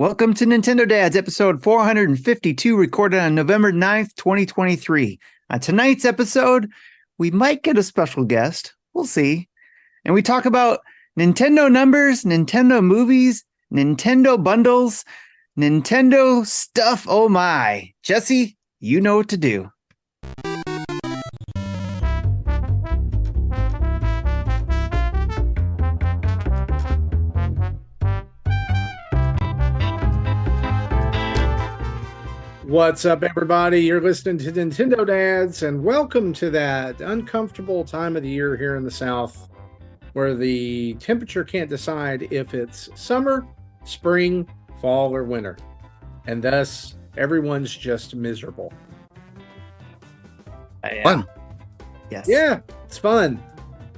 Welcome to Nintendo Dads, episode 452, recorded on November 9th, 2023. On tonight's episode, we might get a special guest. We'll see. And we talk about Nintendo numbers, Nintendo movies, Nintendo bundles, Nintendo stuff. Oh my. Jesse, you know what to do. What's up, everybody? You're listening to Nintendo Dads, and welcome to that uncomfortable time of the year here in the South where the temperature can't decide if it's summer, spring, fall, or winter. And thus, everyone's just miserable. Fun. Yes. Yeah, it's fun.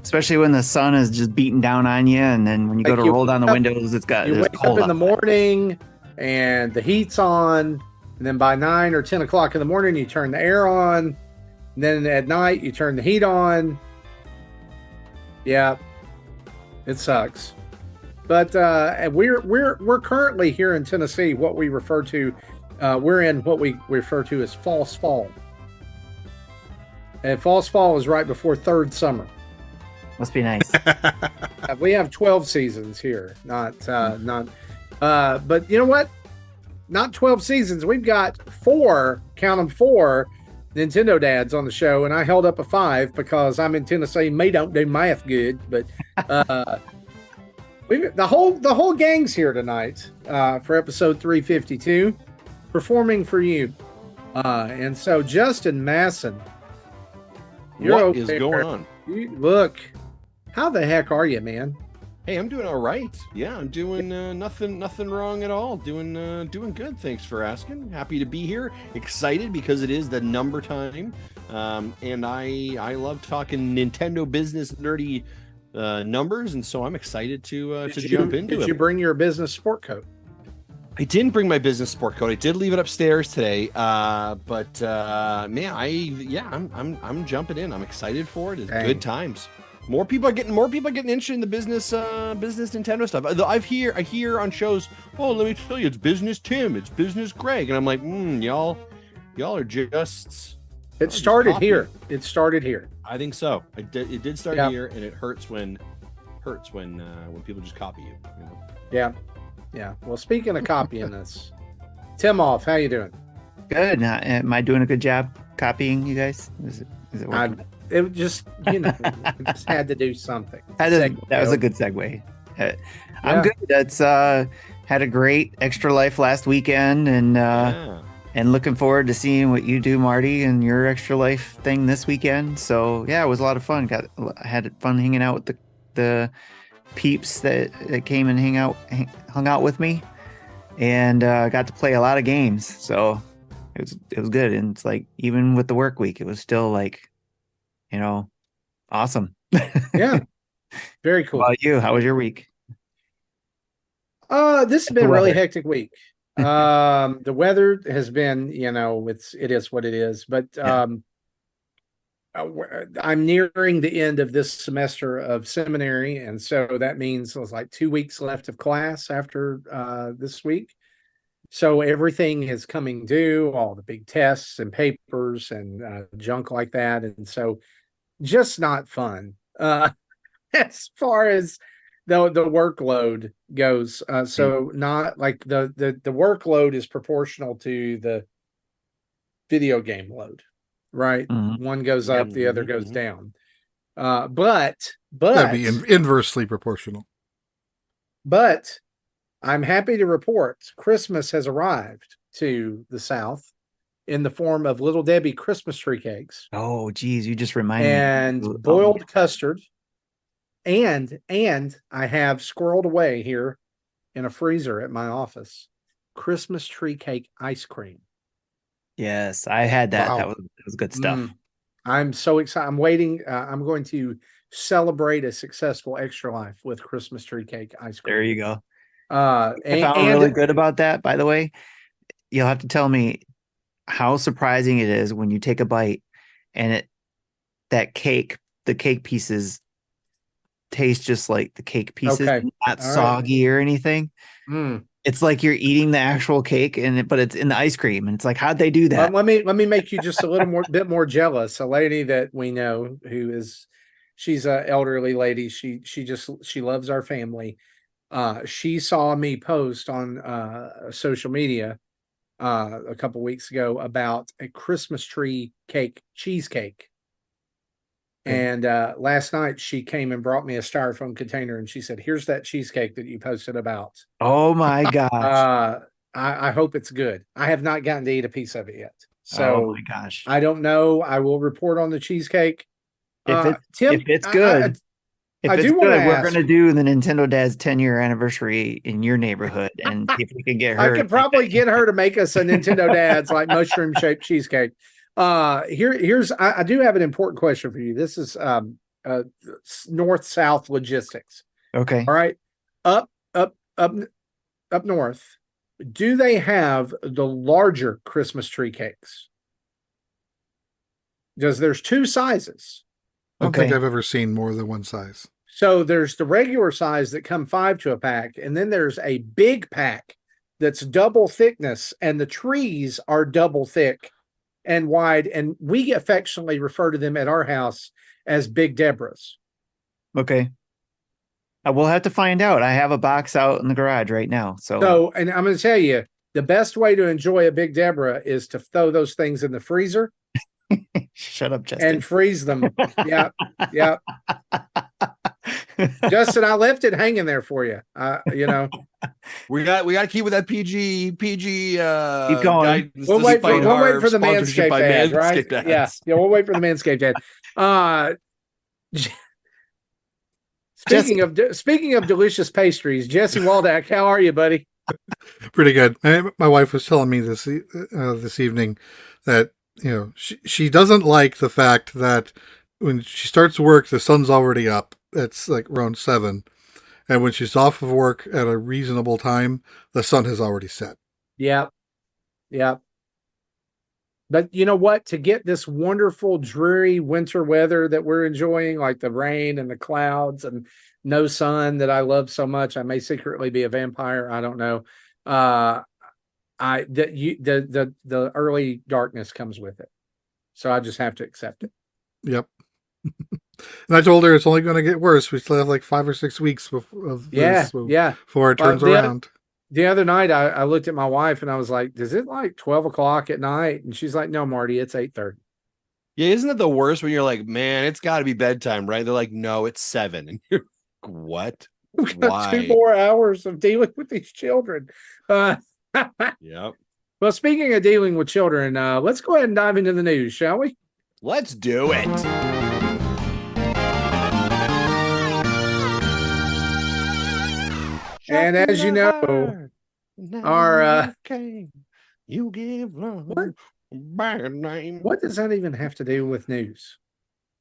Especially when the sun is just beating down on you, and then when you go to roll down the windows, it's you wake up in the morning, and the heat's on. And then by 9 or 10 o'clock in the morning, you turn the air on. And then at night, you turn the heat on. Yeah, it sucks. But we're currently here in Tennessee, what we refer to, we're in what we refer to as false fall. And false fall is right before third summer. Must be nice. We have 12 seasons here, but you know what? Not 12 seasons. We've got four Nintendo Dads on the show, and I held up a 5 because I'm in Tennessee. May don't do math good, but the whole gang's here tonight for episode 352, performing for you. And so Justin Masson, what is going on? Look, how the heck are you, man? Hey, I'm doing all right. Yeah, I'm doing nothing wrong at all. Doing good. Thanks for asking. Happy to be here. Excited because it is the number time, and I love talking Nintendo business nerdy numbers, and so I'm excited to jump into it. Did you bring your business sport coat? I didn't bring my business sport coat. I did leave it upstairs today. But man, I'm jumping in. I'm excited for it. It's good times. More people are getting interested in the business Nintendo stuff. I hear on shows, oh, let me tell you, it's business Tim, it's business Greg, and I'm like, y'all are just. It started here. It started here. I think so. It did start here, and it hurts when people just copy you. You know? Yeah. Well, speaking of copying this, Tim Off, how you doing? Good. Am I doing a good job copying you guys? Is it working? It just, we just had to do something. That was a good segue. I'm good. That's had a great Extra Life last weekend, and looking forward to seeing what you do, Marty, and your Extra Life thing this weekend. So yeah, it was a lot of fun. Had fun hanging out with the peeps that came and hung out with me, and got to play a lot of games. So it was good. And it's like, even with the work week, it was still like, awesome. Yeah. Very cool. How about you? How was your week? This has been a really hectic week. The weather has been, it is what it is, but I'm nearing the end of this semester of seminary. And so that means it was like 2 weeks left of class after this week. So everything is coming due, all the big tests and papers and junk like that. And so just not fun as far as the workload goes. So not like the workload is proportional to the video game load, right? Mm-hmm. One goes up, the other goes down. But that'd be inversely proportional. But I'm happy to report Christmas has arrived to the South in the form of Little Debbie Christmas tree cakes. Oh, geez, you just reminded me. And boiled custard. And I have squirreled away here in a freezer at my office Christmas tree cake ice cream. Yes, I had that. Wow. That was good stuff. I'm so excited. I'm waiting. I'm going to celebrate a successful Extra Life with Christmas tree cake ice cream. There you go. I found really good about that, by the way. You'll have to tell me how surprising it is when you take a bite and the cake pieces taste just like the cake pieces, not soggy or anything. It's like you're eating the actual cake, but it's in the ice cream. And it's like, how'd they do that? Let me make you just a little bit more jealous. A lady that we know she's an elderly lady. She loves our family. She saw me post on social media a couple weeks ago about a Christmas tree cake cheesecake. And last night she came and brought me a styrofoam container and she said, "Here's that cheesecake that you posted about." Oh my gosh. I hope it's good. I have not gotten to eat a piece of it yet. So oh my gosh. I don't know. I will report on the cheesecake. Tim, if it's good, we're going to do the Nintendo Dad's 10-year anniversary in your neighborhood and see if we can get her. I could probably get her to make us a Nintendo Dad's like mushroom shaped cheesecake. I do have an important question for you. This is north-south logistics. Okay. All right. Up north, do they have the larger Christmas tree cakes? Because there's two sizes. I don't think I've ever seen more than one size. So there's the regular size that come 5 to a pack, and then there's a big pack that's double thickness, and the trees are double thick and wide, and we affectionately refer to them at our house as Big Deborahs. Okay. We'll have to find out. I have a box out in the garage right now. So, and I'm going to tell you, the best way to enjoy a Big Deborah is to throw those things in the freezer. Shut up, Justin. And freeze them. Yeah. Justin, I left it hanging there for you. We got to keep with that PG. Keep going. We'll wait for the Manscaped ad, right? Yeah, we'll wait for the Manscaped ad. Speaking of delicious pastries, Jesse Waldack, how are you, buddy? Pretty good. My wife was telling me this evening that she doesn't like the fact that when she starts work, the sun's already up. It's like around 7, and when she's off of work at a reasonable time, the sun has already set. Yeah. But you know what? To get this wonderful, dreary winter weather that we're enjoying, like the rain and the clouds and no sun that I love so much, I may secretly be a vampire. I don't know. The early darkness comes with it, so I just have to accept it. Yep. And I told her it's only going to get worse. We still have like 5 or 6 weeks before it turns around. The other night, I looked at my wife and I was like, "Is it like 12 o'clock at night?" And she's like, "No, Marty, it's 8:30." Yeah, isn't it the worst when you're like, "Man, it's got to be bedtime, right?" They're like, "No, it's 7," and you're like, "What? We've got 2 more hours of dealing with these children." Yep. Well, speaking of dealing with children, let's go ahead and dive into the news, shall we? Let's do it. And as you know, our you give love a bad name. What does that even have to do with news?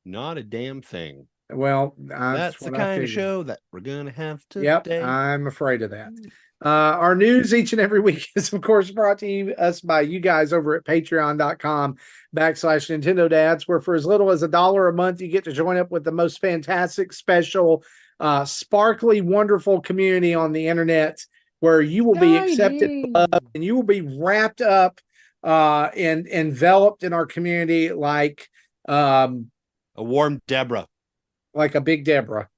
Not a damn thing. Well, that's the kind of show that we're gonna have today. Yep, I'm afraid of that. Our news each and every week is, of course, brought to us by you guys over at patreon.com/Nintendo Dads, where for as little as $1 a month, you get to join up with the most fantastic, special, sparkly, wonderful community on the internet, where you will be accepted and you will be wrapped up and enveloped in our community like a warm Deborah, like a Big Deborah.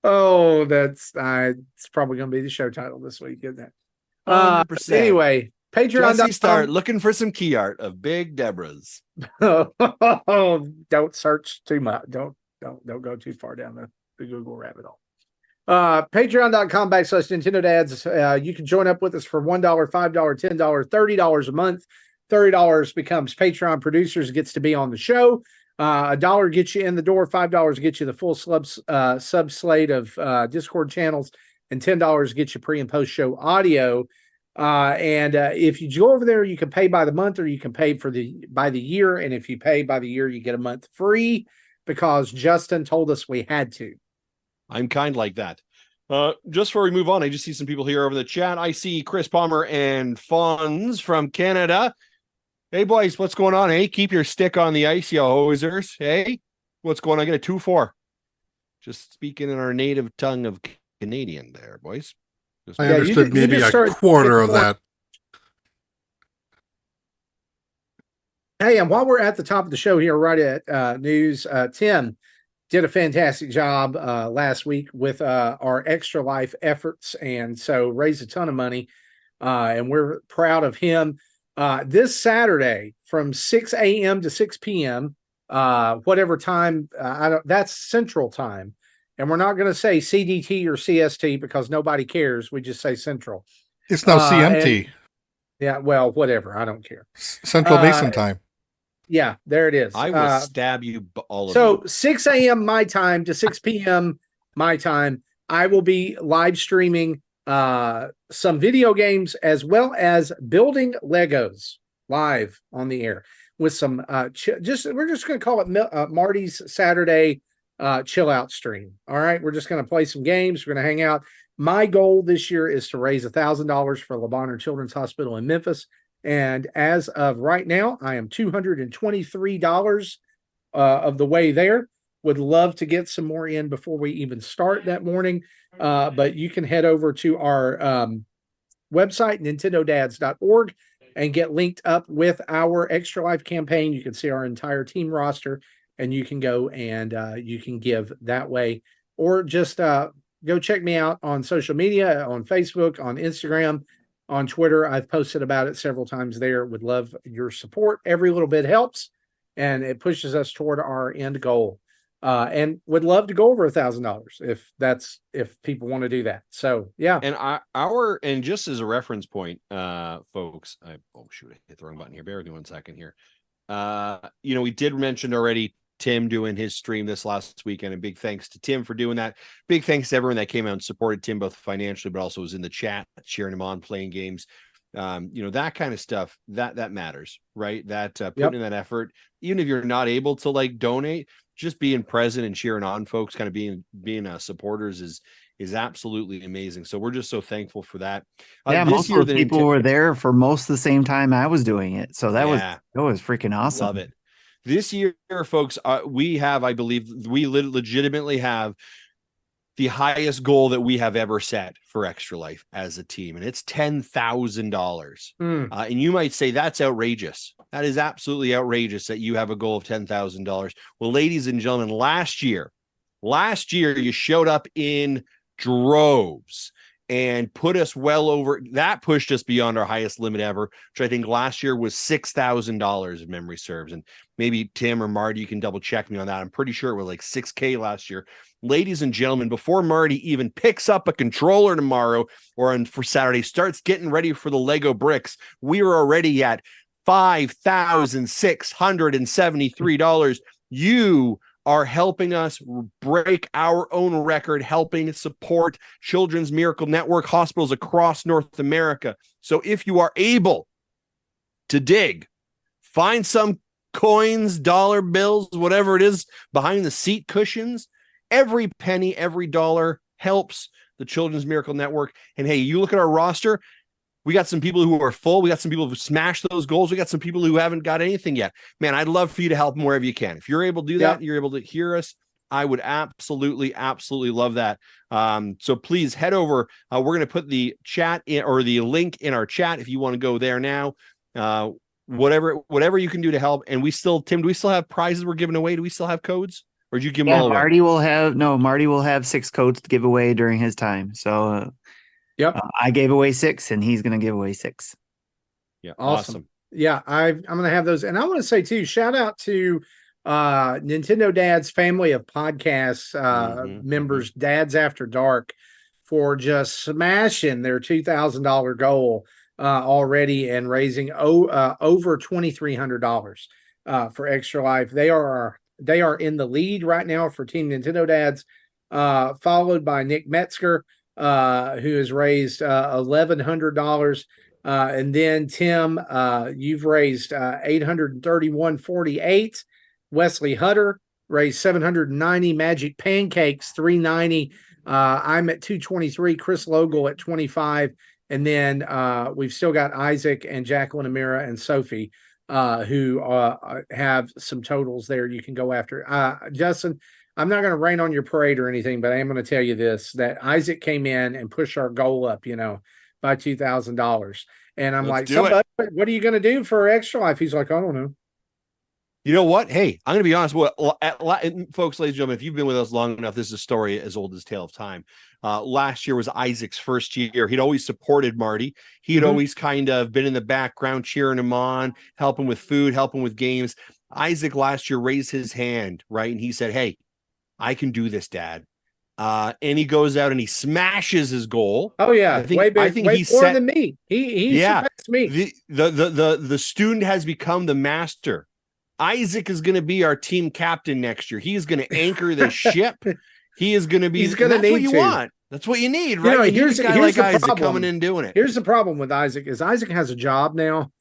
Oh, it's probably going to be the show title this week, isn't it? 100%. Anyway, Patreon.com. Start looking for some key art of Big Deborahs. Oh, don't search too much. Don't go too far down the Google rabbit hole. Patreon.com/Nintendo Dads. You can join up with us for $1, $5, $10, $30 a month. $30 becomes Patreon producers, gets to be on the show. $1 gets you in the door, $5 gets you the full sub slate of Discord channels, and $10 gets you pre and post show audio. And if you go over there, you can pay by the month or you can pay by the year. And if you pay by the year, you get a month free because Justin told us we had to. I'm kind like that. Just before we move on, I just see some people here over the chat. I see Chris Palmer and Fonz from Canada. Hey, boys, what's going on? Hey, keep your stick on the ice, you hosers. Hey, what's going on? I get a 2-4. Just speaking in our native tongue of Canadian there, boys. I understood maybe a quarter of that. Hey, and while we're at the top of the show here, right at news, Tim did a fantastic job last week with our Extra Life efforts, and so raised a ton of money, and we're proud of him. This Saturday from 6 a.m. to 6 p.m., whatever time, that's Central Time, and we're not going to say CDT or CST because nobody cares. We just say Central. It's now CMT. Yeah, well, whatever. I don't care. Central Mason Time. Yeah, there it is. I will stab you all of you. So 6 a.m. my time to 6 p.m. my time, I will be live streaming some video games as well as building Legos live on the air with some we're just going to call it Marty's Saturday chill out stream. All right, we're just going to play some games. We're going to hang out. My goal this year is to raise $1,000 for Le Bonheur Children's Hospital in Memphis. And as of right now, I am $223 of the way there. Would love to get some more in before we even start that morning. But you can head over to our website, nintendodads.org, and get linked up with our Extra Life campaign. You can see our entire team roster, and you can go and you can give that way. Or just go check me out on social media, on Facebook, on Instagram, on Twitter. I've posted about it several times there. Would love your support. Every little bit helps, and it pushes us toward our end goal. And would love to go over $1,000 if people want to do that. So yeah. And and just as a reference point, folks, I hit the wrong button here. Bear with me 1 second here. We did mention already Tim doing his stream this last weekend, and big thanks to Tim for doing that. Big thanks to everyone that came out and supported Tim, both financially, but also was in the chat, cheering him on, playing games. That kind of stuff that matters, right? That putting in that effort, even if you're not able to like donate, just being present and cheering on folks, kind of being supporters is absolutely amazing. So we're just so thankful for that. Most of the people were there for most of the same time I was doing it. So that was freaking awesome. Love it. This year, folks, we have, I believe, we legitimately have the highest goal that we have ever set for Extra Life as a team, and it's $10,000. And you might say that's outrageous. That is absolutely outrageous that you have a goal of $10,000. Well, ladies and gentlemen, last year you showed up in droves and put us well over. That pushed us beyond our highest limit ever, which I think last year was $6,000 if memory serves. And maybe Tim or Marty, you can double check me on that. I'm pretty sure it was like $6,000 last year. Ladies and gentlemen, before Marty even picks up a controller tomorrow or for Saturday, starts getting ready for the Lego bricks, we are already at $5,673. You are helping us break our own record, helping support Children's Miracle Network hospitals across North America. So if you are able to dig, find some coins, dollar bills, whatever it is behind the seat cushions. Every penny, every dollar helps the Children's Miracle Network. And hey, you look at our roster, we got some people who are full. We got some people who smashed those goals. We got some people who haven't got anything yet. Man, I'd love for you to help them wherever you can. If you're able to do that, you're able to hear us, I would absolutely love that. So please head over. We're going to put the chat in, or the link in our chat if you want to go there now. Whatever you can do to help. And Tim, do we still have prizes we're giving away? Do we still have codes? Or did you give them all away? Marty will have 6 codes to give away during his time. So I gave away 6 and he's going to give away 6. Yeah. Awesome. Yeah. I'm going to have those. And I want to say too, shout out to Nintendo Dad's family of podcasts, members, Dads After Dark, for just smashing their $2,000 goal already and raising over $2,300 for Extra Life. They are in the lead right now for Team Nintendo Dads, followed by Nick Metzger, who has raised $1,100. And then Tim, you've raised $831.48. Wesley Hutter raised $790. Magic Pancakes $390. I'm at $223. Chris Logal at $25. And then we've still got Isaac and Jacqueline Amira and Sophie who have some totals there you can go after. Justin, I'm not going to rain on your parade or anything, but I am going to tell you this, that Isaac came in and pushed our goal up, by $2,000. And I'm like, what are you going to do for Extra Life? He's like, I don't know. You know what? Hey, I'm going to be honest. Folks, ladies and gentlemen, if you've been with us long enough, this is a story as old as Tale of Time. Last year was Isaac's first year. He'd always supported Marty. He'd always kind of been in the background, cheering him on, helping with food, helping with games. Isaac last year raised his hand, right? And he said, hey, I can do this, Dad. And he goes out and he smashes his goal. Oh yeah, I think he's more than me. He surpassed me. The student has become the master. Isaac is going to be our team captain next year. He's going to anchor the ship. He is going to be. He's going to need what you want. That's what you need, right? Here's a guy like the Isaac problem. coming in and doing it. Here's the problem with Isaac is Isaac has a job now,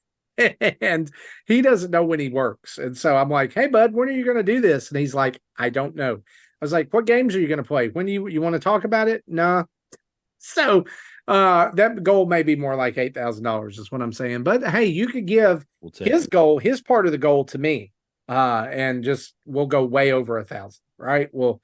and he doesn't know when he works. And so I'm like, hey, bud, when are you going to do this? And he's like, I don't know. I was like, what games are you going to play? When you want to talk about it? Nah. So that goal may be more like $8,000 is what I'm saying. But hey, you could give his part of the goal to me. And we'll go way over 1,000, right? Well,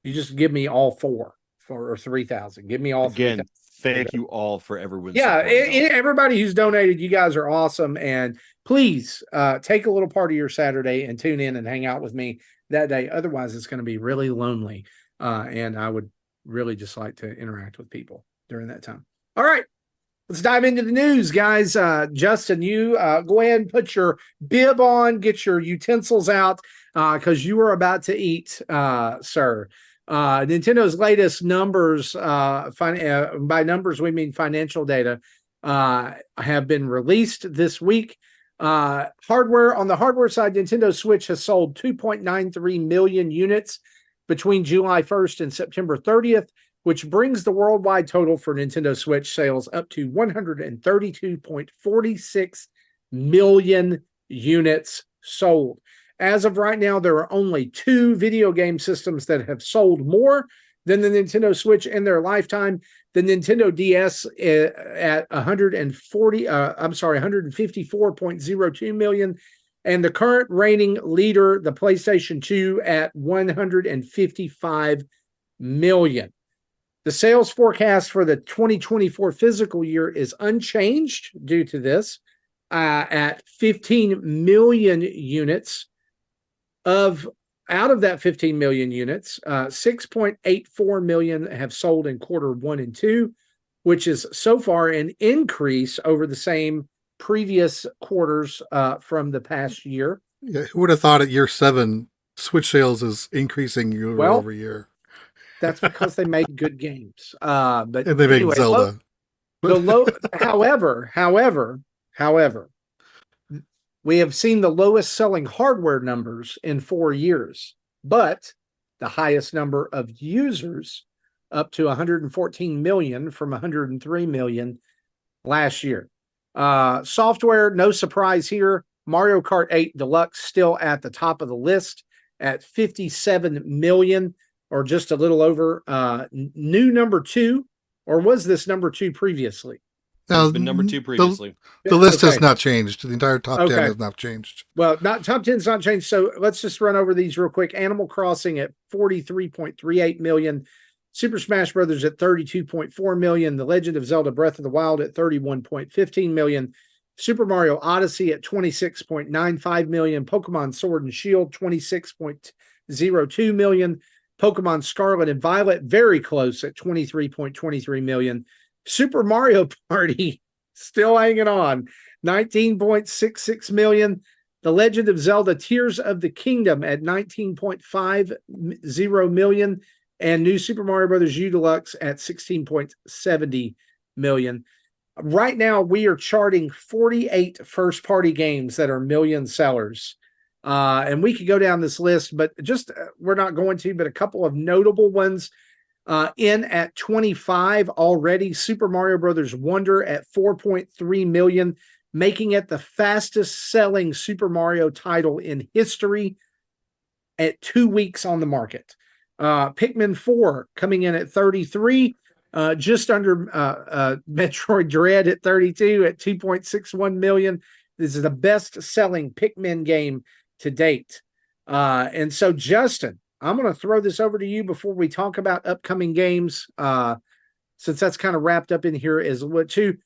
you just give me all four or 3,000. Give me all again. 3, thank you all for everyone's everybody who's donated. You guys are awesome, and please take a little part of your Saturday and tune in and hang out with me that day. Otherwise, it's going to be really lonely, and I would really just like to interact with people during that time. All right. Let's dive into the news, guys. Justin, you go ahead and put your bib on, get your utensils out, because you are about to eat, sir. Nintendo's latest numbers, by numbers we mean financial data, have been released this week. On the hardware side, Nintendo Switch has sold 2.93 million units between July 1st and September 30th. Which brings the worldwide total for Nintendo Switch sales up to 132.46 million units sold. As of right now, there are only 2 video game systems that have sold more than the Nintendo Switch in their lifetime. The Nintendo DS at 154.02 million, and the current reigning leader, the PlayStation 2, at 155 million. The sales forecast for the 2024 physical year is unchanged due to this, at 15 million units. Out of that 15 million units, 6.84 million have sold in quarter 1 and 2, which is so far an increase over the same previous quarters from the past year. Yeah, who would have thought at year 7 Switch sales is increasing year over year? That's because they made good games. And they made Zelda. However, we have seen the lowest selling hardware numbers in 4 years, but the highest number of users, up to 114 million from 103 million last year. Software, no surprise here. Mario Kart 8 Deluxe still at the top of the list at 57 million. Or just a little over. New number 2, or was this number 2 previously? It's been number 2 previously. The list has not changed. The entire top 10 has not changed. Well, top 10's not changed. So let's just run over these real quick. Animal Crossing at 43.38 million. Super Smash Brothers at 32.4 million. The Legend of Zelda Breath of the Wild at 31.15 million. Super Mario Odyssey at 26.95 million. Pokemon Sword and Shield 26.02 million. Pokemon Scarlet and Violet, very close at 23.23 million. Super Mario Party, still hanging on, 19.66 million. The Legend of Zelda Tears of the Kingdom at 19.50 million. And New Super Mario Bros. U Deluxe at 16.70 million. Right now, we are charting 48 first-party games that are million sellers. And we could go down this list, but we're not going to, but a couple of notable ones in at 25 already. Super Mario Brothers Wonder at 4.3 million, making it the fastest selling Super Mario title in history at 2 weeks on the market. Pikmin 4 coming in at 33, just under Metroid Dread at 32 at 2.61 million. This is the best-selling Pikmin game to date. And so, Justin, I'm going to throw this over to you before we talk about upcoming games, since that's kind of wrapped up in here as what to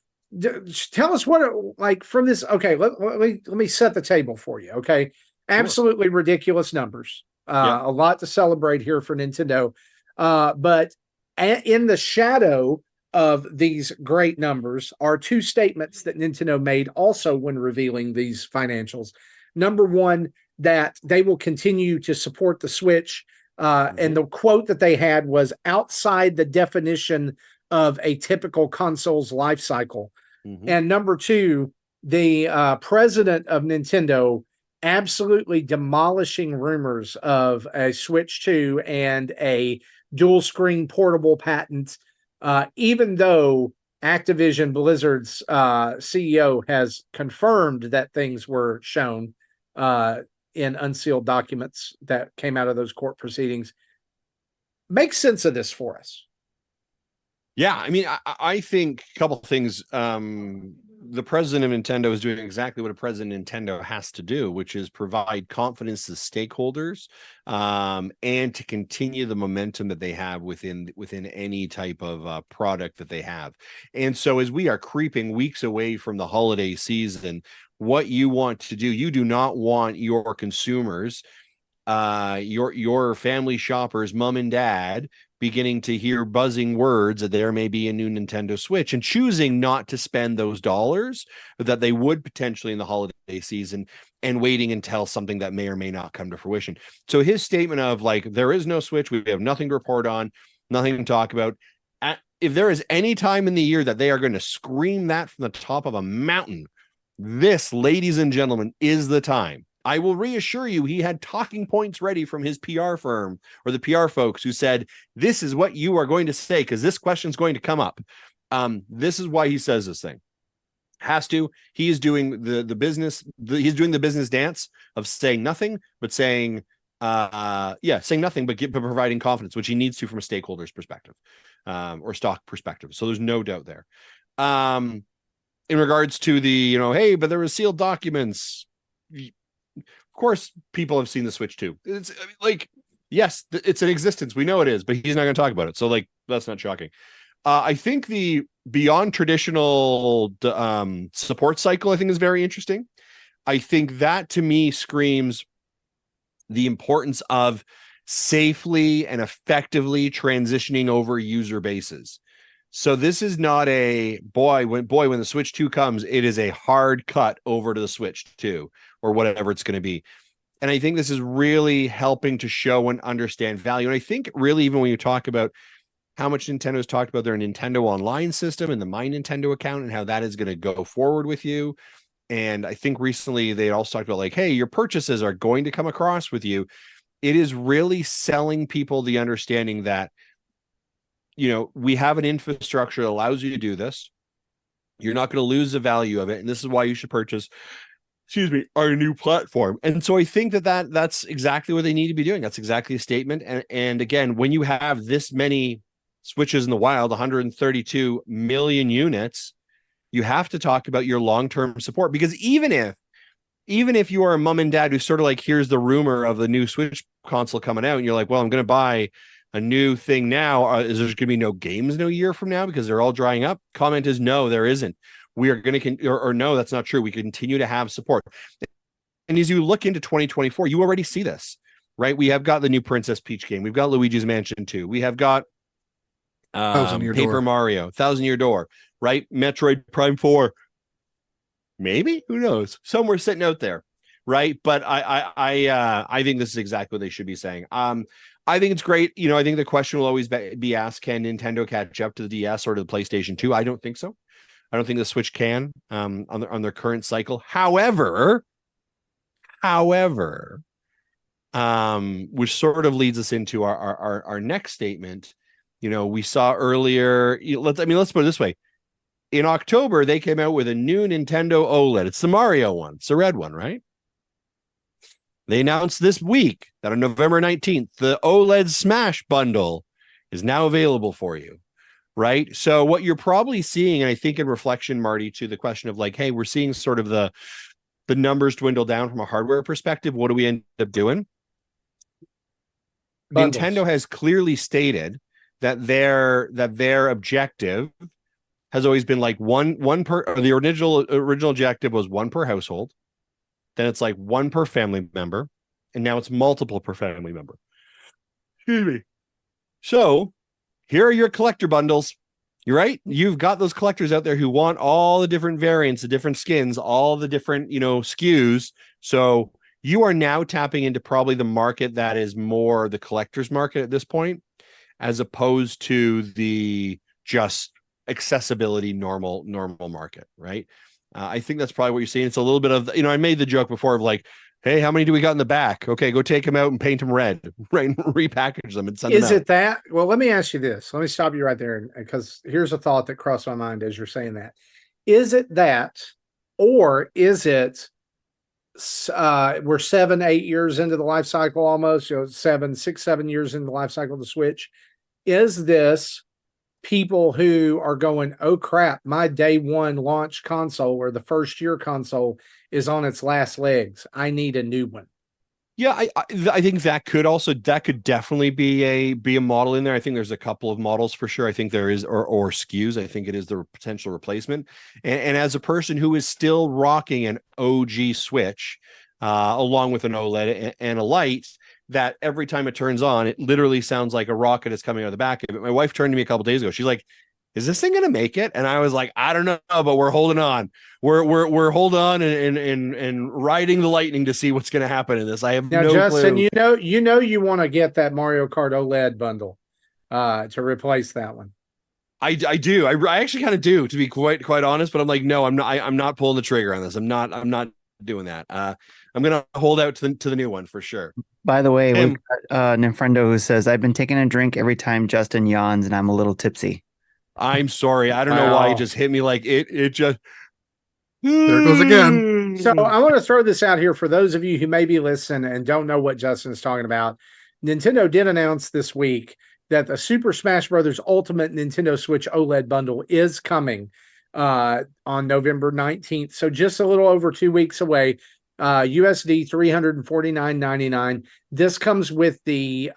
tell us what like from this. Okay, let me set the table for you. Okay, absolutely ridiculous numbers. A lot to celebrate here for Nintendo, but in the shadow of these great numbers are two statements that Nintendo made also when revealing these financials. Number one, that they will continue to support the Switch. And the quote that they had was outside the definition of a typical console's life cycle. And number two, the president of Nintendo absolutely demolishing rumors of a Switch 2 and a dual screen portable patent, even though Activision Blizzard's CEO has confirmed that things were shown in unsealed documents that came out of those court proceedings. Make sense of this for us. Yeah, I mean, I think a couple of things. The president of Nintendo is doing exactly what a president of Nintendo has to do, which is provide confidence to stakeholders, and to continue the momentum that they have within any type of product that they have. And so as we are creeping weeks away from the holiday season, what you want to do, you do not want your consumers, your family shoppers, mom and dad, beginning to hear buzzing words that there may be a new Nintendo Switch and choosing not to spend those dollars that they would potentially in the holiday season and waiting until something that may or may not come to fruition. So his statement of like, there is no Switch, we have nothing to report on, nothing to talk about. If there is any time in the year that they are going to scream that from the top of a mountain, this, ladies and gentlemen, is the time. I will reassure you, he had talking points ready from his PR firm or the PR folks who said, this is what you are going to say because this question is going to come up. This is why he says this thing. Has to. He is doing the business. He's doing the business dance of saying nothing, but saying, saying nothing, but providing confidence, which he needs to from a stakeholder's perspective, or stock perspective. So there's no doubt there. In regards to the, hey, but there were sealed documents. Of course, people have seen the Switch too. It's like, yes, it's in existence. We know it is, but he's not going to talk about it. So, like, that's not shocking. I think the beyond traditional support cycle, I think, is very interesting. I think that to me screams the importance of safely and effectively transitioning over user bases. So this is not a when the Switch 2 comes, it is a hard cut over to the Switch 2 or whatever it's going to be. And I think this is really helping to show and understand value. And I think really, even when you talk about how much Nintendo's talked about their Nintendo Online system and the My Nintendo account and how that is going to go forward with you. And I think recently they also talked about like, hey, your purchases are going to come across with you. It is really selling people the understanding that, we have an infrastructure that allows you to do this. You're not going to lose the value of it. And this is why you should purchase, our new platform. And so I think that's exactly what they need to be doing. That's exactly a statement. And again, when you have this many Switches in the wild, 132 million units, you have to talk about your long-term support, because even if you are a mom and dad who sort of like hears the rumor of the new Switch console coming out and you're like, well, I'm going to buy a new thing now. Is there going to be no games in a year from now because they're all drying up? Comment is no, there isn't. We are going to, or no, that's not true. We continue to have support. And as you look into 2024, you already see this, right? We have got the new Princess Peach game. We've got Luigi's Mansion 2. We have got Paper Mario, 1,000 Year Door, right? Metroid Prime 4. Maybe, who knows? Somewhere sitting out there, right? But I think this is exactly what they should be saying. I think it's great. I think the question will always be asked, can Nintendo catch up to the DS or to the PlayStation 2? I don't think so. I don't think the Switch can on their current cycle. However, which sort of leads us into our next statement. We saw earlier. Let's put it this way. In October, they came out with a new Nintendo OLED. It's the Mario one. It's the red one, right? They announced this week that on November 19th, the OLED Smash bundle is now available for you, right? So what you're probably seeing, and I think in reflection, Marty, to the question of like, hey, we're seeing sort of the the numbers dwindle down from a hardware perspective, what do we end up doing? Bundles. Nintendo has clearly stated that their objective has always been like one per. The original objective was one per household. Then it's like one per family member, and now it's multiple per family member. Excuse me. So here are your collector bundles. You're right. You've got those collectors out there who want all the different variants, the different skins, all the different, SKUs. So you are now tapping into probably the market that is more the collector's market at this point, as opposed to the just accessibility normal market, right? I think that's probably what you're seeing. It's a little bit of, I made the joke before of like, hey, how many do we got in the back? Okay, go take them out and paint them red, right? And repackage them and send them out. Is it that? Well, let me ask you this. Let me stop you right there, because here's a thought that crossed my mind as you're saying that. Is it that, or is it we're 7-8 years into the life cycle almost, 6-7 years into the life cycle of the Switch? Is this people who are going, oh crap, my day one launch console or the first year console is on its last legs, I need a new one? Yeah, I think that could definitely be a model in there. I think there's a couple of models for sure. I think there is, or SKUs. I think it is the potential replacement. And as a person who is still rocking an OG Switch, along with an OLED and a light, that every time it turns on, it literally sounds like a rocket is coming out of the back of it. My wife turned to me a couple days ago. She's like, is this thing gonna make it? And I was like, I don't know, but we're holding on. We're holding on and riding the lightning to see what's gonna happen in this. I have no Justin, clue. you want to get that Mario Kart OLED bundle to replace that one. I do. I actually kind of do, to be quite honest, but I'm like, no, I'm not pulling the trigger on this. I'm not doing that. I'm gonna hold out to the new one for sure. By the way, we've got Ninfrendo who says, I've been taking a drink every time Justin yawns and I'm a little tipsy. I'm sorry. I don't know why it just hit me like it just. There it goes again. So I want to throw this out here for those of you who may be listening and don't know what Justin's talking about. Nintendo did announce this week that the Super Smash Bros. Ultimate Nintendo Switch OLED bundle is coming on November 19th. So just a little over 2 weeks away. USD $349.99. This comes with the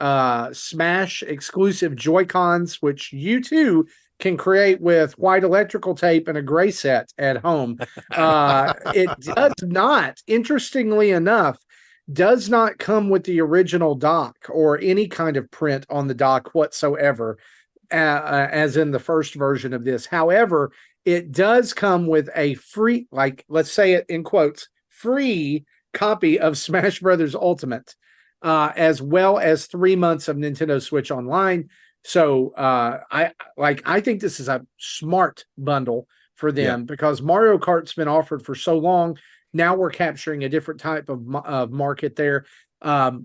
Smash exclusive Joy-Cons, which you too can create with white electrical tape and a gray set at home. It does not, interestingly enough, does not come with the original dock or any kind of print on the dock whatsoever, as in the first version of this. However, it does come with a free, like, let's say it in quotes, free copy of Smash Brothers Ultimate, as well as 3 months of Nintendo Switch Online. So I think this is a smart bundle for them, because Mario Kart's been offered for so long. Now we're capturing a different type of market there. My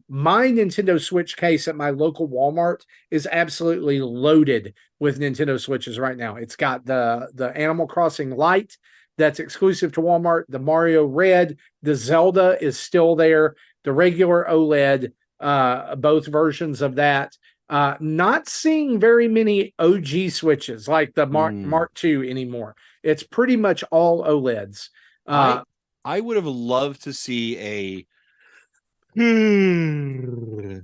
Nintendo Switch case at my local Walmart is absolutely loaded with Nintendo Switches right now. It's got the Animal Crossing Lite that's exclusive to Walmart, the Mario Red, the Zelda is still there, the regular OLED, both versions of that. Not seeing very many OG Switches like the Mark II anymore. It's pretty much all OLEDs. I would have loved to see a.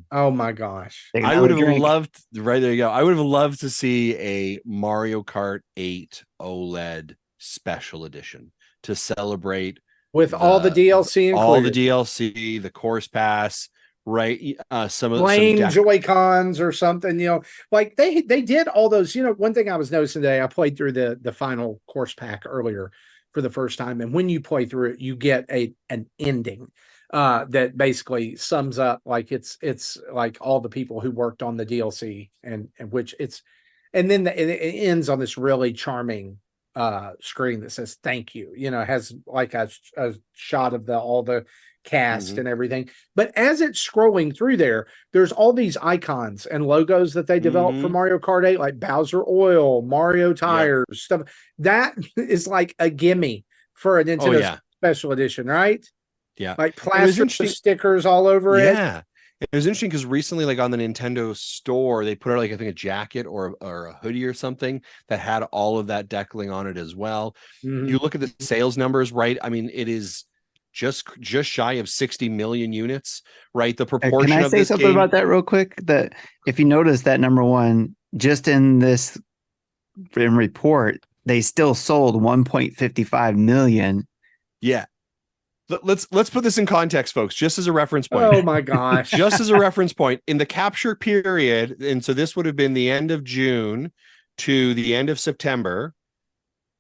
Oh my gosh! I would have loved. Right there you go. I would have loved to see a Mario Kart 8 OLED special edition to celebrate with all the DLC included. All the DLC, the course pass. Right, some Joy-Cons or something, like they did all those. One thing I was noticing today, I played through the final course pack earlier for the first time, and when you play through it, you get an ending that basically sums up, like it's like all the people who worked on the DLC, and then it ends on this really charming screen that says thank you. It has like a shot of all the cast and everything, but as it's scrolling through there's all these icons and logos that they developed for Mario Kart 8, like Bowser Oil, Mario tires, stuff that is like a gimme for a Nintendo special edition, right? Like plastic stickers all over it. It was interesting because recently, like on the Nintendo store, they put out like I think a jacket or a hoodie or something that had all of that deckling on it as well. You look at the sales numbers, right? I mean, it is just shy of 60 million units, right? The proportion Can I of say this something game, about that real quick? That if you notice that number one, just in this report, they still sold 1.55 million. yeah. Let's put this in context, folks, just as a reference point. Oh my gosh. Just as a reference point, in the capture period, and so this would have been the end of June to the end of September,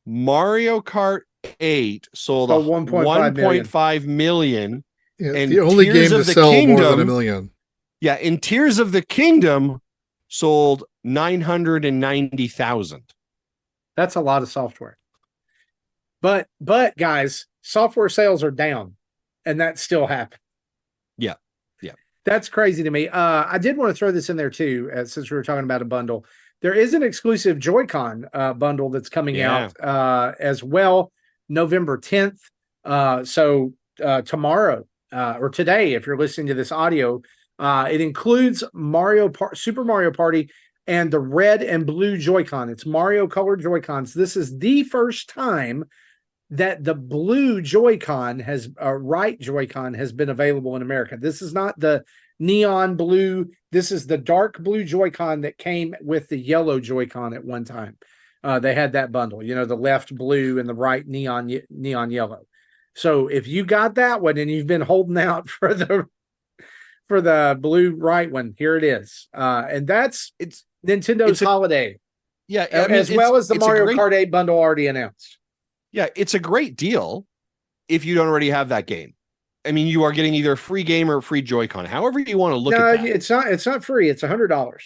Mario Kart 8 sold 1.5 million. Yeah, and the only game to sell more than 1 million. Yeah, and Tears of the Kingdom sold 990,000. That's a lot of software. But guys, software sales are down, and that still happened. Yeah. That's crazy to me. I did want to throw this in there too, since we were talking about a bundle. There is an exclusive Joy-Con bundle that's coming out as well, November 10th. So tomorrow or today, if you're listening to this audio, it includes Super Mario Party and the red and blue Joy-Con. It's Mario colored Joy-Cons. This is the first time that the blue Joy-Con right Joy-Con has been available in America. This is not the neon blue. This is the dark blue Joy-Con that came with the yellow Joy-Con at one time. They had that bundle, the left blue and the right neon yellow. So if you got that one and you've been holding out for the blue right one, here it is. And it's Nintendo's holiday. Yeah, as well as the Mario Kart 8 bundle already announced. Yeah, it's a great deal if you don't already have that game. I mean, you are getting either a free game or a free Joy-Con. However you want to look at that. It's not free. It's $100.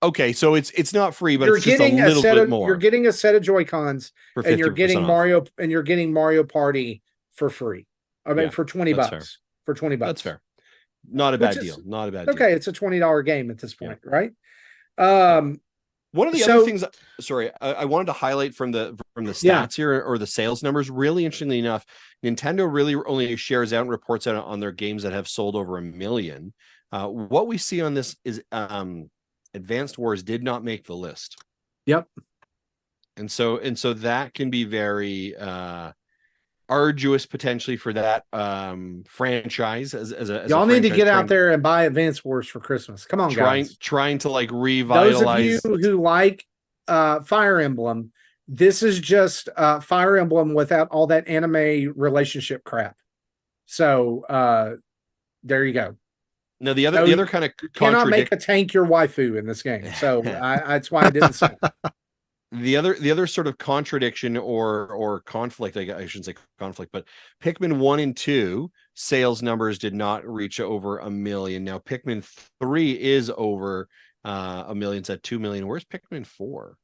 Okay, so it's not free, but it's just a little bit more. You're getting a set of Joy-Cons, and you're getting Mario Party for free. I mean, for $20. Fair. For $20. That's fair. Not a bad deal. Not a bad deal. Okay, it's a $20 game at this point, right? One of the other things, I wanted to highlight from the stats here, or the sales numbers. Really interestingly enough, Nintendo really only shares out and reports out on their games that have sold over 1 million. What we see on this is Advanced Wars did not make the list. Yep. And so that can be very arduous potentially for that franchise y'all need to get out there and buy Advance Wars for Christmas. Come on, guys. Trying to like revitalize. Those of you who like Fire Emblem, this is just Fire Emblem without all that anime relationship crap. So there you go. No, the other kind of cannot make a tank your waifu in this game. So that's why I didn't say it. The other sort of contradiction or conflict, I shouldn't say conflict, but Pikmin 1 and 2 sales numbers did not reach over 1 million. Now Pikmin 3 is over 1 million. It's at 2 million. Where's Pikmin 4?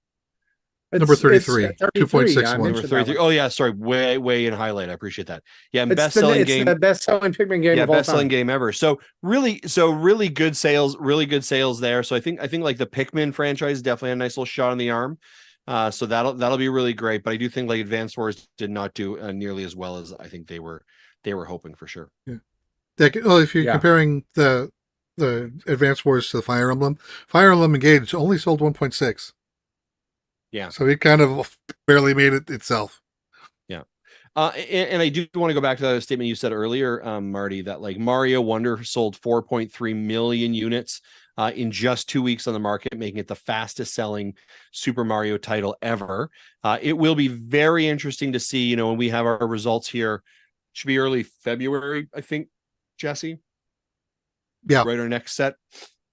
Number 33, 2.61. Number 33. Oh yeah, sorry, way in highlight. I appreciate that. Yeah, best-selling game. The best-selling Pikmin game. Yeah, best-selling game ever. So really good sales there. So I think like the Pikmin franchise definitely had a nice little shot in the arm. So that'll be really great. But I do think like Advanced Wars did not do nearly as well as I think they were hoping for sure. Yeah. Well, if you're comparing the Advanced Wars to the Fire Emblem Engage only sold 1.6. Yeah. So it kind of barely made it itself. Yeah. And I do want to go back to that statement you said earlier, Marty, that like Mario Wonder sold 4.3 million units in just 2 weeks on the market, making it the fastest selling Super Mario title ever. It will be very interesting to see, when we have our results here, should be early February, I think, Jesse. Yeah. Right, our next set.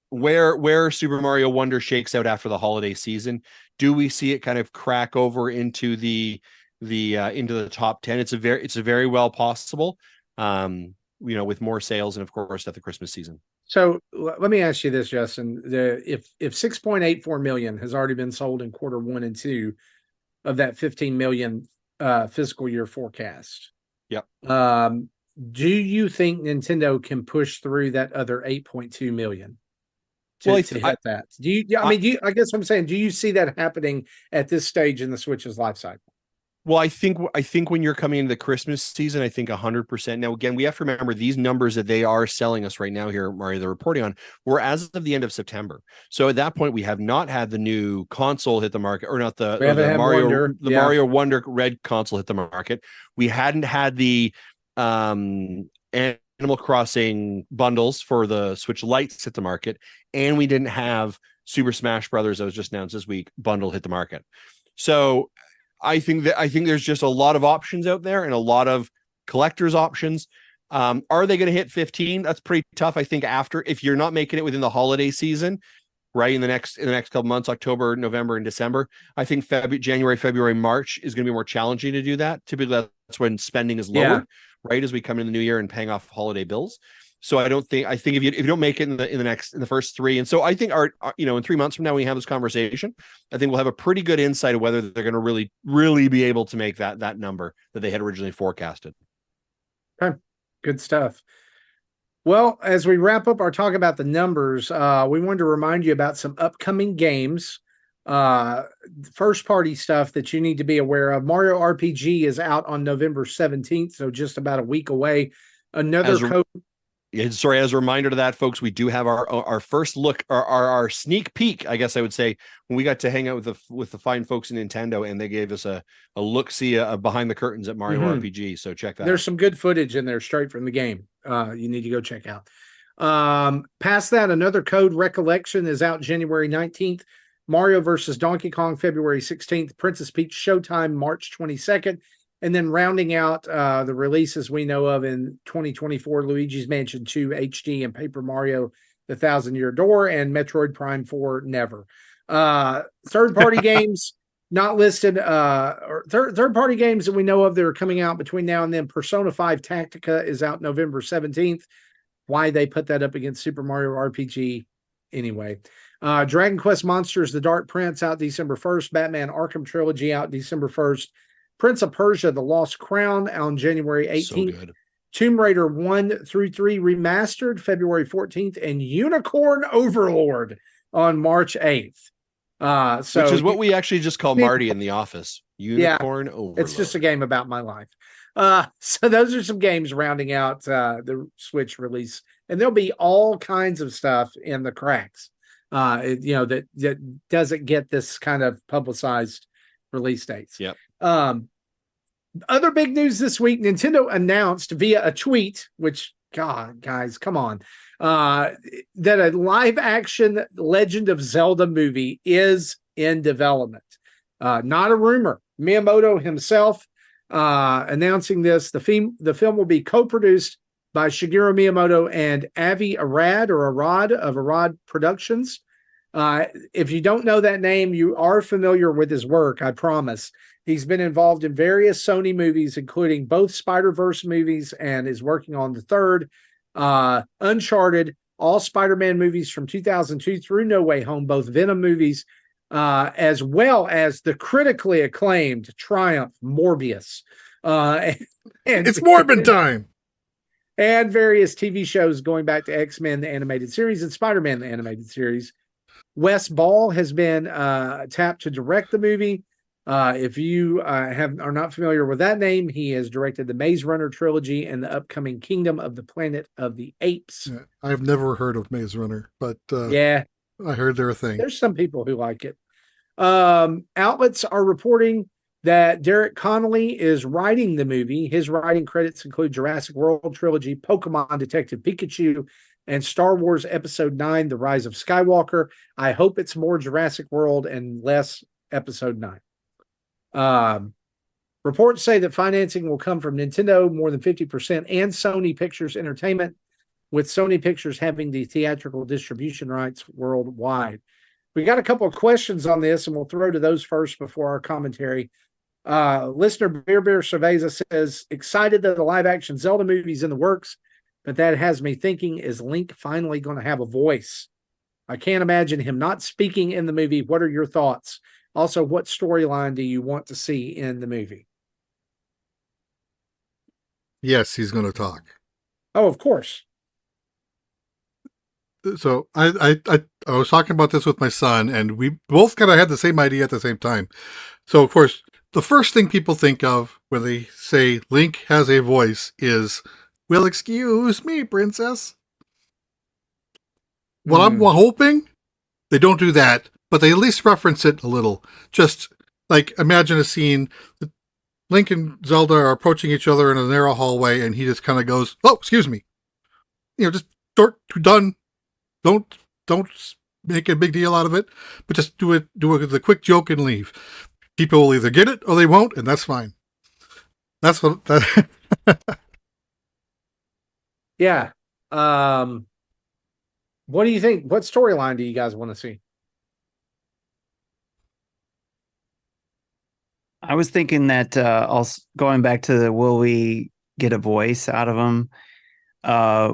Where Super Mario Wonder shakes out after the holiday season. Do we see it kind of crack over into the into the top 10? It's a very well possible, with more sales and of course at the Christmas season. So let me ask you this, Justin. If 6.84 million has already been sold in quarter 1 and 2 of that 15 million fiscal year forecast. Yep. Do you think Nintendo can push through that other 8.2 million? To hit that. I guess what I'm saying, do you see that happening at this stage in the Switch's life cycle? Well, I think when you're coming into the Christmas season, I think 100%. Now, again, we have to remember these numbers that they are selling us right now here, Mario, they're reporting on, were as of the end of September. So at that point, we have not had the new console hit the market, or not the Mario Wonder Red console hit the market. We hadn't had the Animal Crossing bundles for the Switch Lights hit the market, and we didn't have Super Smash Brothers that was just announced this week bundle hit the market. So I think there's just a lot of options out there and a lot of collectors options. Are they going to hit 15? That's pretty tough. I think if you're not making it within the holiday season, right, in the next couple months, October, November, and December, I think January, February, March is going to be more challenging to do that. Typically, that's when spending is lower, right, as we come in the new year and paying off holiday bills. So I think if you don't make it in the first 3, and so I think in 3 months from now when we have this conversation, I think we'll have a pretty good insight of whether they're going to really be able to make that number that they had originally forecasted. Okay, good stuff. Well, as we wrap up our talk about the numbers, we wanted to remind you about some upcoming games, first party stuff that you need to be aware of. Mario RPG is out on November 17th, so just about a week away. As a reminder to that, folks, we do have our first look, our sneak peek, I guess I would say, when we got to hang out with the fine folks in Nintendo, and they gave us a look-see behind the curtains at Mario RPG. So check that out. There's some good footage in there straight from the game. You need to go check out. Past that, another Code Recollection is out January 19th. Mario versus Donkey Kong, February 16th. Princess Peach Showtime, March 22nd. And then rounding out the releases we know of in 2024, Luigi's Mansion 2 HD and Paper Mario The Thousand Year Door and Metroid Prime 4 Never. Third-party games not listed, or third-party games that we know of that are coming out between now and then. Persona 5 Tactica is out November 17th. Why they put that up against Super Mario RPG anyway. Dragon Quest Monsters, The Dark Prince out December 1st. Batman Arkham Trilogy out December 1st. Prince of Persia, The Lost Crown on January 18th. So Tomb Raider 1 through 3 remastered February 14th. And Unicorn Overlord on March 8th. Which is what we actually just call Marty in the office. Unicorn Overlord. It's just a game about my life. So those are some games rounding out the Switch release. And there'll be all kinds of stuff in the cracks. That doesn't get this kind of publicized release dates. Yep. Other big news this week, Nintendo announced via a tweet, which, God, guys, come on, that a live action Legend of Zelda movie is in development. Not a rumor. Miyamoto himself announcing this. The film will be co-produced by Shigeru Miyamoto and Avi Arad of Arad Productions. If you don't know that name, you are familiar with his work, I promise. He's been involved in various Sony movies, including both Spider-Verse movies, and is working on the third. Uncharted, all Spider-Man movies from 2002 through No Way Home, both Venom movies, as well as the critically acclaimed Triumph Morbius. And it's Morbin time! And various TV shows going back to X-Men, the animated series, and Spider-Man, the animated series. Wes Ball has been tapped to direct the movie. If you are not familiar with that name, he has directed the Maze Runner trilogy and the upcoming Kingdom of the Planet of the Apes. I've never heard of Maze Runner, but I heard they're a thing. There's some people who like it. Outlets are reporting that Derek Connolly is writing the movie. His writing credits include Jurassic World trilogy, Pokemon Detective Pikachu, and Star Wars Episode 9, The Rise of Skywalker. I hope it's more Jurassic World and less Episode 9. Reports say that financing will come from Nintendo, more than 50%, and Sony Pictures Entertainment, with Sony Pictures having the theatrical distribution rights worldwide. We got a couple of questions on this, and we'll throw to those first before our commentary. Listener Beer Cerveza says, excited that the live-action Zelda movie is in the works, but that has me thinking, is Link finally going to have a voice? I can't imagine him not speaking in the movie. What are your thoughts? Also, what storyline do you want to see in the movie? Yes, he's going to talk. Oh, of course. So I was talking about this with my son, and we both kind of had the same idea at the same time. So, of course, the first thing people think of when they say Link has a voice is, well, excuse me, princess. What I'm hoping, they don't do that, but they at least reference it a little. Just like imagine a scene, Link and Zelda are approaching each other in a narrow hallway, and he just kind of goes, "Oh, excuse me," just short, done. Don't make a big deal out of it, but just do the quick joke and leave. People will either get it or they won't, and that's fine. That's what that. Yeah. What do you think? What storyline do you guys want to see? I was thinking that also going back to the will we get a voice out of him?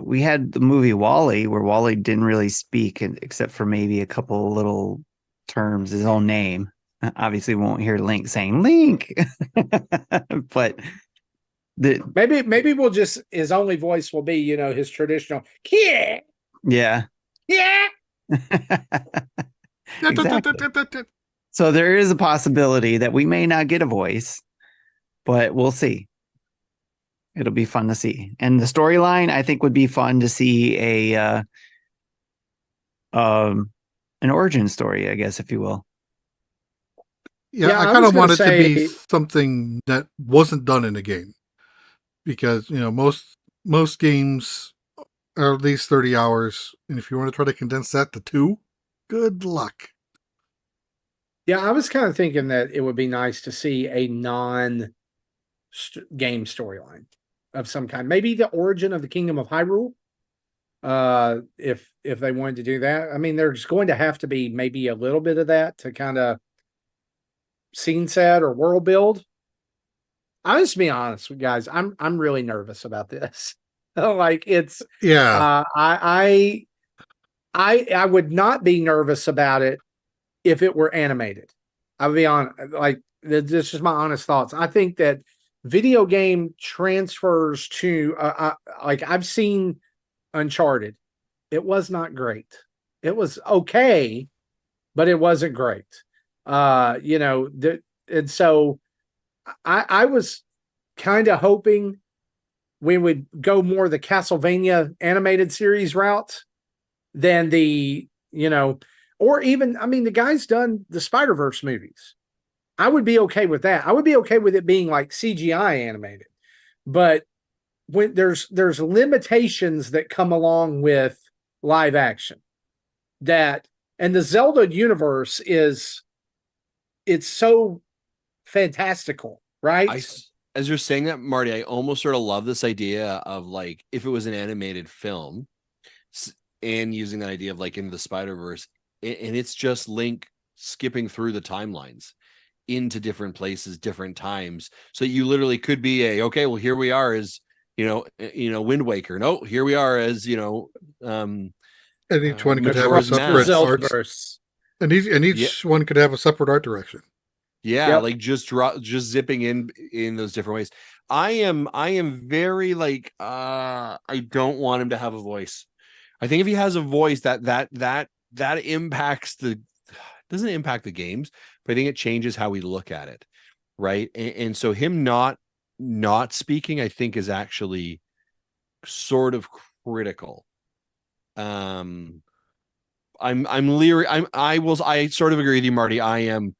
We had the movie WALL-E where WALL-E didn't really speak except for maybe a couple little terms, his own name. Obviously, we won't hear Link saying Link, but maybe we'll just his only voice will be his traditional yeah yeah. Exactly. So there is a possibility that we may not get a voice, but we'll see. It'll be fun to see. And the storyline, I think, would be fun to see an origin story, I guess, if you will. Yeah, I kind of want it to be something that wasn't done in a game. Because, most games are at least 30 hours. And if you want to try to condense that to 2, good luck. Yeah, I was kind of thinking that it would be nice to see a non-game storyline of some kind. Maybe the origin of the Kingdom of Hyrule. If they wanted to do that. I mean, there's going to have to be maybe a little bit of that to kind of scene set or world build. I'll just be honest with you guys. I'm really nervous about this. Like it's I would not be nervous about it if it were animated. I'll be honest, like this is just my honest thoughts. I think that video game transfers to like I've seen Uncharted. It was not great. It was okay, but it wasn't great. And so I was kind of hoping we would go more the Castlevania animated series route than the, or even, I mean, the guy's done the Spider-Verse movies. I would be okay with that. I would be okay with it being like CGI animated. But when there's limitations that come along with live action and the Zelda universe it's so fantastical, right? As you're saying that, Marty, I almost sort of love this idea of like if it was an animated film and using that idea of like into the Spider-Verse, and it's just Link skipping through the timelines into different places, different times. So you literally could be okay, well, here we are as, Wind Waker. No, here we are as, and each one could have a separate art. And each one could have a separate art direction. Yeah, yep. Like just zipping in those different ways. I am very like I don't want him to have a voice. I think if he has a voice that impacts doesn't impact the games, but I think it changes how we look at it, right? And so him not speaking, I think, is actually sort of critical. I'm leery. I sort of agree with you, Marty. I am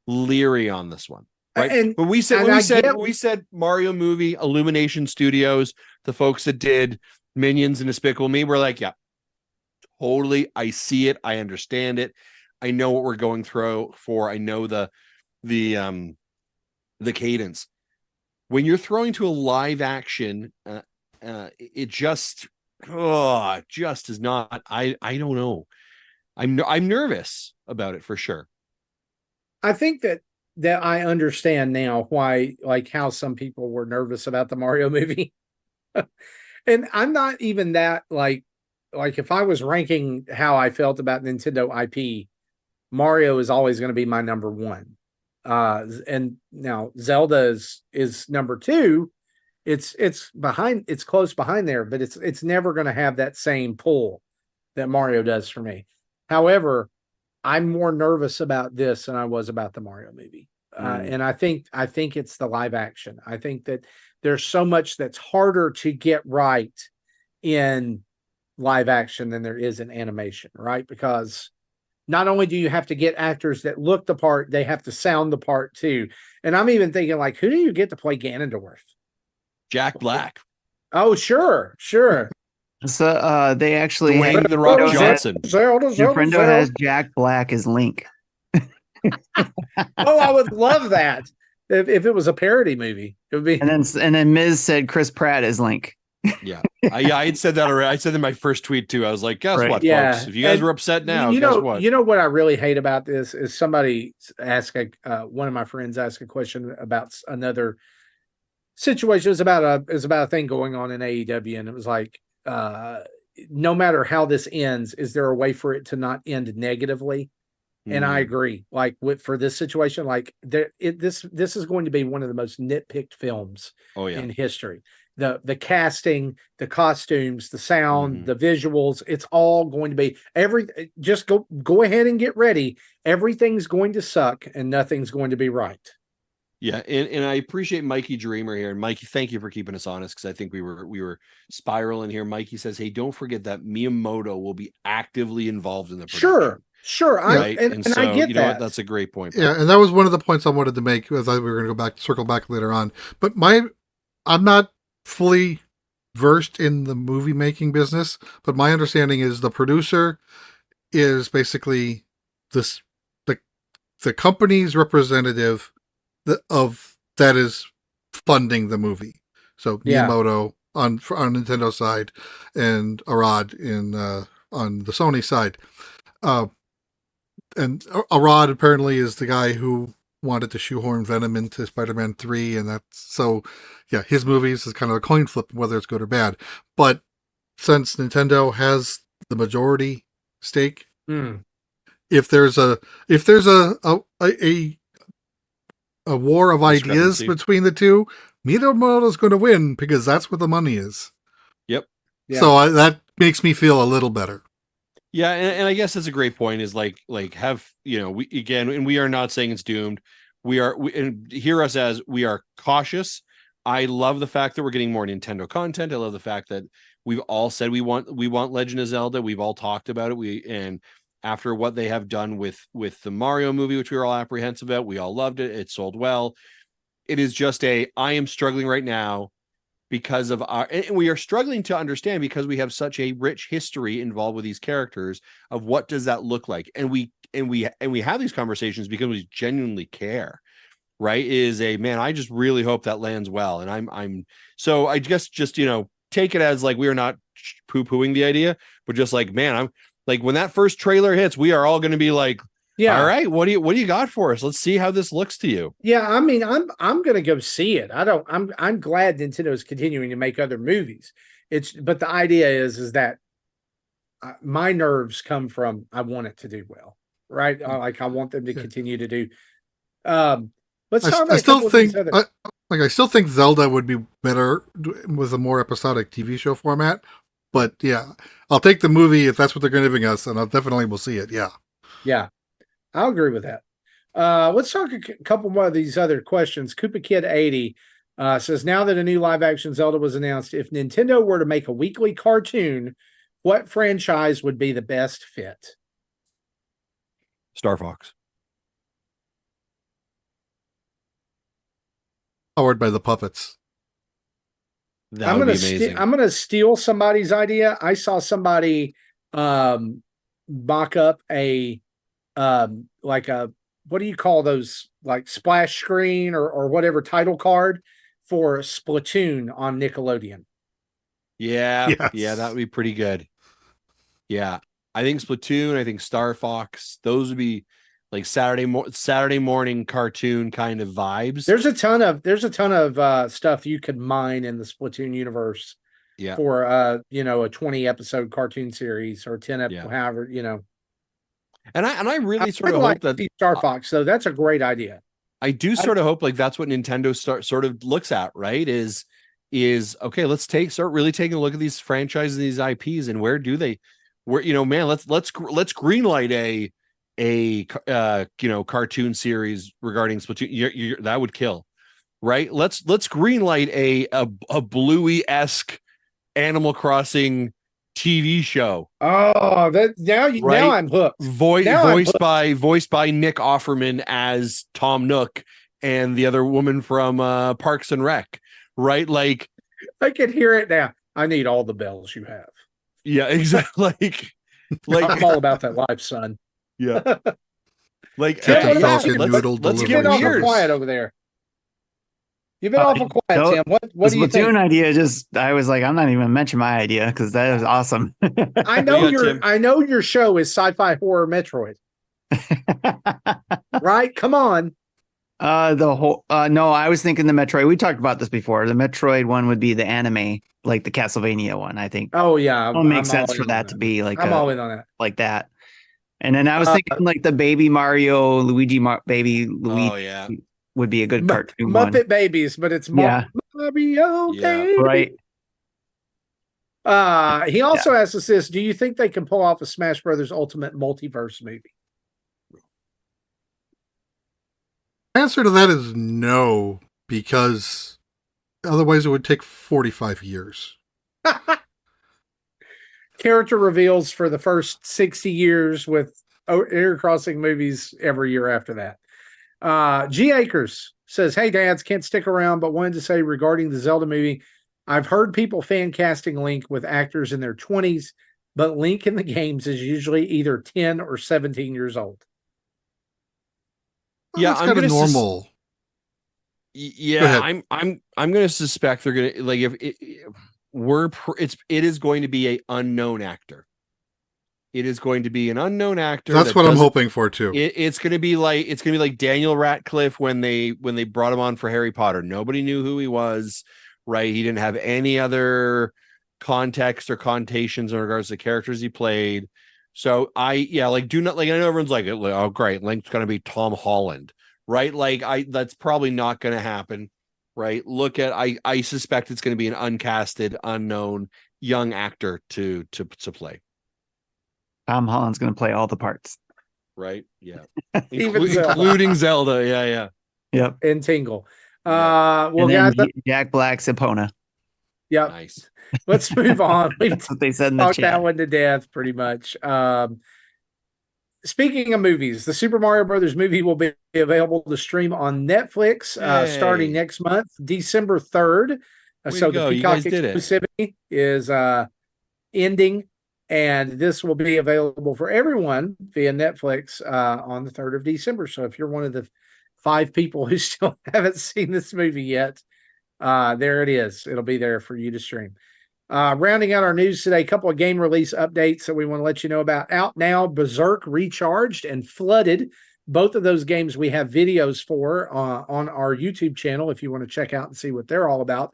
leery on this one, right? But we said Mario movie, Illumination Studios, the folks that did Minions and Despicable Me, we're like, yeah, totally. I see it. I understand it. I know what we're going through for. I know the cadence. When you're throwing to a live action, it just is not. I don't know. I'm nervous about it for sure. I think that I understand now why, like how some people were nervous about the Mario movie. And I'm not even that like if I was ranking how I felt about Nintendo IP, Mario is always going to be my number one. And now Zelda is number 2. It's close behind there, but it's never going to have that same pull that Mario does for me. However, I'm more nervous about this than I was about the Mario movie. And I think it's the live action. I think that there's so much that's harder to get right in live action than there is in animation, right? Because not only do you have to get actors that look the part, they have to sound the part too. And I'm even thinking, like, who do you get to play Ganondorf? Jack Black. Oh, sure. So they actually Dwayne The Rock Johnson. Friendo has Jack Black as Link. Oh, I would love that if it was a parody movie. It would be. And then Miz said Chris Pratt as Link. Yeah, I had said that already. I said in my first tweet too. I was like, guess what, folks? If you guys were upset now, guess what? You know what I really hate about this is somebody one of my friends asked a question about another situation. It was about a thing going on in AEW, and it was like, no matter how this ends, is there a way for it to not end negatively? And I agree. Like for this situation, like this is going to be one of the most nitpicked films in history. The casting, the costumes, the sound, the visuals, it's all going to be just go ahead and get ready. Everything's going to suck and nothing's going to be right. Yeah, and I appreciate Mikey Dreamer here. And Mikey, thank you for keeping us honest, because I think we were spiraling here. Mikey says, hey, don't forget that Miyamoto will be actively involved in the production. Sure. Right? And I get you that. Know what? That's a great point. Yeah, and that was one of the points I wanted to make. I thought we were going to circle back later on. But I'm not fully versed in the movie making business, but my understanding is the producer is basically the company's representative that is funding the movie. So Miyamoto on Nintendo side and Arad on the Sony side. And Arad apparently is the guy who wanted to shoehorn Venom into Spider-Man 3, and that's so, yeah, his movies is kind of a coin flip whether it's good or bad. But since Nintendo has the majority stake, if there's a war of ideas between the two, Miyamoto's going to win because that's what the money is. Yep. Yeah. So that makes me feel a little better. Yeah, and I guess that's a great point. Is like have we are not saying it's doomed. And hear us as we are cautious. I love the fact that we're getting more Nintendo content. I love the fact that we've all said we want Legend of Zelda. We've all talked about it. And after what they have done with the Mario movie, which we were all apprehensive about, we all loved it. It sold well. It is just I am struggling right now because of and we are struggling to understand because we have such a rich history involved with these characters of what does that look like. And we have these conversations because we genuinely care, right? I just really hope that lands well. And so I guess just, take it as like, we are not poo-pooing the idea, but just like, man, I'm like, when that first trailer hits, we are all going to be like, yeah, all right, what do you got for us? Let's see how this looks to you. Yeah, I mean, I'm gonna go see it. I'm glad Nintendo's continuing to make other movies. But the idea is that my nerves come from I want it to do well, right? Like I want them to continue to do. Let's talk about I still think Zelda would be better with a more episodic TV show format. But yeah, I'll take the movie if that's what they're giving us, and I'll definitely will see it. Yeah. Yeah. I'll agree with that. Let's talk a couple more of these other questions. Koopa Kid 80 says, now that a new live action Zelda was announced, if Nintendo were to make a weekly cartoon, what franchise would be the best fit? Star Fox. Powered by the puppets. That would be amazing. I'm going to steal somebody's idea. I saw somebody mock up what do you call those, like splash screen or whatever title card for Splatoon on Nickelodeon. Yeah. Yes. Yeah, that would be pretty good. Yeah. I think Splatoon, I think Star Fox, those would be like Saturday morning cartoon kind of vibes. There's a ton of stuff you could mine in the Splatoon universe. Yeah. For a 20 episode cartoon series or 10 episode, however, And I really sort of hope that Star Fox, so that's a great idea. I do sort of hope like that's what Nintendo sort of looks at, right? Is okay, let's start really taking a look at these franchises, these IPs, and let's greenlight a cartoon series regarding Splatoon. That would kill, right? Let's greenlight a Bluey-esque Animal Crossing TV show. Oh, now I'm hooked. Voiced by Nick Offerman as Tom Nook and the other woman from Parks and Rec, right? Like, I can hear it now. I need all the bells you have. Yeah, exactly. Like I'm all about that life, son. Yeah. Like, Tim, hey, let's get awful quiet over there. You've been awful quiet, Tim. What do you think? Splatoon idea I was like, I'm not even mentioning my idea because that is awesome. I know your show is sci-fi horror Metroid. Right? Come on. No, I was thinking the Metroid. We talked about this before. The Metroid one would be the anime, like the Castlevania one, I think. Oh yeah. It makes sense for that to be like I'm all in on that. Like that. And then I was thinking like the baby Mario, Baby Luigi would be a good cartoon Muppet one. Babies, but it's Mario Baby. Right. He also asked us this: do you think they can pull off a Smash Brothers Ultimate Multiverse movie? Answer to that is no, because otherwise it would take 45 years. Character reveals for the first 60 years with intercrossing movies every year after that. G. Akers says, hey, dads, can't stick around, but wanted to say regarding the Zelda movie, I've heard people fan casting Link with actors in their 20s, but Link in the games is usually either 10 or 17 years old. Yeah, I'm kind of normal. Yeah, I'm going to suspect they're going to like it is going to be a unknown actor. It is going to be an unknown actor. That's what I'm hoping for too. It's going to be like Daniel Radcliffe when they brought him on for Harry Potter. Nobody knew who he was, right? He didn't have any other context or connotations in regards to the characters he played. So I know everyone's like, oh great, Link's going to be Tom Holland, right? Like that's probably not going to happen, right? I suspect it's going to be an uncasted, unknown young actor to play. Tom Holland's going to play all the parts, right? Yeah, including Zelda. Yeah. Yep, and Tingle. Well, guys, Jack Black's Epona. Yep. Nice. Let's move on. That's what they said in the chat. That one to death, pretty much. Speaking of movies, the Super Mario Brothers movie will be available to stream on Netflix starting next month, December 3rd. So the Peacock exclusivity is ending, and this will be available for everyone via Netflix on the 3rd of December. So if you're one of the 5 people who still haven't seen this movie yet, there it is. It'll be there for you to stream. Rounding out our news today, a couple of game release updates that we want to let you know about. Out now, Berzerk Recharged and Flooded. Both of those games we have videos for on our YouTube channel if you want to check out and see what they're all about.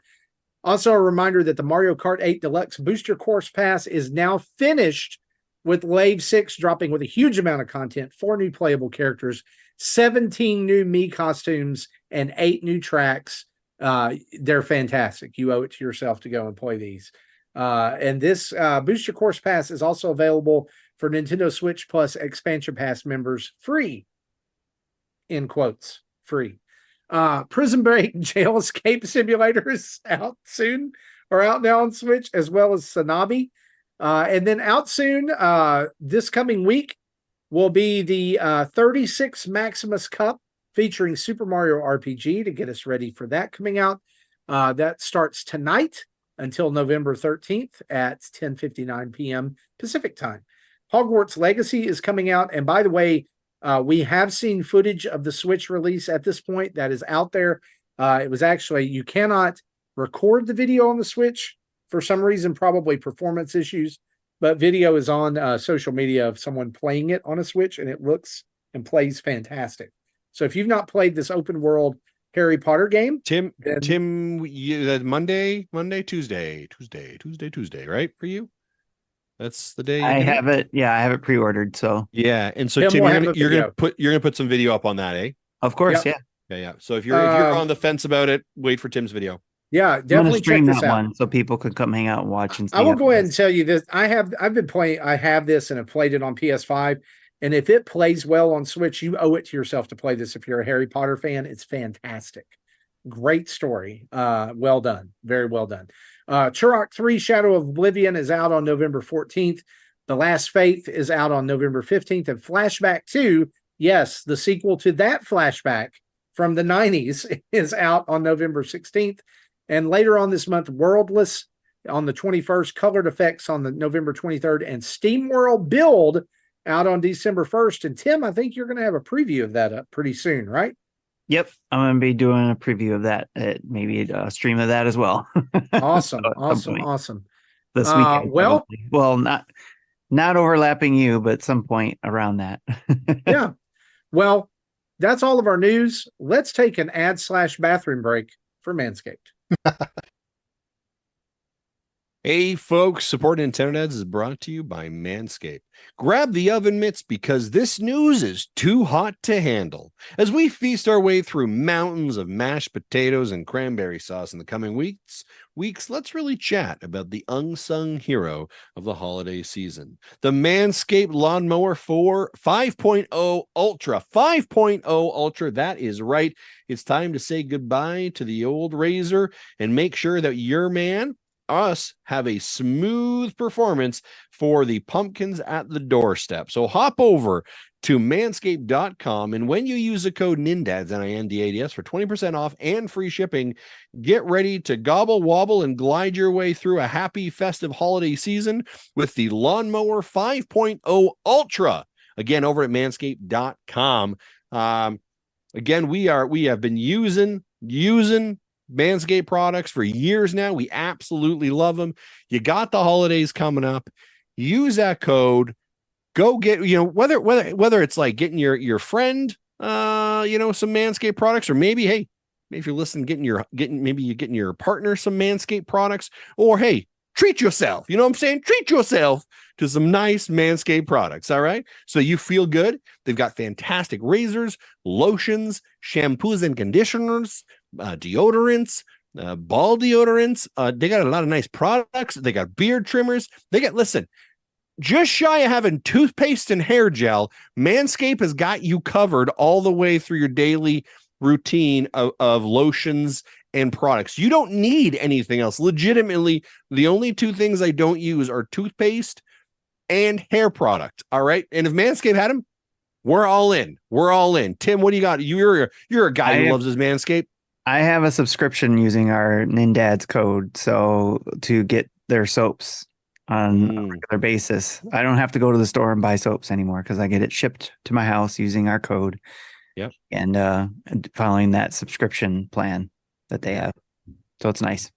Also, a reminder that the Mario Kart 8 Deluxe Booster Course Pass is now finished, with Lave 6 dropping with a huge amount of content, 4 new playable characters, 17 new Mii costumes, and 8 new tracks. They're fantastic. You owe it to yourself to go and play these. And this Booster Course Pass is also available for Nintendo Switch Plus Expansion Pass members free. In quotes, free. Prison Break Jail Escape Simulator is out soon, or out now on Switch, as well as Sanabi. And then out soon, this coming week, will be the 36 Maximus Cup, featuring Super Mario RPG to get us ready for that coming out. That starts tonight until November 13th at 10:59 p.m. Pacific time. Hogwarts Legacy is coming out. And by the way, we have seen footage of the Switch release at this point that is out there. It was actually, you cannot record the video on the Switch for some reason, probably performance issues, but video is on social media of someone playing it on a Switch, and it looks and plays fantastic. So if you've not played this open world Harry Potter game, Tim, Monday, Tuesday, right? For you, that's the day. I have it. Yeah, I have it pre-ordered. So yeah, and so Tim, you're gonna put some video up on that, eh? Of course, yep. Yeah. So if you're on the fence about it, wait for Tim's video. Yeah, definitely stream check this that out. one so people could come hang out and watch. And I will go ahead and tell you this: I have this and have played it on PS5. And if it plays well on Switch, you owe it to yourself to play this. If you're a Harry Potter fan, it's fantastic. Great story. Well done. Very well done. Turok 3 Shadow of Oblivion is out on November 14th. The Last Faith is out on November 15th. And Flashback 2, yes, the sequel to that Flashback from the 90s is out on November 16th. And later on this month, Worldless on the 21st, Colored Effects on the November 23rd, and SteamWorld Build out on December 1st. And Tim, I think you're going to have a preview of that up pretty soon, right? Yep, I'm going to be doing a preview of that, maybe a stream of that as well. Awesome, awesome. This weekend, well, not overlapping you, but some point around that. Yeah. Well, that's all of our news. Let's take an ad/bathroom break for Manscaped. Hey folks, Support NintendoDads is brought to you by Manscaped. Grab the oven mitts because this news is too hot to handle. As we feast our way through mountains of mashed potatoes and cranberry sauce in the coming weeks, let's really chat about the unsung hero of the holiday season. The Manscaped Lawnmower 5.0 Ultra. 5.0 Ultra, that is right. It's time to say goodbye to the old razor and make sure that your man, us, have a smooth performance for the pumpkins at the doorstep. So hop over to manscaped.com, and when you use the code NINDADS, NINDADS, for 20% off and free shipping, get ready to gobble, wobble, and glide your way through a happy festive holiday season with the Lawnmower 5.0 Ultra. Again, over at manscaped.com. Again, we have been using Manscaped products for years now. We absolutely love them. You got the holidays coming up. Use that code. Go get, whether it's like getting your friend, some Manscaped products, or maybe if you're listening, getting your partner some Manscaped products, or hey, treat yourself. You know what I'm saying? Treat yourself to some nice Manscaped products. All right. So you feel good. They've got fantastic razors, lotions, shampoos and conditioners, deodorants, ball deodorants. They got a lot of nice products. They got beard trimmers. Listen, just shy of having toothpaste and hair gel, Manscaped has got you covered all the way through your daily routine of lotions and products. You don't need anything else. Legitimately, the only two things I don't use are toothpaste and hair product. All right. And if Manscaped had them, we're all in. Tim, what do you got? You're a guy who loves his Manscaped. I have a subscription using our NINDADS code, so to get their soaps on a regular basis. I don't have to go to the store and buy soaps anymore because I get it shipped to my house using our code. Yep. And following that subscription plan that they have. So it's nice.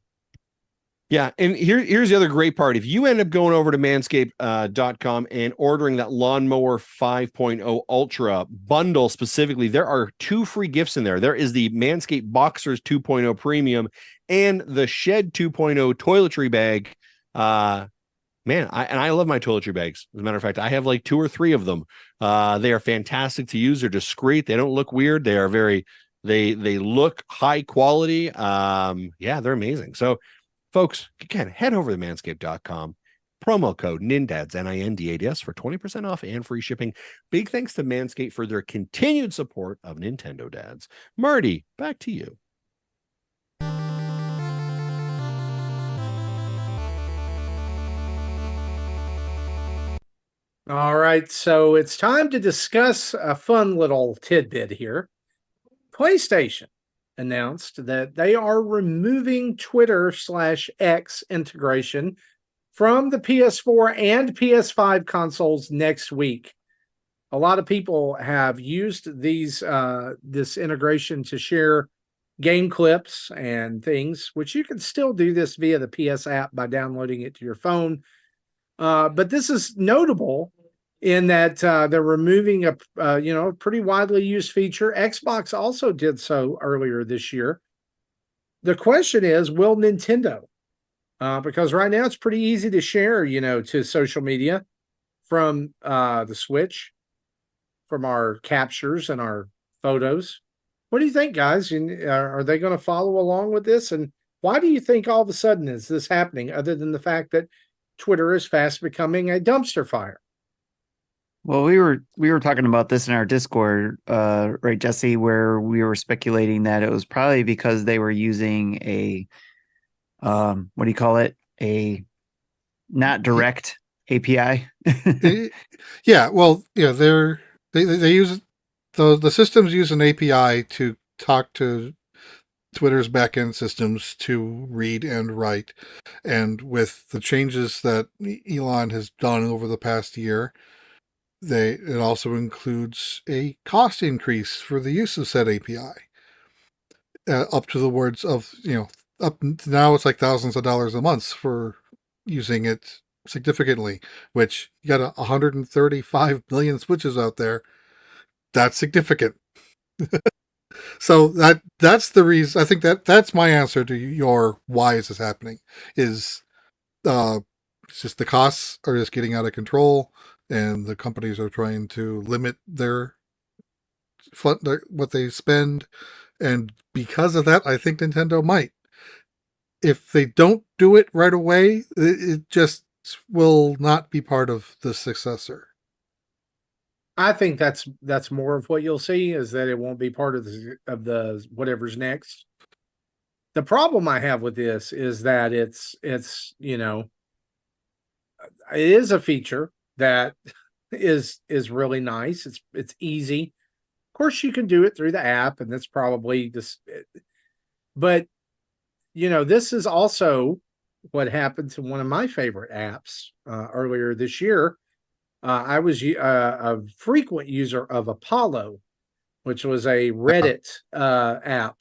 Yeah, and here's the other great part. If you end up going over to manscaped.com and ordering that Lawnmower 5.0 Ultra bundle specifically, there are 2 free gifts in there. There is the Manscaped Boxers 2.0 Premium and the Shed 2.0 toiletry bag. I love my toiletry bags. As a matter of fact, I have like 2 or 3 of them. They are fantastic to use. They're discreet. They don't look weird. They are they look high quality. They're amazing. So folks, again, head over to manscaped.com, promo code NINDADS, NINDADS, for 20% off and free shipping. Big thanks to Manscaped for their continued support of Nintendo Dads. Marty, back to you. All right, so it's time to discuss a fun little tidbit here. PlayStation announced that they are removing Twitter/X integration from the PS4 and PS5 consoles next week. A lot of people have used this integration to share game clips and things, which you can still do this via the PS app by downloading it to your phone. But this is notable in that they're removing a pretty widely used feature. Xbox also did so earlier this year. The question is, will Nintendo? Because right now it's pretty easy to share, to social media from the Switch, from our captures and our photos. What do you think, guys? Are they going to follow along with this? And why do you think all of a sudden is this happening, other than the fact that Twitter is fast becoming a dumpster fire? Well, we were talking about this in our Discord, right, Jesse, where we were speculating that it was probably because they were using a what do you call it? A not direct API. Yeah, well, yeah, they use the systems use an API to talk to Twitter's backend systems to read and write. And with the changes that Elon has done over the past year, it also includes a cost increase for the use of said API. Up to the words of, up to now it's like thousands of dollars a month for using it significantly, which you got 135 million switches out there. That's significant. So that's the reason. I think that's my answer to your why is this happening is it's just the costs are just getting out of control, and the companies are trying to limit what they spend, and because of that, I think Nintendo might. If they don't do it right away, it just will not be part of the successor. I think that's more of what you'll see is that it won't be part of the whatever's next. The problem I have with this is that it is a feature that is really nice. It's easy. Of course, you can do it through the app, and that's probably just. But this is also what happened to one of my favorite apps earlier this year. I was a frequent user of Apollo, which was a Reddit app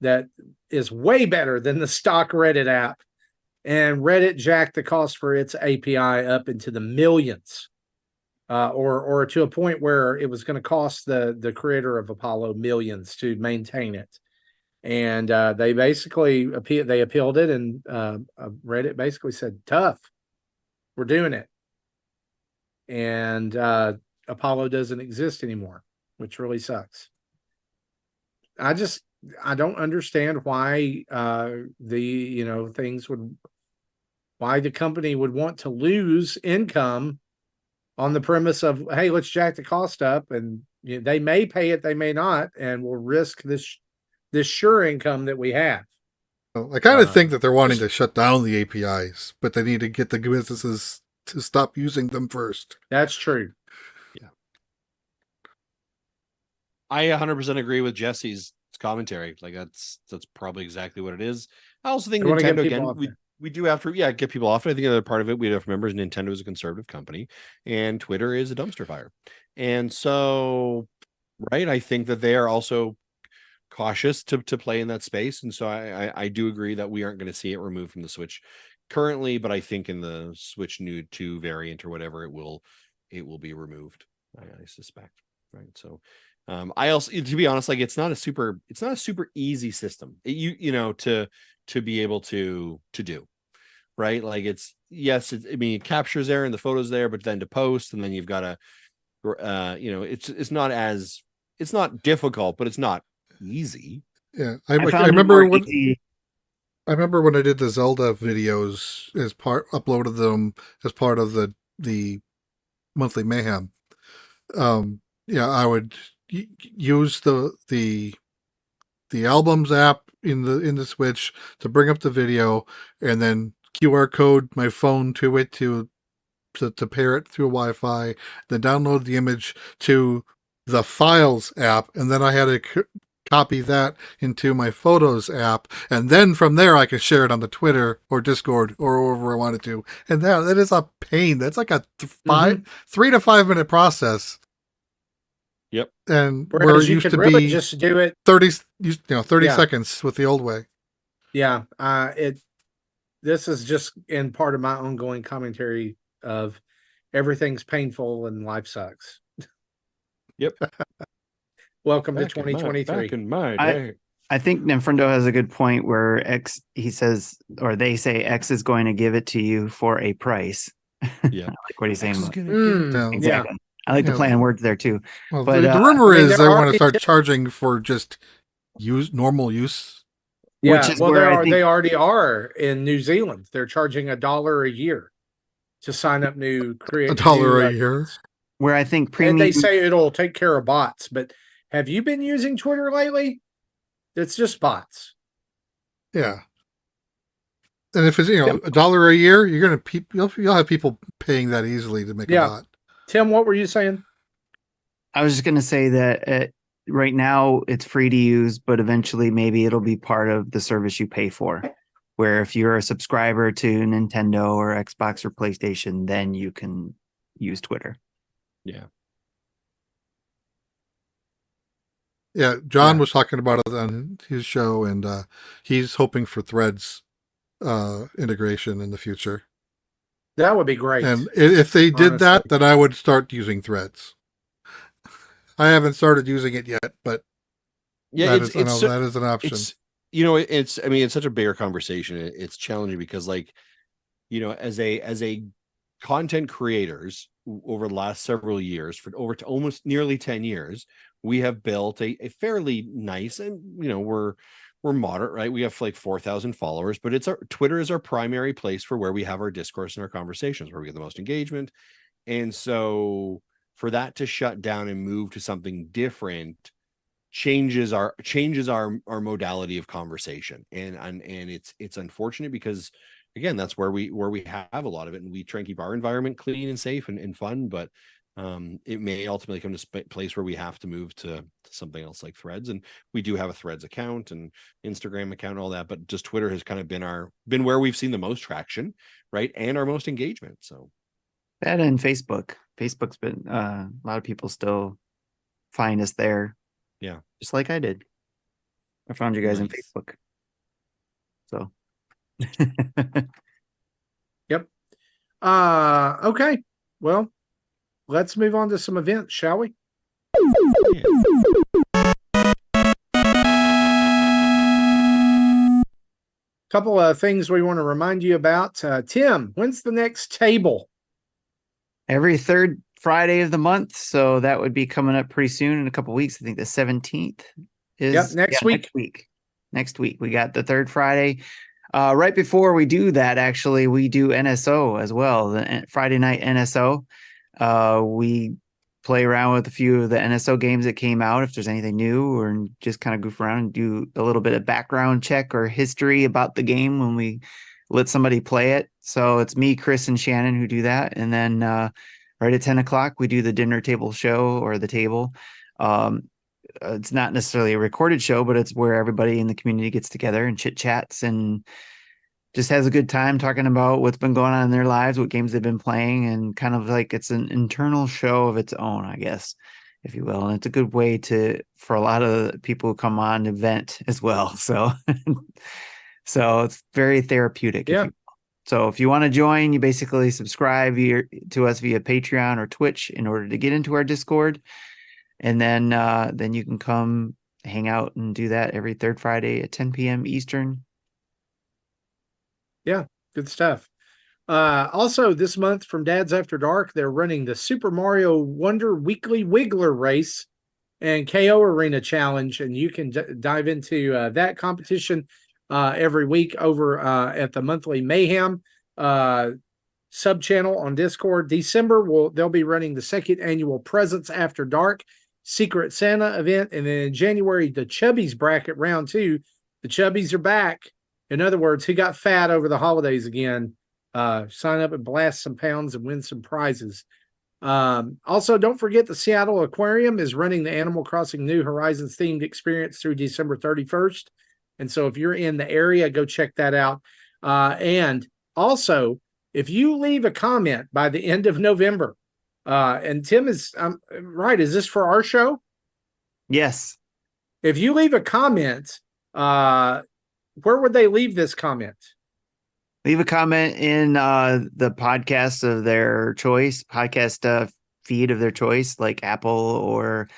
that is way better than the stock Reddit app. And Reddit jacked the cost for its API up into the millions, or to a point where it was going to cost the creator of Apollo millions to maintain it. And they basically appealed it, and Reddit basically said, "Tough, we're doing it." And Apollo doesn't exist anymore, which really sucks. I don't understand why why the company would want to lose income on the premise of, hey, let's jack the cost up, and they may pay it, they may not, and we'll risk this sure income that we have. I kind of think that they're wanting to shut down the APIs, but they need to get the businesses to stop using them first. That's true. Yeah. I 100% agree with Jesse's commentary. Like that's probably exactly what it is. I also think Nintendo, again, we do have to get people off it. I think another part of it, we have to remember is Nintendo is a conservative company and Twitter is a dumpster fire. And so, right, I think that they are also cautious to play in that space. And so I do agree that we aren't going to see it removed from the Switch currently, but I think in the Switch New 2 variant or whatever, it will be removed. I suspect. Right. So I also, to be honest, like it's not a super easy system to be able to do. Right. Like it captures there and the photos there, but then to post, and then you've got to it's not difficult, but it's not easy. Yeah. I remember when I did the Zelda videos uploaded them as part of the monthly mayhem. I would use the albums app in the Switch to bring up the video, and then QR code my phone to it to pair it through Wi-Fi, then download the image to the Files app, and then I had to copy that into my Photos app, and then from there I could share it on the Twitter or Discord or wherever I wanted to. And that is a pain. That's like a 3 to 5 minute process. Yep. And where it used to be just do it 30 seconds with the old way. Yeah. This is just in part of my ongoing commentary of everything's painful and life sucks. Yep. Welcome to 2023. Back in my day. I think Nefrendo has a good point where they say X is going to give it to you for a price. Yeah. I like what he's saying. Exactly. Yeah. I like to play on words there too. Well, but the rumor is they want to start charging for just normal use. Yeah, which is they already are in New Zealand. They're charging $1 a year to sign up new creators. $1 a year. Where I think premium. And they say it'll take care of bots, but have you been using Twitter lately? It's just bots. Yeah. And if it's $1 a year, you're gonna you'll have people paying that easily to make a bot. Tim, what were you saying? I was just gonna say that right now it's free to use, but eventually maybe it'll be part of the service you pay for. Where if you're a subscriber to Nintendo or Xbox or PlayStation, then you can use Twitter. Yeah. Yeah, John was talking about it on his show, and he's hoping for Threads integration in the future. That would be great. And if they did that, then I would start using Threads. I haven't started using it yet, but that is an option. It's such a bigger conversation. It's challenging because, like, as a content creators over the last several years, for over to almost nearly 10 years, we have built a fairly nice, and we're moderate, right? We have like 4,000 followers, but Twitter is our primary place for where we have our discourse and our conversations, where we get the most engagement. And so for that to shut down and move to something different changes our modality of conversation. And it's unfortunate because, again, that's where we have a lot of it, and we try and keep our environment clean and safe and fun, but it may ultimately come to a place where we have to move to something else like Threads. And we do have a Threads account and Instagram account, all that, but just Twitter has kind of been where we've seen the most traction, right, and our most engagement. So that, and Facebook's been a lot of people still find us there. Yeah, just like I did. I found you guys on Facebook. So yep. Okay, well, let's move on to some events, shall we? Yeah. Couple of things we want to remind you about. Tim, when's the next table? Every third Friday of the month, so that would be coming up pretty soon in a couple of weeks. I think the 17th is next week. Next week we got the third Friday. Right before we do that, actually, we do NSO as well, the Friday night NSO. We play around with a few of the NSO games that came out, if there's anything new, or just kind of goof around and do a little bit of background check or history about the game when we let somebody play it. So it's me, Chris, and Shannon who do that. And then right at 10 o'clock, we do the dinner table show, or the table. It's not necessarily a recorded show, but it's where everybody in the community gets together and chit chats and just has a good time talking about what's been going on in their lives, what games they've been playing, and kind of like it's an internal show of its own, I guess, if you will. And it's a good way for a lot of people who come on to vent as well. So, so it's very therapeutic. Yeah. So if you want to join, you basically subscribe to us via Patreon or Twitch in order to get into our Discord. And then you can come hang out and do that every third Friday at 10 p.m. Eastern. Yeah, good stuff. Also, this month from Dads After Dark, they're running the Super Mario Wonder Weekly Wiggler Race and KO Arena Challenge, and you can dive into that competition every week over at the Monthly Mayhem sub-channel on Discord. December, they'll be running the second annual Presents After Dark Secret Santa event, and then in January, the Chubbies bracket round 2. The Chubbies are back. In other words, who got fat over the holidays again? Sign up and blast some pounds and win some prizes. Also, don't forget the Seattle Aquarium is running the Animal Crossing New Horizons themed experience through December 31st. And so if you're in the area, go check that out. And also, if you leave a comment by the end of November, and Tim is right, is this for our show? Yes. If you leave a comment, where would they leave this comment? Leave a comment in the podcast of their choice, podcast feed of their choice, like Apple or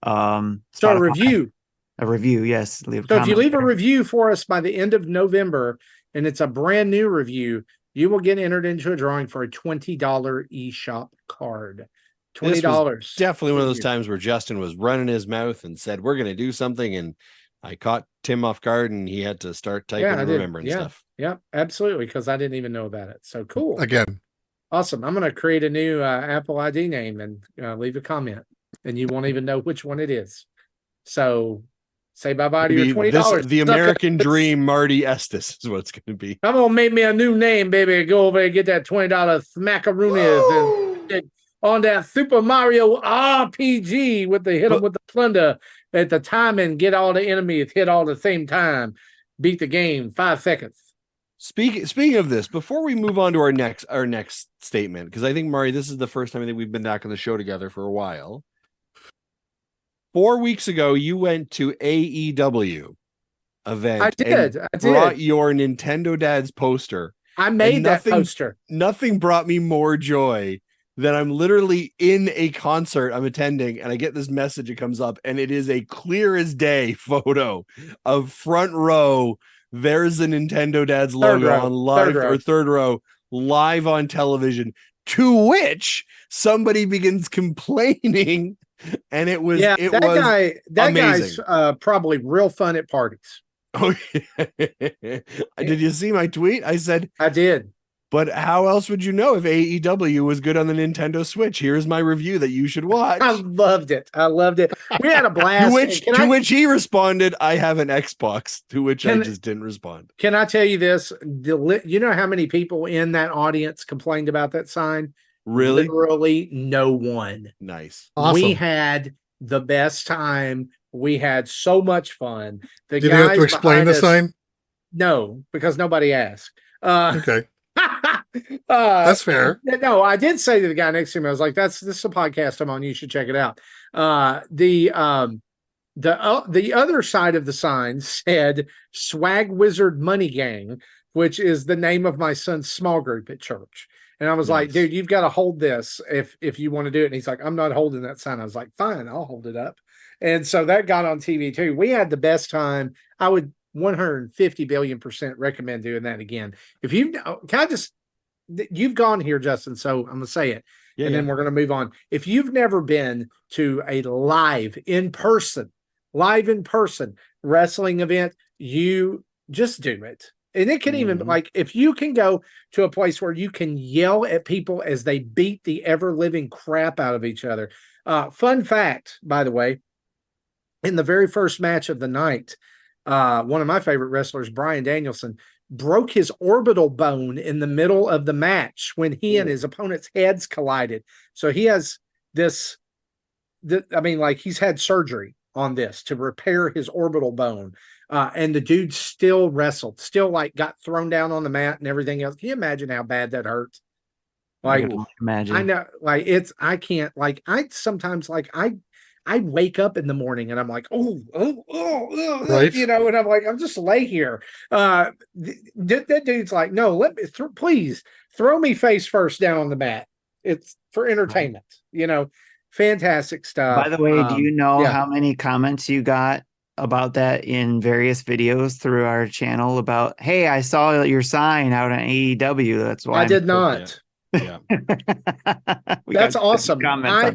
so a review. A review, yes. So if you leave a review for us by the end of November, and it's a brand new review, you will get entered into a drawing for a $20 eShop card. $20. Definitely one of those times where Justin was running his mouth and said, "We're going to do something," and I caught Tim off guard, and he had to start typing and remembering stuff. Yeah, absolutely, because I didn't even know about it. So cool. Again. Awesome. I'm going to create a new Apple ID name and leave a comment, and you won't even know which one it is. So Say bye-bye to your $20. The American Dream Marty Estes is what it's going to be. I'm going to make me a new name, baby. Go over and get that $20 smackaroonies and on that Super Mario RPG with the hit them with the plunder at the time and get all the enemies hit all at the same time. Beat the game 5 seconds. Speaking of this, before we move on to our next statement, because I think, Marty, this is the first time that we've been back on the show together for a while. 4 weeks ago, you went to AEW event. I did. Brought your Nintendo Dad's poster. I made that poster. Nothing brought me more joy than I'm literally in a concert I'm attending, and I get this message. It comes up, and it is a clear as day photo of front row. There's the Nintendo Dad's logo on live third row live on television. To which somebody begins complaining. And it was that guy's probably real fun at parties. Oh, yeah. Did you see my tweet? I said I did. But how else would you know if AEW was good on the Nintendo Switch? Here's my review that you should watch. I loved it. We had a blast. to which he responded, I have an Xbox, to which I just didn't respond. Can I tell you this? You know how many people in that audience complained about that sign? Really? Literally no one. Nice. Awesome. We had the best time. We had so much fun. Did you have to explain the sign? No, because nobody asked. Okay. That's fair. No, I did say to the guy next to me, I was like, this is a podcast I'm on. You should check it out. The other side of the sign said Swag Wizard Money Gang, which is the name of my son's small group at church. And I was like, dude, you've got to hold this if you want to do it. And he's like, I'm not holding that sign. I was like, fine, I'll hold it up. And so that got on TV too. We had the best time. I would 150 billion% recommend doing that again. If you've gone here, Justin, so I'm going to say it. Then we're going to move on. If you've never been to a live in person wrestling event, you just do it. And it can even, like, if you can go to a place where you can yell at people as they beat the ever-living crap out of each other. Fun fact, by the way, in the very first match of the night, one of my favorite wrestlers, Bryan Danielson, broke his orbital bone in the middle of the match when he and his opponent's heads collided. So he has he's had surgery on this to repair his orbital bone. And the dude still wrestled, got thrown down on the mat and everything else. Can you imagine how bad that hurt? Like, imagine. I know, like, I can't, like, I sometimes, like, I wake up in the morning and I'm like, right? You know, and I'm like, I'm just lay here. That dude's like, no, please throw me face first down on the mat. It's for entertainment, you know. Fantastic stuff. By the way, do you know how many comments you got about that in various videos through our channel about, hey, I saw your sign out on AEW. That's why I did not. Yeah. That's awesome. I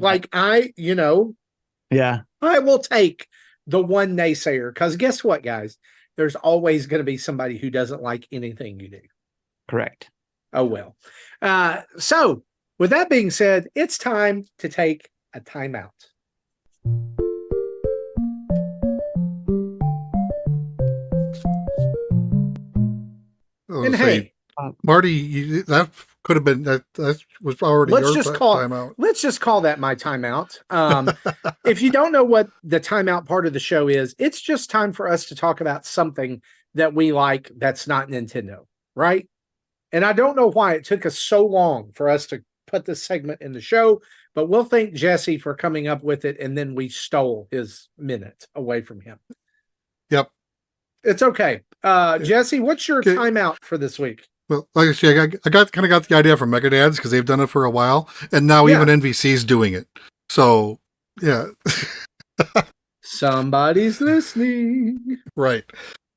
will take the one naysayer, because guess what, guys? There's always going to be somebody who doesn't like anything you do. Correct. Oh, well. So with that being said, it's time to take a timeout. And hey, Marty, that could have been that was already your timeout. Let's just call that my timeout. If you don't know what the timeout part of the show is, it's just time for us to talk about something that we like that's not Nintendo, right? And I don't know why it took us so long for us to put this segment in the show, but we'll thank Jesse for coming up with it, and then we stole his minute away from him. Yep. It's okay. Jesse, what's your timeout for this week? Well, like I said, I got the idea from NINDADS because they've done it for a while, and now even NVC's doing it. So, yeah. Somebody's listening. Right.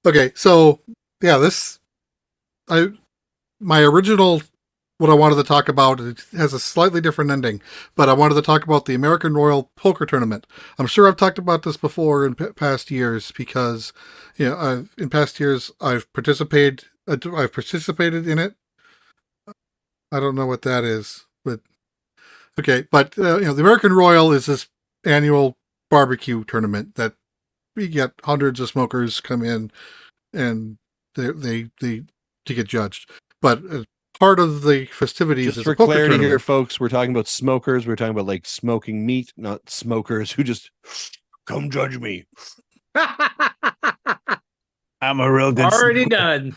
Okay, so, yeah, my original, what I wanted to talk about, it has a slightly different ending, but I wanted to talk about the American Royal Poker Tournament. I'm sure I've talked about this before in past years because, in past years I've participated in it. I don't know what that is, but okay. But the American Royal is this annual barbecue tournament that you get hundreds of smokers come in, and they to get judged. But as part of the festivities Just is for a poker clarity here, tournament. folks, we're talking about smokers. We're talking about like smoking meat, not smokers who just come judge me. I'm a real good Already smoker. done.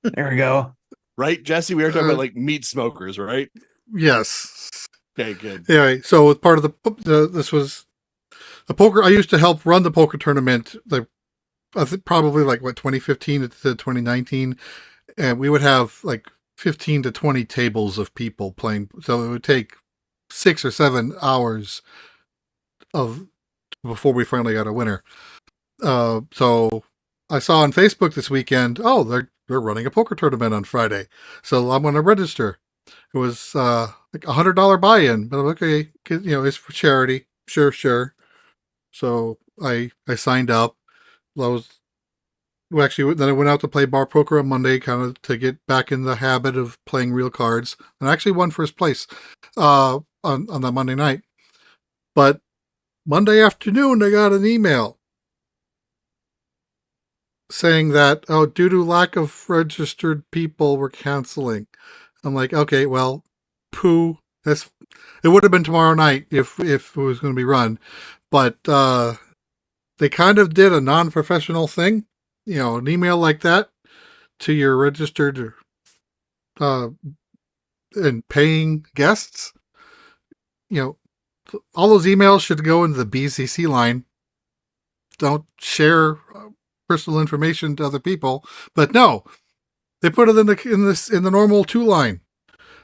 There we go. Right, Jesse? We are talking about like meat smokers, right? Yes. Okay, good. Anyway, so part of this was a poker. I used to help run the poker tournament, like I think probably like 2015 to 2019, and we would have like 15 to 20 tables of people playing. So it would take 6 or 7 hours before we finally got a winner. So I saw on Facebook this weekend, oh, they're running a poker tournament on Friday, so I'm going to register. It was like $100 buy-in, but I'm okay, it's for charity. Sure. So I signed up. Then I went out to play bar poker on Monday, kind of to get back in the habit of playing real cards, and I actually won first place on that Monday night. But Monday afternoon, I got an email saying that, due to lack of registered people, we're canceling. I'm like, okay, well, poo. It would have been tomorrow night if it was going to be run, but they kind of did a non-professional thing, an email like that to your registered and paying guests. All those emails should go into the BCC line. Don't share personal information to other people, but no, they put it in the normal 2 line.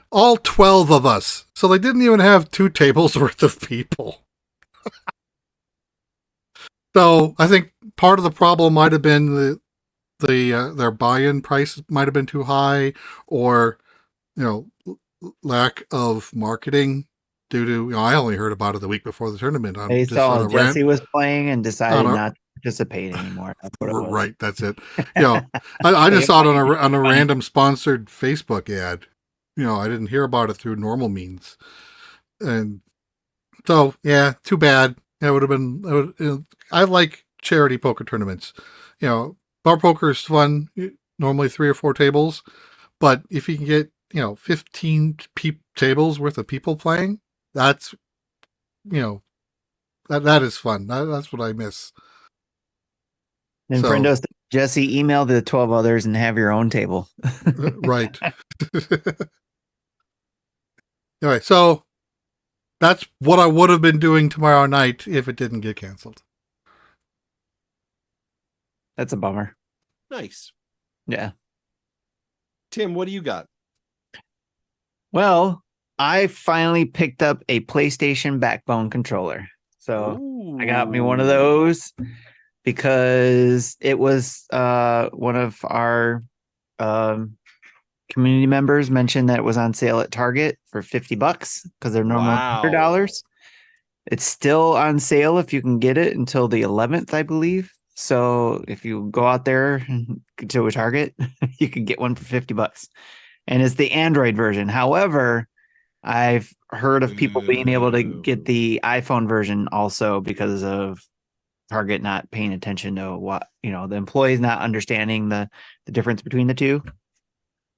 All 12 of us. So they didn't even have 2 tables worth of people. So I think part of the problem might have been their buy-in price might have been too high, or lack of marketing due to I only heard about it the week before the tournament. They saw Jesse was playing and decided not to participate anymore. That's what it was. Right, that's it. I just saw it on a random sponsored Facebook ad. I didn't hear about it through normal means, and so yeah, too bad. It would have been. I like charity poker tournaments. Bar poker is fun. Normally 3 or 4 tables, but if you can get 15 tables worth of people playing, that's that is fun. That's what I miss. And friendos, Jesse, email the 12 others and have your own table. Right. Anyway, so that's what I would have been doing tomorrow night if it didn't get canceled. That's a bummer. Nice. Yeah. Tim, what do you got? Well, I finally picked up a PlayStation Backbone controller. So I got me one of those because it was one of our community members mentioned that it was on sale at Target for $50 because they're normally $100. It's still on sale if you can get it until the 11th, I believe. So if you go out there to a Target, you can get one for $50. And it's the Android version. However, I've heard of people being able to get the iPhone version also because of Target not paying attention to what, the employees not understanding the difference between the two.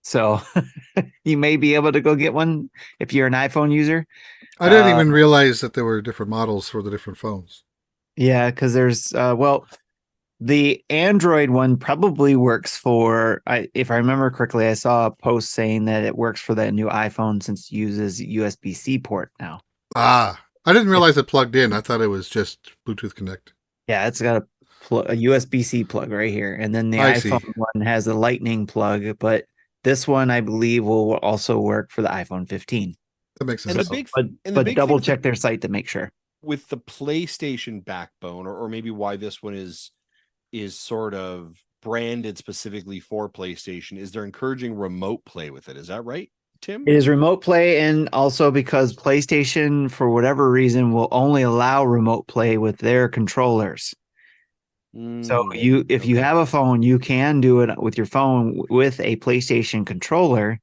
So you may be able to go get one if you're an iPhone user. I didn't even realize that there were different models for the different phones. Yeah, because there's, the Android one probably works for, if I remember correctly, I saw a post saying that it works for that new iPhone since it uses USB-C port now. I didn't realize it plugged in. I thought it was just Bluetooth Connect. Yeah, it's got a USB-C plug right here. And then the iPhone one has a Lightning plug, but this one, I believe, will also work for the iPhone 15. That makes sense. But double check their site to make sure. With the PlayStation backbone, or maybe why this one is sort of branded specifically for PlayStation, is they're encouraging remote play with it. Is that right, Tim? It is remote play, and also because PlayStation, for whatever reason, will only allow remote play with their controllers. So if you have a phone, you can do it with your phone with a PlayStation controller.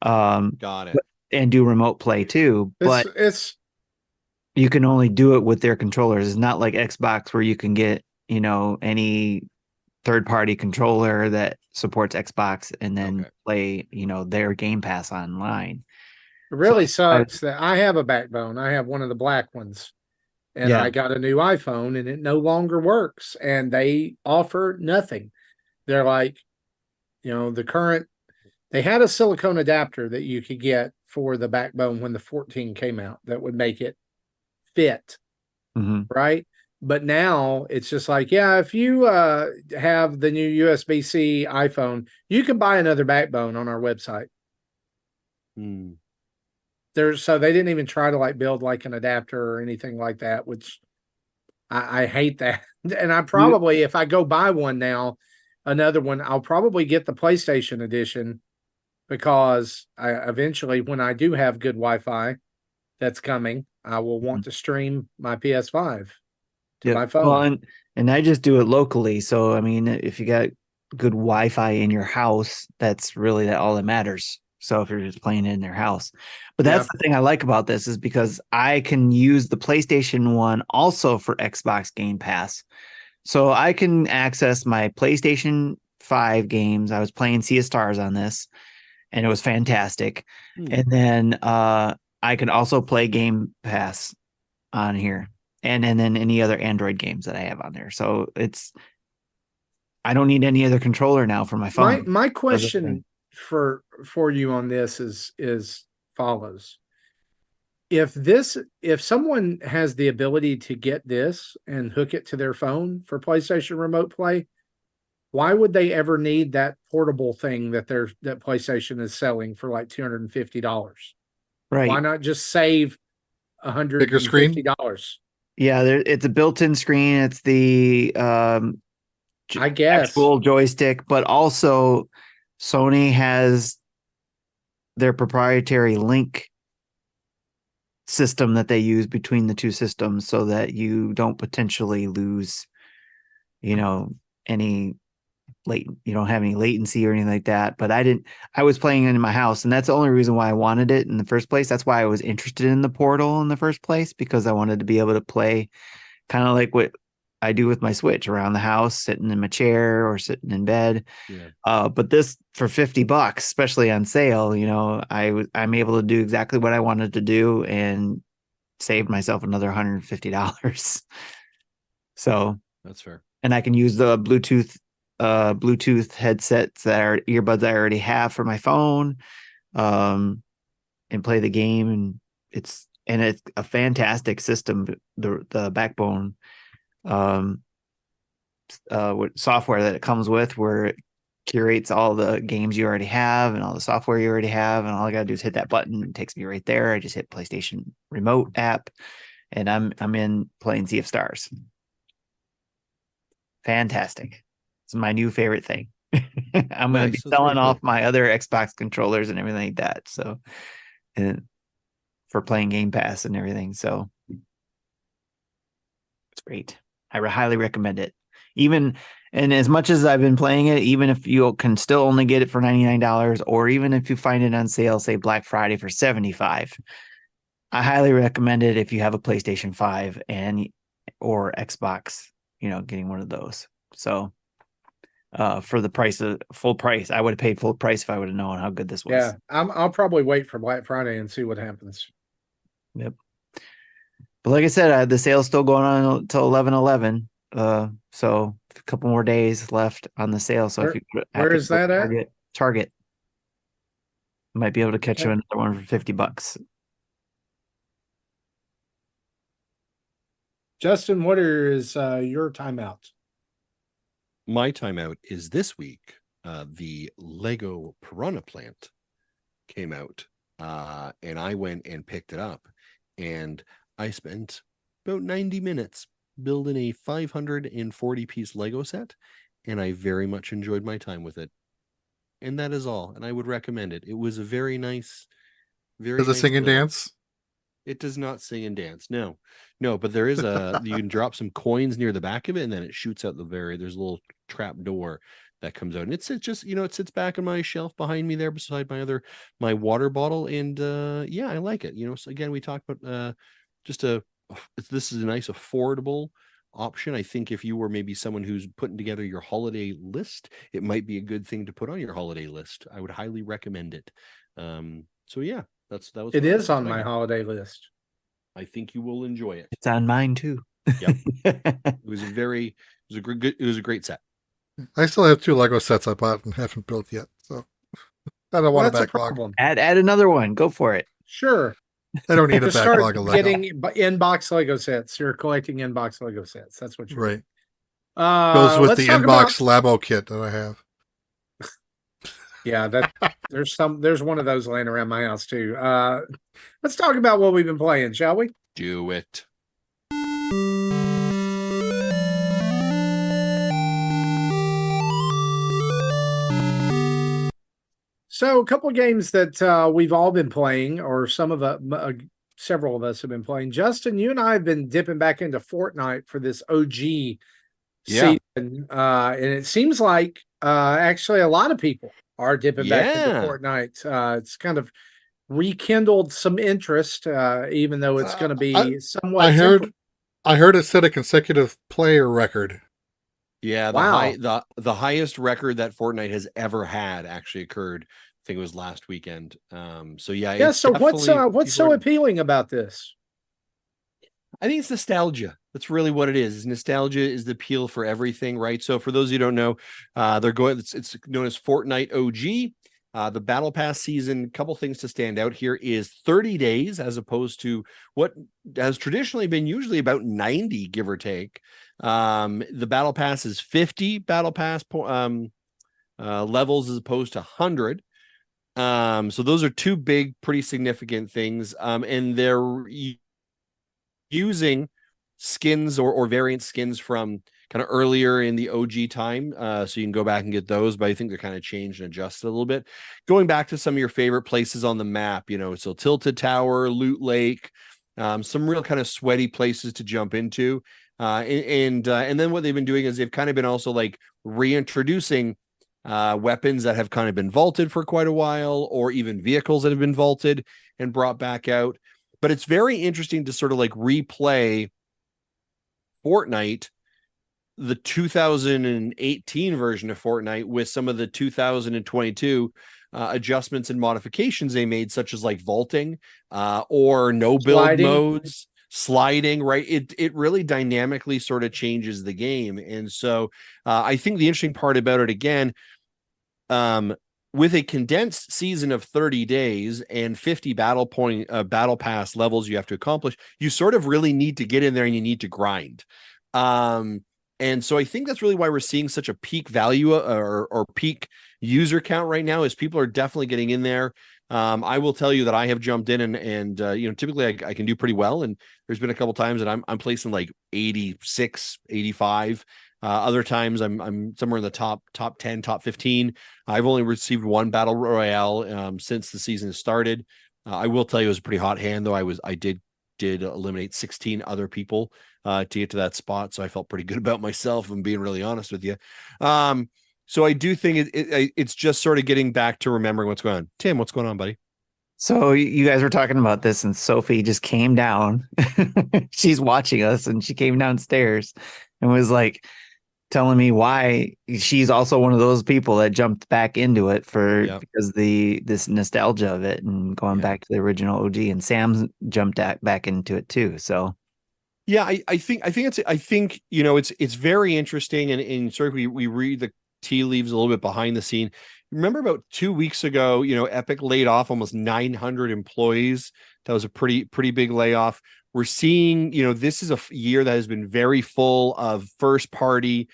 Got it. And do remote play too, but it's you can only do it with their controllers. It's not like Xbox where you can get any third-party controller that supports Xbox and then play, their Game Pass online. It really sucks that I have a backbone. I have one of the black ones, and I got a new iPhone and it no longer works, and they offer nothing. They're like, they had a silicone adapter that you could get for the backbone when the 14 came out that would make it fit, right? But now it's just like, if you have the new USB-C iPhone, you can buy another backbone on our website. So they didn't even try to build an adapter or anything like that, which I hate that. And I probably, if I go buy one now, another one, I'll probably get the PlayStation edition, because eventually, when I do have good Wi-Fi that's coming, I will want to stream my PS5 to my phone. Well, and I just do it locally. So, I mean, if you got good Wi-Fi in your house, that's really all that matters. So if you're just playing it in your house. But that's the thing I like about this, is because I can use the PlayStation 1 also for Xbox Game Pass. So I can access my PlayStation 5 games. I was playing Sea of Stars on this, and it was fantastic. And then I can also play Game Pass on here, and then any other Android games that I have on there. So I don't need any other controller now for my phone. My question for you on this is follows. If someone has the ability to get this and hook it to their phone for PlayStation Remote Play, why would they ever need that portable thing that PlayStation is selling for $250? Right. Why not just save $150? Bigger screen? Yeah, it's a built-in screen. It's the I guess actual joystick, but also Sony has their proprietary link system that they use between the two systems, so that you don't potentially lose, any you don't have any latency or anything like that. But I was playing it in my house, and that's the only reason why I wanted it in the first place. That's why I was interested in the Portal in the first place, because I wanted to be able to play kind of like what I do with my Switch, around the house, sitting in my chair or sitting in bed. But this, for $50, especially on sale, I'm able to do exactly what I wanted to do and saved myself another $150. So that's fair. And I can use the Bluetooth headsets that are earbuds I already have for my phone, and play the game. And it's a fantastic system. The Backbone software that it comes with, where it curates all the games you already have and all the software you already have, and all I gotta do is hit that button, and it takes me right there. I just hit PlayStation Remote app, and I'm in playing Sea of Stars. Fantastic. It's my new favorite thing. I'm going to be selling off my other Xbox controllers and everything like that. So, and for playing Game Pass and everything. So it's great. I highly recommend it. And as much as I've been playing it, even if you can still only get it for $99, or even if you find it on sale, say Black Friday for $75, I highly recommend it if you have a PlayStation 5 or Xbox, getting one of those. So for the full price, I would have paid full price if I would have known how good this was. Yeah, I'll probably wait for Black Friday and see what happens. Yep. But like I said, the sale's still going on until 11/11. So a couple more days left on the sale. So where is that at? Target. Might be able to catch you another one for $50. Justin, what is your timeout? My timeout is this week. The Lego Piranha Plant came out, and I went and picked it up, and I spent about 90 minutes building a 540-piece Lego set, and I very much enjoyed my time with it. And that is all. And I would recommend it. It was a very nice, Does it sing and dance? It does not sing and dance. No, but there is you can drop some coins near the back of it, and then it shoots out there's a little trap door that comes out, and it sits back on my shelf behind me there beside my water bottle. And I like it. So again, we talked about this is a nice, affordable option. I think if you were maybe someone who's putting together your holiday list, it might be a good thing to put on your holiday list. I would highly recommend it. So yeah, that was It is on my holiday list. I think you will enjoy it. It's on mine too. Yep. It was a great set. I still have 2 Lego sets I bought and haven't built yet, so I don't want a backlog. Add another one. Go for it. Sure. I don't need a backlog of Lego. Getting inbox Lego sets. You're collecting inbox Lego sets. That's what you're right. Goes with the inbox Labo kit that I have. Yeah, there's one of those laying around my house too. Let's talk about what we've been playing, shall we? Do it. So a couple of games that we've all been playing, or several of us have been playing. Justin, you and I have been dipping back into Fortnite for this OG season, and it seems like actually a lot of people are dipping back into Fortnite. It's kind of rekindled some interest, even though it's going to be somewhat. I heard it set a consecutive player record. Yeah, the highest record that Fortnite has ever had actually occurred. I think it was last weekend. So yeah. So what's so appealing about this? I think it's nostalgia. That's really what it is. Nostalgia is the appeal for everything, right? So for those who don't know, it's known as Fortnite OG. The Battle Pass season, a couple things to stand out here is 30 days as opposed to what has traditionally been usually about 90, give or take. The Battle Pass is 50 Battle Pass levels as opposed to 100. So those are 2 big, pretty significant things. And they're using skins or variant skins from kind of earlier in the OG time. So you can go back and get those, but I think they're kind of changed and adjusted a little bit. Going back to some of your favorite places on the map, so Tilted Tower, Loot Lake, some real kind of sweaty places to jump into. And then what they've been doing is they've kind of been also like reintroducing weapons that have kind of been vaulted for quite a while, or even vehicles that have been vaulted and brought back out. But it's very interesting to sort of like replay Fortnite, the 2018 version of Fortnite, with some of the 2022 adjustments and modifications they made, such as like vaulting or no build modes, sliding, right? It really dynamically sort of changes the game. And so I think the interesting part about it, again, with a condensed season of 30 days and 50 battle pass levels you have to accomplish, you sort of really need to get in there and you need to grind. And so I think that's really why we're seeing such a peak value or peak user count right now, is people are definitely getting in there. I will tell you that I have jumped in and typically I can do pretty well. And there's been a couple times that I'm placing like 86, 85. Other times I'm somewhere in the top 10, top 15. I've only received 1 battle royale since the season has started. I will tell you it was a pretty hot hand, though. I did eliminate 16 other people to get to that spot, so I felt pretty good about myself, if I'm being really honest with you. So I do think it's just sort of getting back to remembering what's going on. Tim, what's going on, buddy? So you guys were talking about this, and Sophie just came down. She's watching us, and she came downstairs and was like telling me why she's also one of those people that jumped back into it because this nostalgia of it and going back to the original OG. And Sam jumped back into it too. So yeah, I think it's very interesting, and sort of we read the tea leaves a little bit behind the scene. Remember about 2 weeks ago, Epic laid off almost 900 employees. That was a pretty big layoff. We're seeing, this is a year that has been very full of first party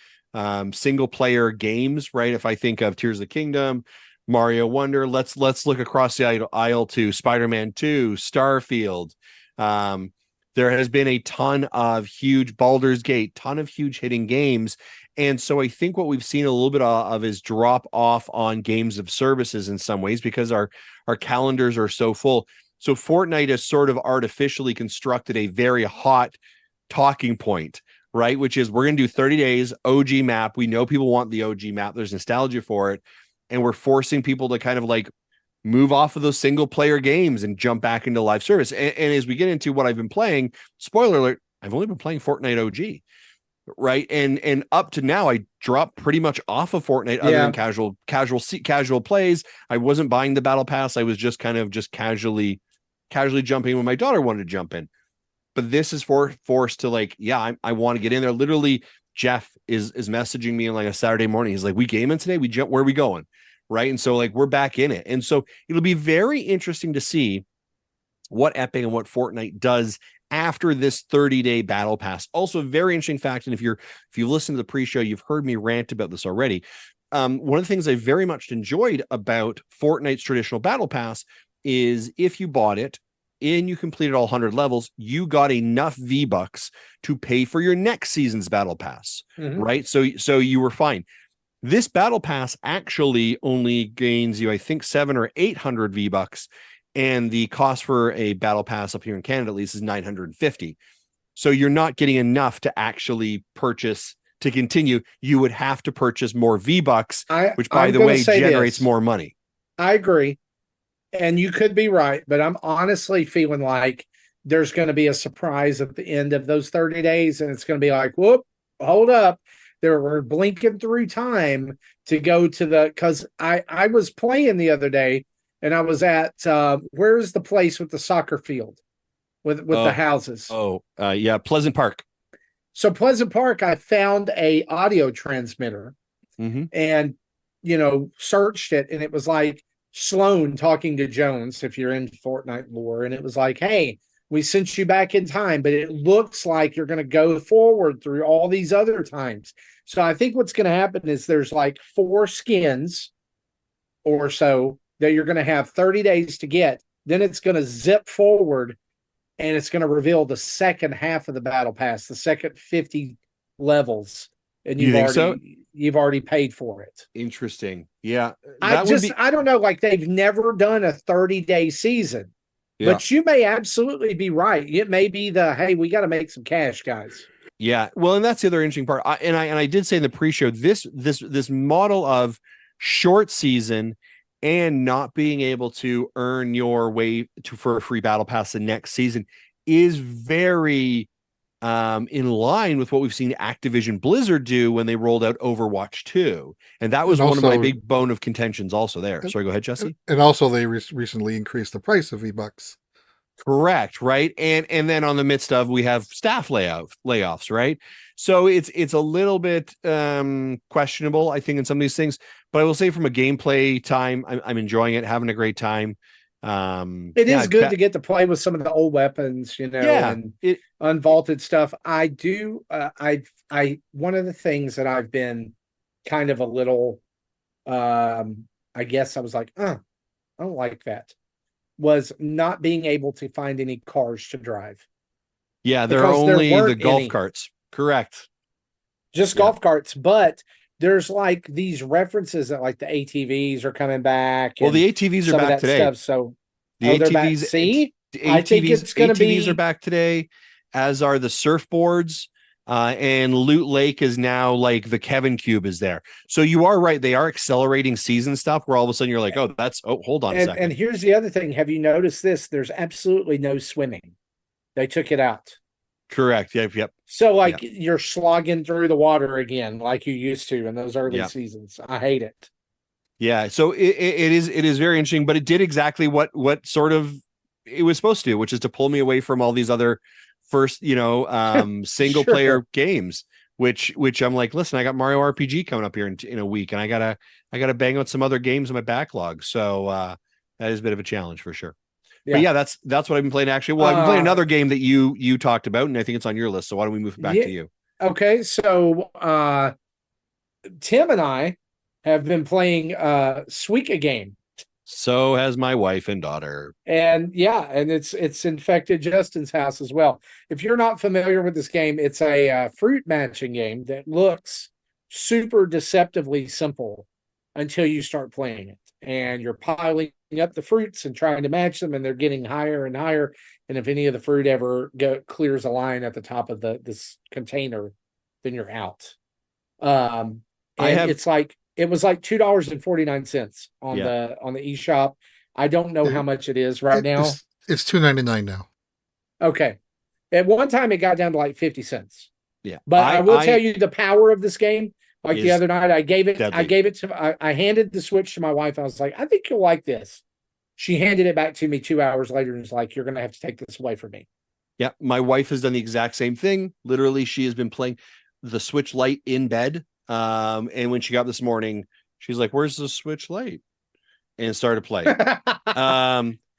single player games, right? If I think of Tears of the Kingdom, Mario Wonder, let's look across the aisle to Spider-Man 2, Starfield. There has been a ton of huge Baldur's Gate, ton of huge hitting games. And so I think what we've seen a little bit of is drop off on games of services in some ways, because our calendars are so full. So Fortnite has sort of artificially constructed a very hot talking point, right? Which is, we're going to do 30 days OG map. We know people want the OG map. There's nostalgia for it. And we're forcing people to kind of like move off of those single player games and jump back into live service. And as we get into what I've been playing, spoiler alert, I've only been playing Fortnite OG. right? And up to now, I dropped pretty much off of Fortnite other than casual plays. I wasn't buying the battle pass. I was just kind of just casually jumping when my daughter wanted to jump in. But this is forced to like, yeah, I want to get in there. Literally, Jeff is messaging me on like a Saturday morning. He's like, we gaming today? Where are we going? Right. And so like we're back in it. And so it'll be very interesting to see what Epic and what Fortnite does after this 30-day battle pass. Also, a very interesting fact. And if you listen to the pre-show, you've heard me rant about this already. One of the things I very much enjoyed about Fortnite's traditional battle pass is if you bought it and you completed all 100 levels, you got enough V-Bucks to pay for your next season's battle pass, right? So you were fine. This battle pass actually only gains you, I think, 700 or 800 V-Bucks, and the cost for a battle pass up here in Canada, at least, is 950. So you're not getting enough to actually purchase to continue. You would have to purchase more V-Bucks, which, by the way, generates more money. I agree. And you could be right, but I'm honestly feeling like there's going to be a surprise at the end of those 30 days. And it's going to be like, whoop, hold up. We're blinking through time to go to because I was playing the other day and I was at, where's the place with the soccer field with the houses? Yeah. Pleasant Park. So Pleasant Park, I found a audio transmitter and, searched it, and it was like Sloan talking to Jones, if you're in Fortnite lore. And it was like, hey, we sent you back in time, but it looks like you're going to go forward through all these other times. So I think what's going to happen is there's like 4 skins or so that you're going to have 30 days to get. Then it's going to zip forward and it's going to reveal the second half of the battle pass, the second 50 levels. And you've already paid for it. Interesting. Yeah. I don't know. Like, they've never done a 30-day season. Yeah. But you may absolutely be right. It may be hey, we got to make some cash, guys. Yeah. Well, and that's the other interesting part. I did say in the pre-show, this model of short season and not being able to earn your way for a free battle pass the next season is very in line with what we've seen Activision Blizzard do when they rolled out Overwatch 2. And that was one of my big bone of contentions also there. Sorry, go ahead, Jesse. And also they recently increased the price of V-Bucks. Correct, right? And then on the midst of, we have staff layoffs, right? So it's a little bit questionable, I think, in some of these things. But I will say, from a gameplay time, I'm enjoying it, having a great time. It is good to get to play with some of the old weapons, and unvaulted stuff. I do. One of the things that I've been kind of a little, I guess I was like, I don't like that, was not being able to find any cars to drive. Yeah, there are only the golf carts. Correct. Just golf carts, but there's like these references that like the ATVs are coming back. Well, the ATVs are back today. Stuff, so the ATVs, see, I think it's going to be. ATVs are back today, as are the surfboards. And Loot Lake is now like the Kevin Cube is there. So you are right. They are accelerating season stuff where all of a sudden you're like, hold on a second. And here's the other thing. Have you noticed this? There's absolutely no swimming. They took it out. Correct. Yep. So you're slogging through the water again, like you used to in those early seasons. I hate it. Yeah. So it is very interesting, but it did exactly what sort of it was supposed to do, which is to pull me away from all these other first, single player games, which I'm like, listen, I got Mario RPG coming up here in a week, and I gotta bang out some other games in my backlog. So that is a bit of a challenge for sure. Yeah. But yeah, that's what I've been playing actually. Well, I've been playing another game that you talked about, and I think it's on your list. So why don't we move back to you? Okay. So Tim and I have been playing Suika Game. So has my wife and daughter. And it's infected Justin's house as well. If you're not familiar with this game, it's a fruit matching game that looks super deceptively simple until you start playing it. And you're piling up the fruits and trying to match them, and they're getting higher and higher. And if any of the fruit ever clears a line at the top of this container, then you're out. It was like $2.49 on the eShop. I don't know how much it is right now. It's $2.99 now. Okay. At one time it got down to like 50 cents. Yeah. But I will tell you the power of this game. Like the other night, I handed the Switch to my wife. I was like, I think you'll like this. She handed it back to me 2 hours later and was like, you're going to have to take this away from me. Yeah. My wife has done the exact same thing. Literally, she has been playing the Switch Lite in bed. And when she got up this morning, she's like, where's the Switch Lite? And started playing.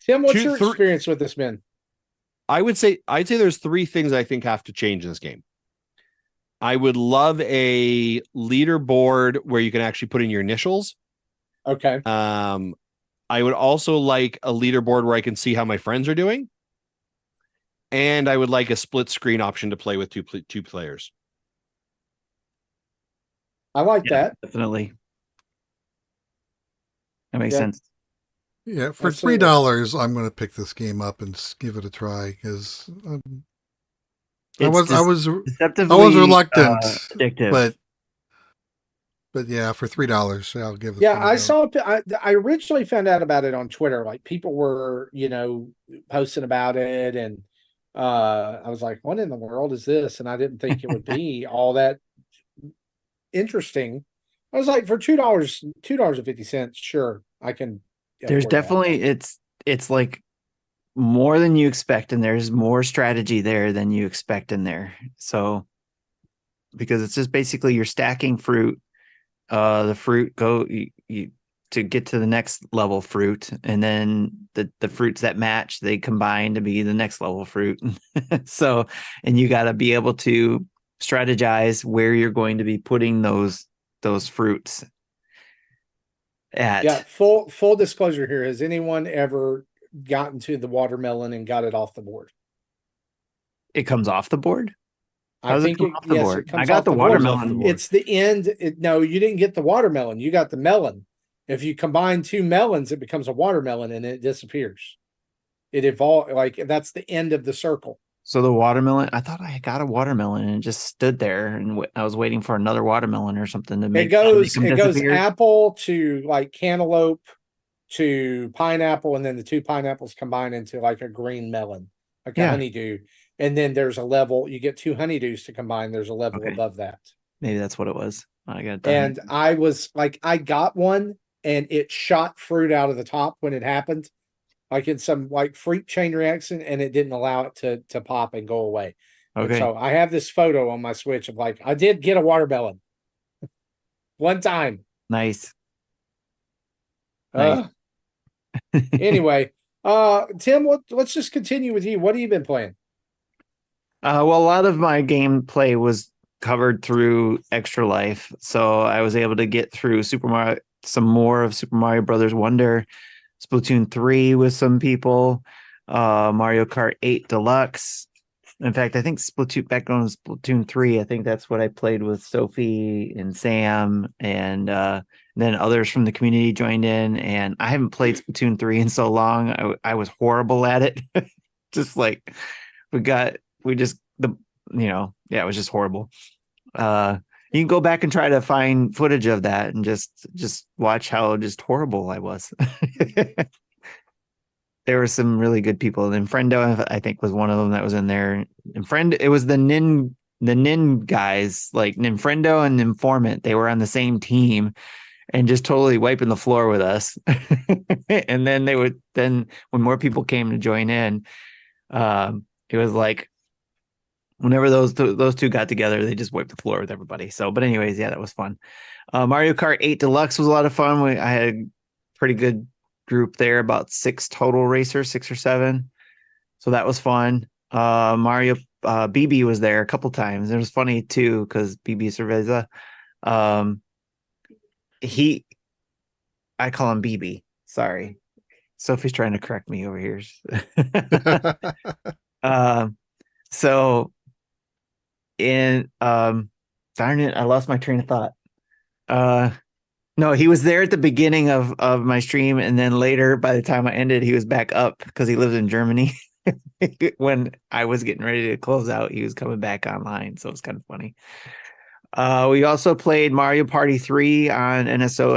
Tim, what's your experience with this been? I'd say there's 3 things I think have to change in this game. I would love a leaderboard where you can actually put in your initials. Okay. I would also like a leaderboard where I can see how my friends are doing. And I would like a split screen option to play with two players. I like that. Definitely. That makes sense. Yeah, for $3, I'm going to pick this game up and give it a try because I was reluctant, but yeah, for $3, I'll give it. Yeah, I originally found out about it on Twitter. Like people were, posting about it, and I was like, "What in the world is this?" And I didn't think it would be all that interesting. I was like, for $2.50, sure, I can. There's definitely it's like more than you expect, and there's more strategy there than you expect in there. So because it's just basically you're stacking fruit. The fruit you to get to the next level fruit, and then the fruits that match, they combine to be the next level fruit. So, and you got to be able to strategize where you're going to be putting those fruits at. Yeah, full disclosure here. Has anyone ever gotten to the watermelon and got it off the board? It comes off the board? I think it off the board? I got the watermelon. It's the end. No, you didn't get the watermelon. You got the melon. If you combine 2 melons, it becomes a watermelon and it disappears. It evolves, like that's the end of the circle. So the watermelon, I thought I got a watermelon and it just stood there, and I was waiting for another watermelon or something to make it goes apple to like cantaloupe to pineapple, and then the 2 pineapples combine into like a green melon, like a honeydew. And then there's a level, you get 2 honeydews to combine. There's a level above that. Maybe that's what it was. I got done. And I was like, I got one and it shot fruit out of the top when it happened, like in some like freak chain reaction, and it didn't allow it to pop and go away. Okay. And so I have this photo on my Switch of like, I did get a watermelon one time. Nice. Anyway, Tim, let's just continue with you. What have you been playing? Well, a lot of my gameplay was covered through Extra Life, so I was able to get through some more of Super Mario Brothers Wonder, Splatoon 3 with some people, Mario Kart 8 Deluxe. In fact, I think back on Splatoon 3, I think that's what I played with Sophie and Sam, and then others from the community joined in. And I haven't played Splatoon 3 in so long. I was horrible at it. Just like it was just horrible. You can go back and try to find footage of that and just watch how just horrible I was. There were some really good people, and Friendo, I think, was one of them that was in there. And it was the Nin guys, like Ninfrendo and Informant. They were on the same team and just totally wiping the floor with us. And then when more people came to join in, it was like, whenever those 2 got together, they just wiped the floor with everybody. So, but anyways, yeah, that was fun. Mario Kart 8 Deluxe was a lot of fun. I had a pretty good group there, about 6 total racers, 6 or 7. So that was fun. Mario BB was there a couple times. It was funny too because BB Cerveza, I call him BB. Sorry, Sophie's trying to correct me over here. So. And darn it, I lost my train of thought. No, he was there at the beginning of my stream, and then later, by the time I ended, he was back up because he lives in Germany. When I was getting ready to close out, he was coming back online, so it was kind of funny. We also played Mario Party 3 on NSO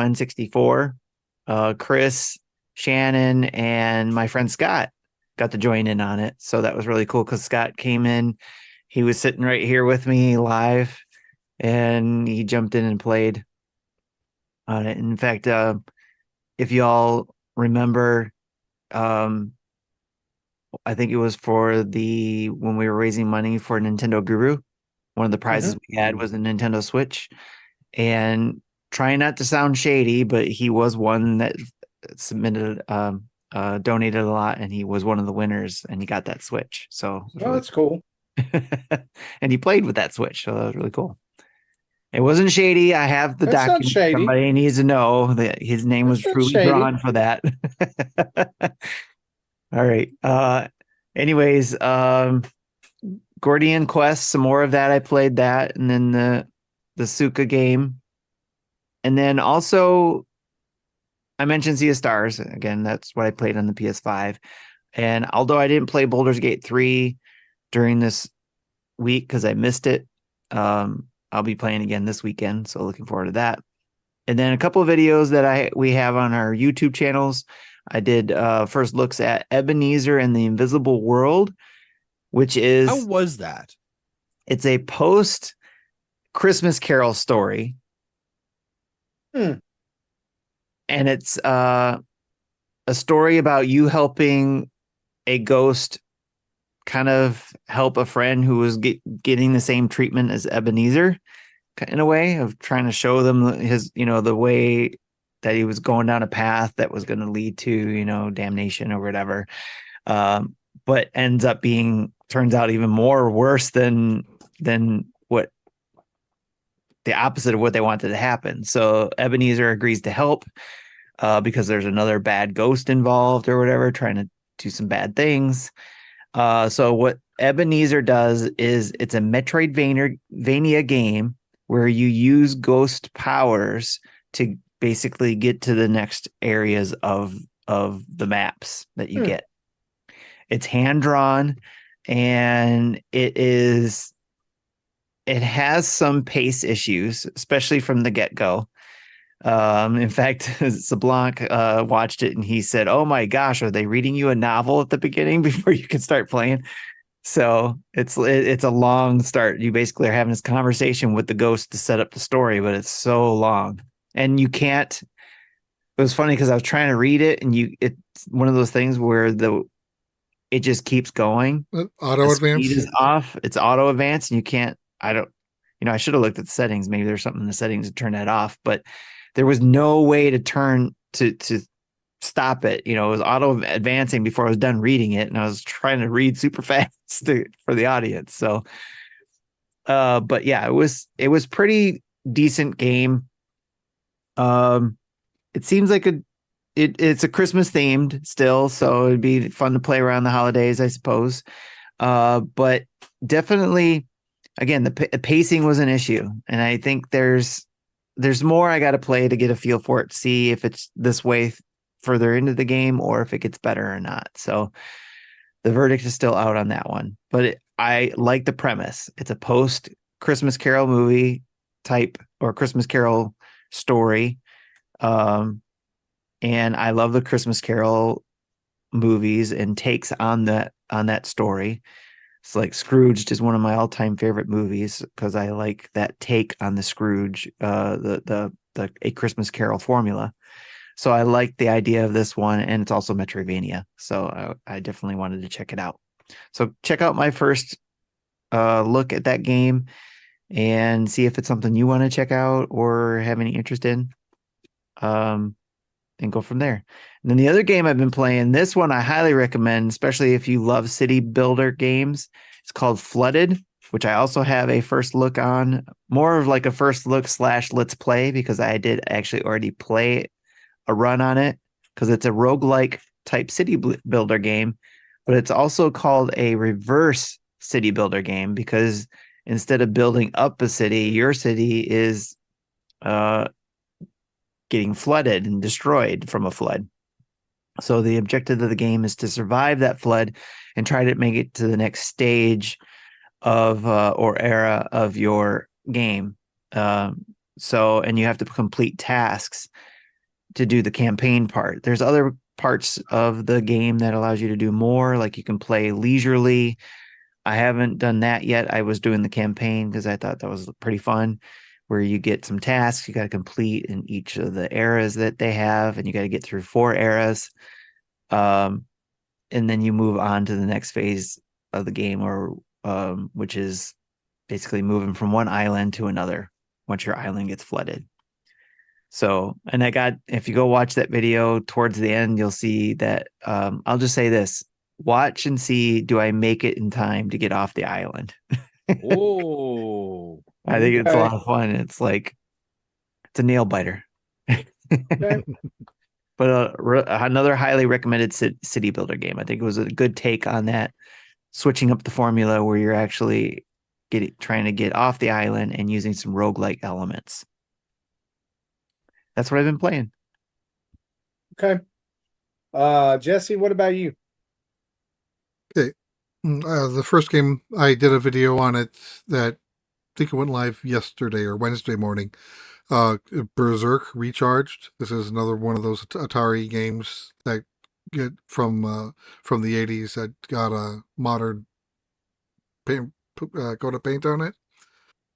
N64. Chris, Shannon, and my friend Scott got to join in on it, so that was really cool because Scott came in. he was sitting right here with me live, and he jumped in and played on it. In fact, if y'all remember, I think it was for when we were raising money for Nintendo Guru, one of the prizes we had was a Nintendo Switch. And trying not to sound shady, but he was one that submitted, donated a lot, and he was one of the winners, and he got that Switch. So that's cool. And he played with that Switch, so that was really cool. It wasn't shady. I have the That's not document. shady. Somebody needs to know that his name was truly drawn for that. All right. Anyways, Gordian Quest, some more of that. I played that, and then the Suika game. And then also I mentioned Sea of Stars. Again, that's what I played on the PS5. And although I didn't play Baldur's Gate 3 during this week because I missed it, I'll be playing again this weekend. So looking forward to that. And then a couple of videos that we have on our YouTube channels. I did first looks at Ebenezer and the Invisible World, which is... How was that? It's a post Christmas Carol story. And it's a story about you helping a ghost kind of help a friend who was getting the same treatment as Ebenezer, in a way of trying to show them his, the way that he was going down a path that was going to lead to, damnation or whatever. But turns out even more worse than what the opposite of what they wanted to happen. So Ebenezer agrees to help because there's another bad ghost involved or whatever, trying to do some bad things. So what Ebenezer does is it's a Metroidvania game where you use ghost powers to basically get to the next areas of the maps that you get. It's hand drawn, and it has some pace issues, especially from the get-go. In fact, Sablanc watched it and he said, "Oh my gosh, are they reading you a novel at the beginning before you can start playing?" So it's a long start. You basically are having this conversation with the ghost to set up the story, but it's so long. And you can't... It was funny because I was trying to read it, and it's one of those things where it just keeps going. Auto advance? Speed is off. It's auto advance, and you can't... I should have looked at the settings. Maybe there's something in the settings to turn that off, but there was no way to turn to stop it. It was auto advancing before I was done reading it, and I was trying to read super fast for the audience. So, but yeah, it was pretty decent game. It seems like it's a Christmas themed still, so it'd be fun to play around the holidays, I suppose. But definitely, again, the pacing was an issue, and I think there's more I got to play to get a feel for it, see if it's this way further into the game or if it gets better or not. So the verdict is still out on that one, but I like the premise. It's a post Christmas Carol movie type or Christmas Carol story. And I love the Christmas Carol movies and takes on that story. It's like Scrooged is one of my all-time favorite movies because I like that take on the Scrooge, the A Christmas Carol formula. So I like the idea of this one, and it's also Metroidvania. So I definitely wanted to check it out. So check out my first look at that game and see if it's something you want to check out or have any interest in. And go from there. And then the other game I've been playing, this one I highly recommend, especially if you love city builder games. It's called Flooded, which I also have a first look on, more of like a first look / let's play, because I did actually already play a run on it, because it's a roguelike type city builder game, but it's also called a reverse city builder game because instead of building up a city, your city is getting flooded and destroyed from a flood. So the objective of the game is to survive that flood and try to make it to the next stage of or era of your game. And you have to complete tasks to do the campaign part. There's other parts of the game that allows you to do more, like you can play leisurely, I haven't done that yet. I was doing the campaign because I thought that was pretty fun, where you get some tasks you got to complete in each of the eras that they have, and you got to get through 4 eras. And then you move on to the next phase of the game, or which is basically moving from one island to another once your island gets flooded. So, and if you go watch that video towards the end, you'll see that I'll just say this: watch and see, do I make it in time to get off the island? Oh, I think it's a lot of fun. It's a nail biter. Okay. But another highly recommended city builder game. I think it was a good take on that, switching up the formula where you're actually trying to get off the island and using some roguelike elements. That's what I've been playing. Okay. Jesse, what about you? Okay. The first game, I did a video on it that I think it went live yesterday or Wednesday morning. Berzerk Recharged. This is another one of those Atari games that get from the 80s that got a modern paint, coat of paint on it.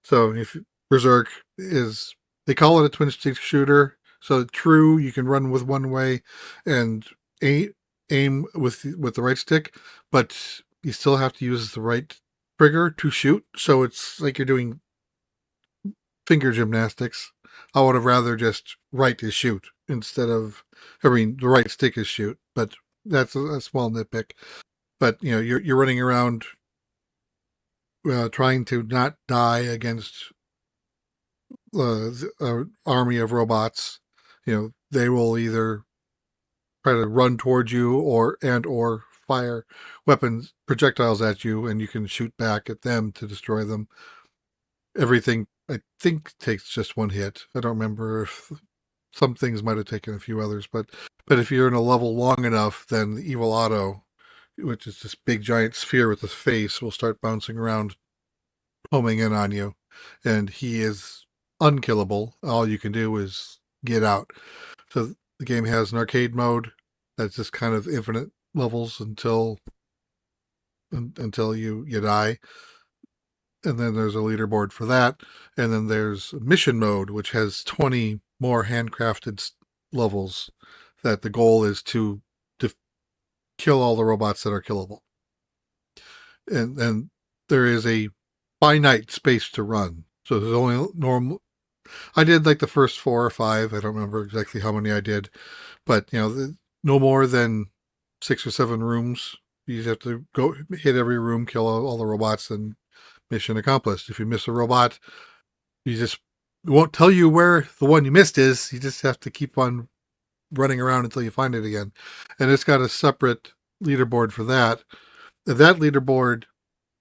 So if Berzerk is, they call it a twin stick shooter. So true, you can run with one way and aim with the right stick, but you still have to use the right trigger to shoot. So it's like you're doing finger gymnastics. I would have rather just right is shoot instead of, the right stick is shoot, but that's a small nitpick. But you're running around trying to not die against an army of robots. They will either try to run towards you or fire weapons, projectiles at you, and you can shoot back at them to destroy them. Everything, I think, takes just one hit. I don't remember if some things might have taken a few others, but if you're in a level long enough, then the evil Otto, which is this big giant sphere with a face, will start bouncing around, homing in on you, and he is unkillable. All you can do is get out. So the game has an arcade mode that's just kind of infinite levels until you die. And then there's a leaderboard for that. And then there's mission mode, which has 20 more handcrafted levels that the goal is to kill all the robots that are killable. And then there is a finite space to run. So there's only normal. I did like the first 4 or 5. I don't remember exactly how many I did, but no more than 6 or 7 rooms. You just have to go hit every room, kill all the robots, and mission accomplished. If you miss a robot, it won't tell you where the one you missed is. You just have to keep on running around until you find it again. And it's got a separate leaderboard for that. That leaderboard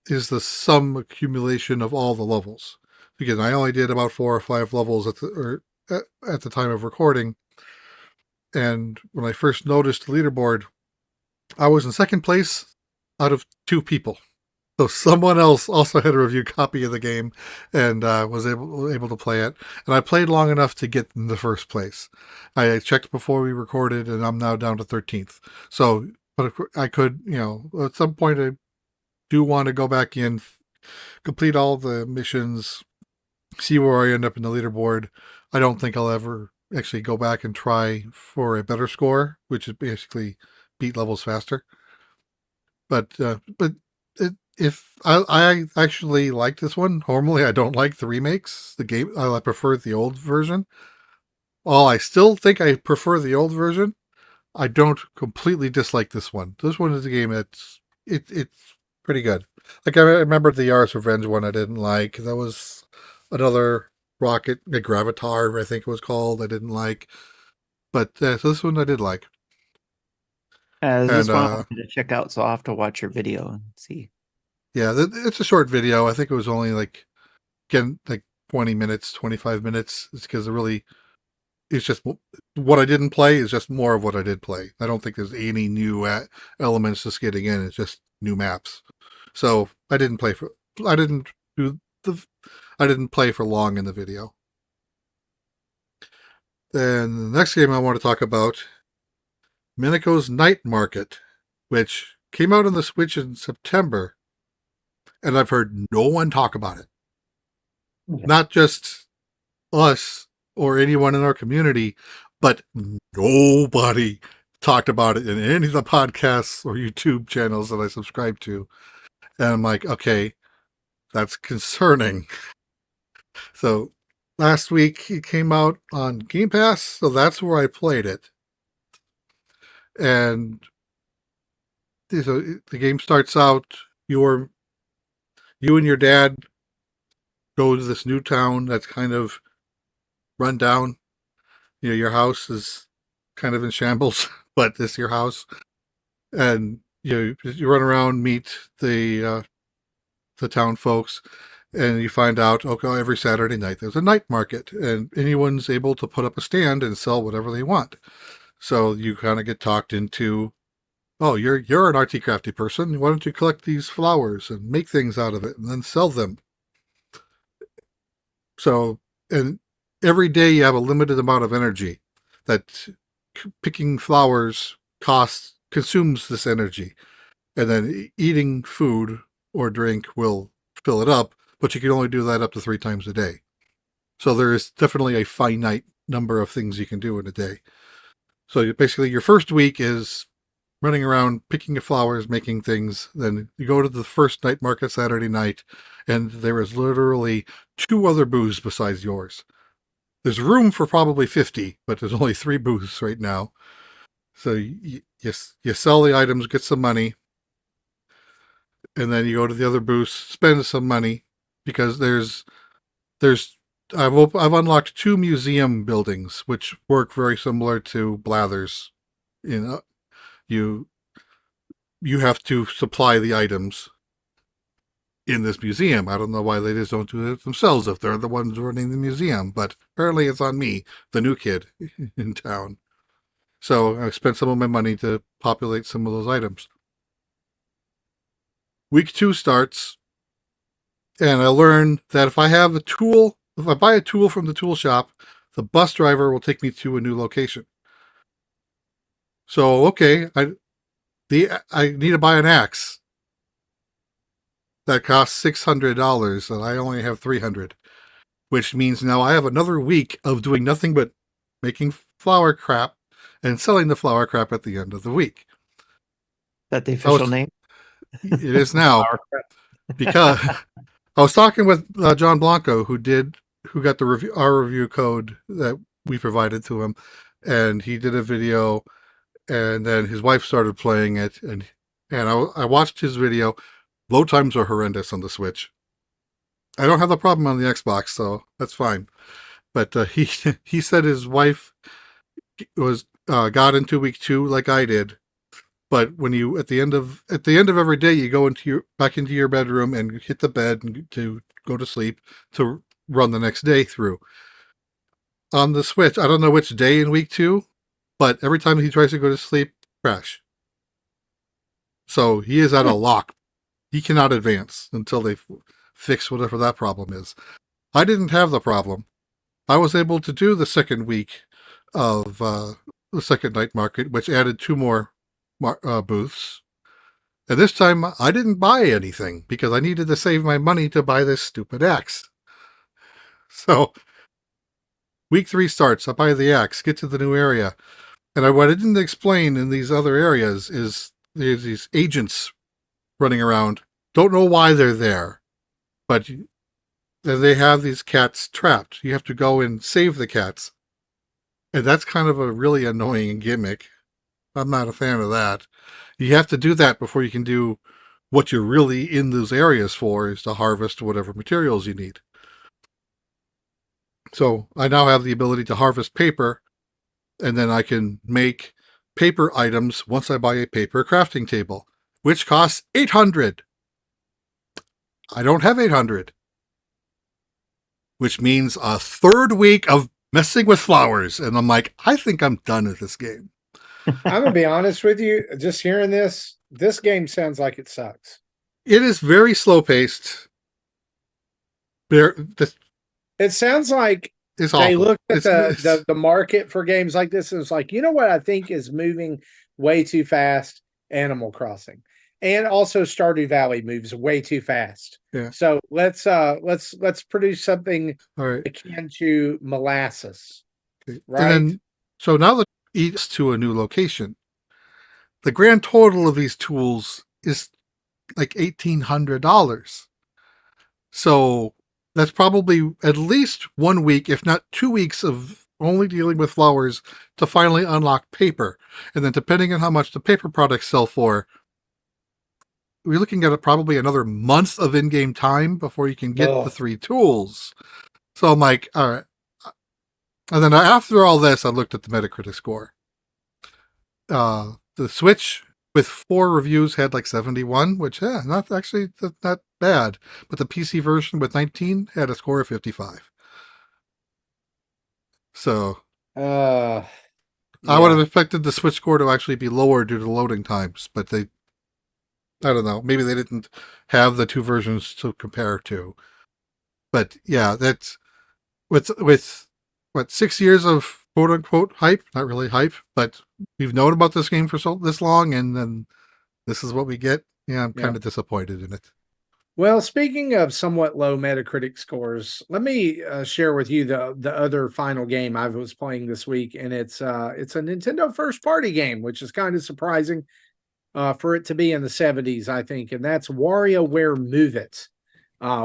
is the sum accumulation of all the levels. Again, I only did about 4 or 5 levels at the time of recording. And when I first noticed the leaderboard, I was in second place out of 2 people. So someone else also had a review copy of the game and was able to play it. And I played long enough to get in the first place. I checked before we recorded, and I'm now down to 13th. So, but I could, at some point I do want to go back in, complete all the missions, see where I end up in the leaderboard. I don't think I'll ever actually go back and try for a better score, which is basically beat levels faster. But if I actually like this one. Normally I don't like the remakes. The game, I prefer the old version. While I still think I prefer the old version, I don't completely dislike this one. This one is a game it's pretty good. Like I remember the Yars Revenge one I didn't like. That was another rocket, a Gravatar, I think it was called. I didn't like. But so this one I did like. This one I wanted to check out, so I'll have to watch your video and see. Yeah, it's a short video. I think it was only like 20 minutes, 25 minutes. It's because it's just what I didn't play is just more of what I did play. I don't think there's any new elements just getting in. It's just new maps. So I didn't play for long in the video. Then the next game I want to talk about, Mineko's Night Market, which came out on the Switch in September. and I've heard no one talk about it. Not just us or anyone in our community, but nobody talked about it in any of the podcasts or YouTube channels that I subscribe to. And I'm like, okay, that's concerning. So last week it came out on Game Pass, so that's where I played it. And so the game starts out, you and your dad go to this new town that's kind of run down. You know, your house is kind of in shambles, but this is your house. And you run around, meet the town folks, and you find out, okay, every Saturday night there's a night market, and anyone's able to put up a stand and sell whatever they want. So you kind of get talked into, oh, you're an artsy crafty person. Why don't you collect these flowers and make things out of it and then sell them? So, and every day you have a limited amount of energy that picking flowers consumes this energy. And then eating food or drink will fill it up, but you can only do that up to 3 times a day. So there is definitely a finite number of things you can do in a day. So basically your first week is running around, picking your flowers, making things. Then you go to the first night market Saturday night, and there is literally 2 other booths besides yours. There's room for probably 50, but there's only 3 booths right now. So you sell the items, get some money, and then you go to the other booths, spend some money, because I've unlocked 2 museum buildings, which work very similar to Blathers. You know, you have to supply the items in this museum. I don't know why they just don't do it themselves if they're the ones running the museum, but apparently it's on me, the new kid in town. So I spent some of my money to populate some of those items. Week 2 starts, and I learned that if I buy a tool from the tool shop, the bus driver will take me to a new location. So, okay, I need to buy an axe. That costs $600, and I only have $300, which means now I have another week of doing nothing but making flower crap and selling the flower crap at the end of the week. Is that the official name? It is now. Because I was talking with John Blanco, who got our review code that we provided to him, and he did a video, and then his wife started playing it, and I watched his video. Load times are horrendous on the Switch. I don't have the problem on the Xbox, so that's fine. But he said his wife was got into week 2 like I did. But when you at the end of every day, you go back into your bedroom and hit the bed and to go to sleep to run the next day through. On the Switch, I don't know which day in week 2, but every time he tries to go to sleep, crash. So he is at a lock. He cannot advance until they fix whatever that problem is. I didn't have the problem. I was able to do the second week of the second night market, which added 2 more booths. And this time I didn't buy anything because I needed to save my money to buy this stupid axe. So week 3 starts. I buy the axe, get to the new area. And what I didn't explain in these other areas is there's these agents running around. Don't know why they're there, but they have these cats trapped. You have to go and save the cats. And that's kind of a really annoying gimmick. I'm not a fan of that. You have to do that before you can do what you're really in those areas for, is to harvest whatever materials you need. So I now have the ability to harvest paper, and then I can make paper items once I buy a paper crafting table, which costs $800. I don't have $800, which means a 3rd week of messing with flowers. And I'm like, I think I'm done with this game. I'm gonna be honest with you. Just hearing this game sounds like it sucks. It is very slow paced. It sounds like they looked at the market for games like this and it's like, you know what I think is moving way too fast? Animal Crossing. And also Stardew Valley moves way too fast. Yeah. So let's produce something All right. akin to molasses. Okay. Right. And then, so now that eats to a new location, the grand total of these tools is like $1,800. So that's probably at least 1 week, if not 2 weeks, of only dealing with flowers to finally unlock paper. And then depending on how much the paper products sell for, we're looking at probably another month of in-game time before you can get the 3 tools. So I'm like, all right. And then after all this, I looked at the Metacritic score. The Switch with 4 reviews had like 71, which not actually not bad. But the PC version with 19 had a score of 55. So I would have expected the Switch score to actually be lower due to loading times, but I don't know. Maybe they didn't have the 2 versions to compare to. But yeah, that's with what 6 years of quote unquote hype, not really hype, but we've known about this game for this long, and then this is what we get. Yeah, I'm kind of disappointed in it. Well, speaking of somewhat low Metacritic scores, let me share with you the other final game I was playing this week, and it's a Nintendo first party game, which is kind of surprising for it to be in the 70s, I think, and that's WarioWare Move It,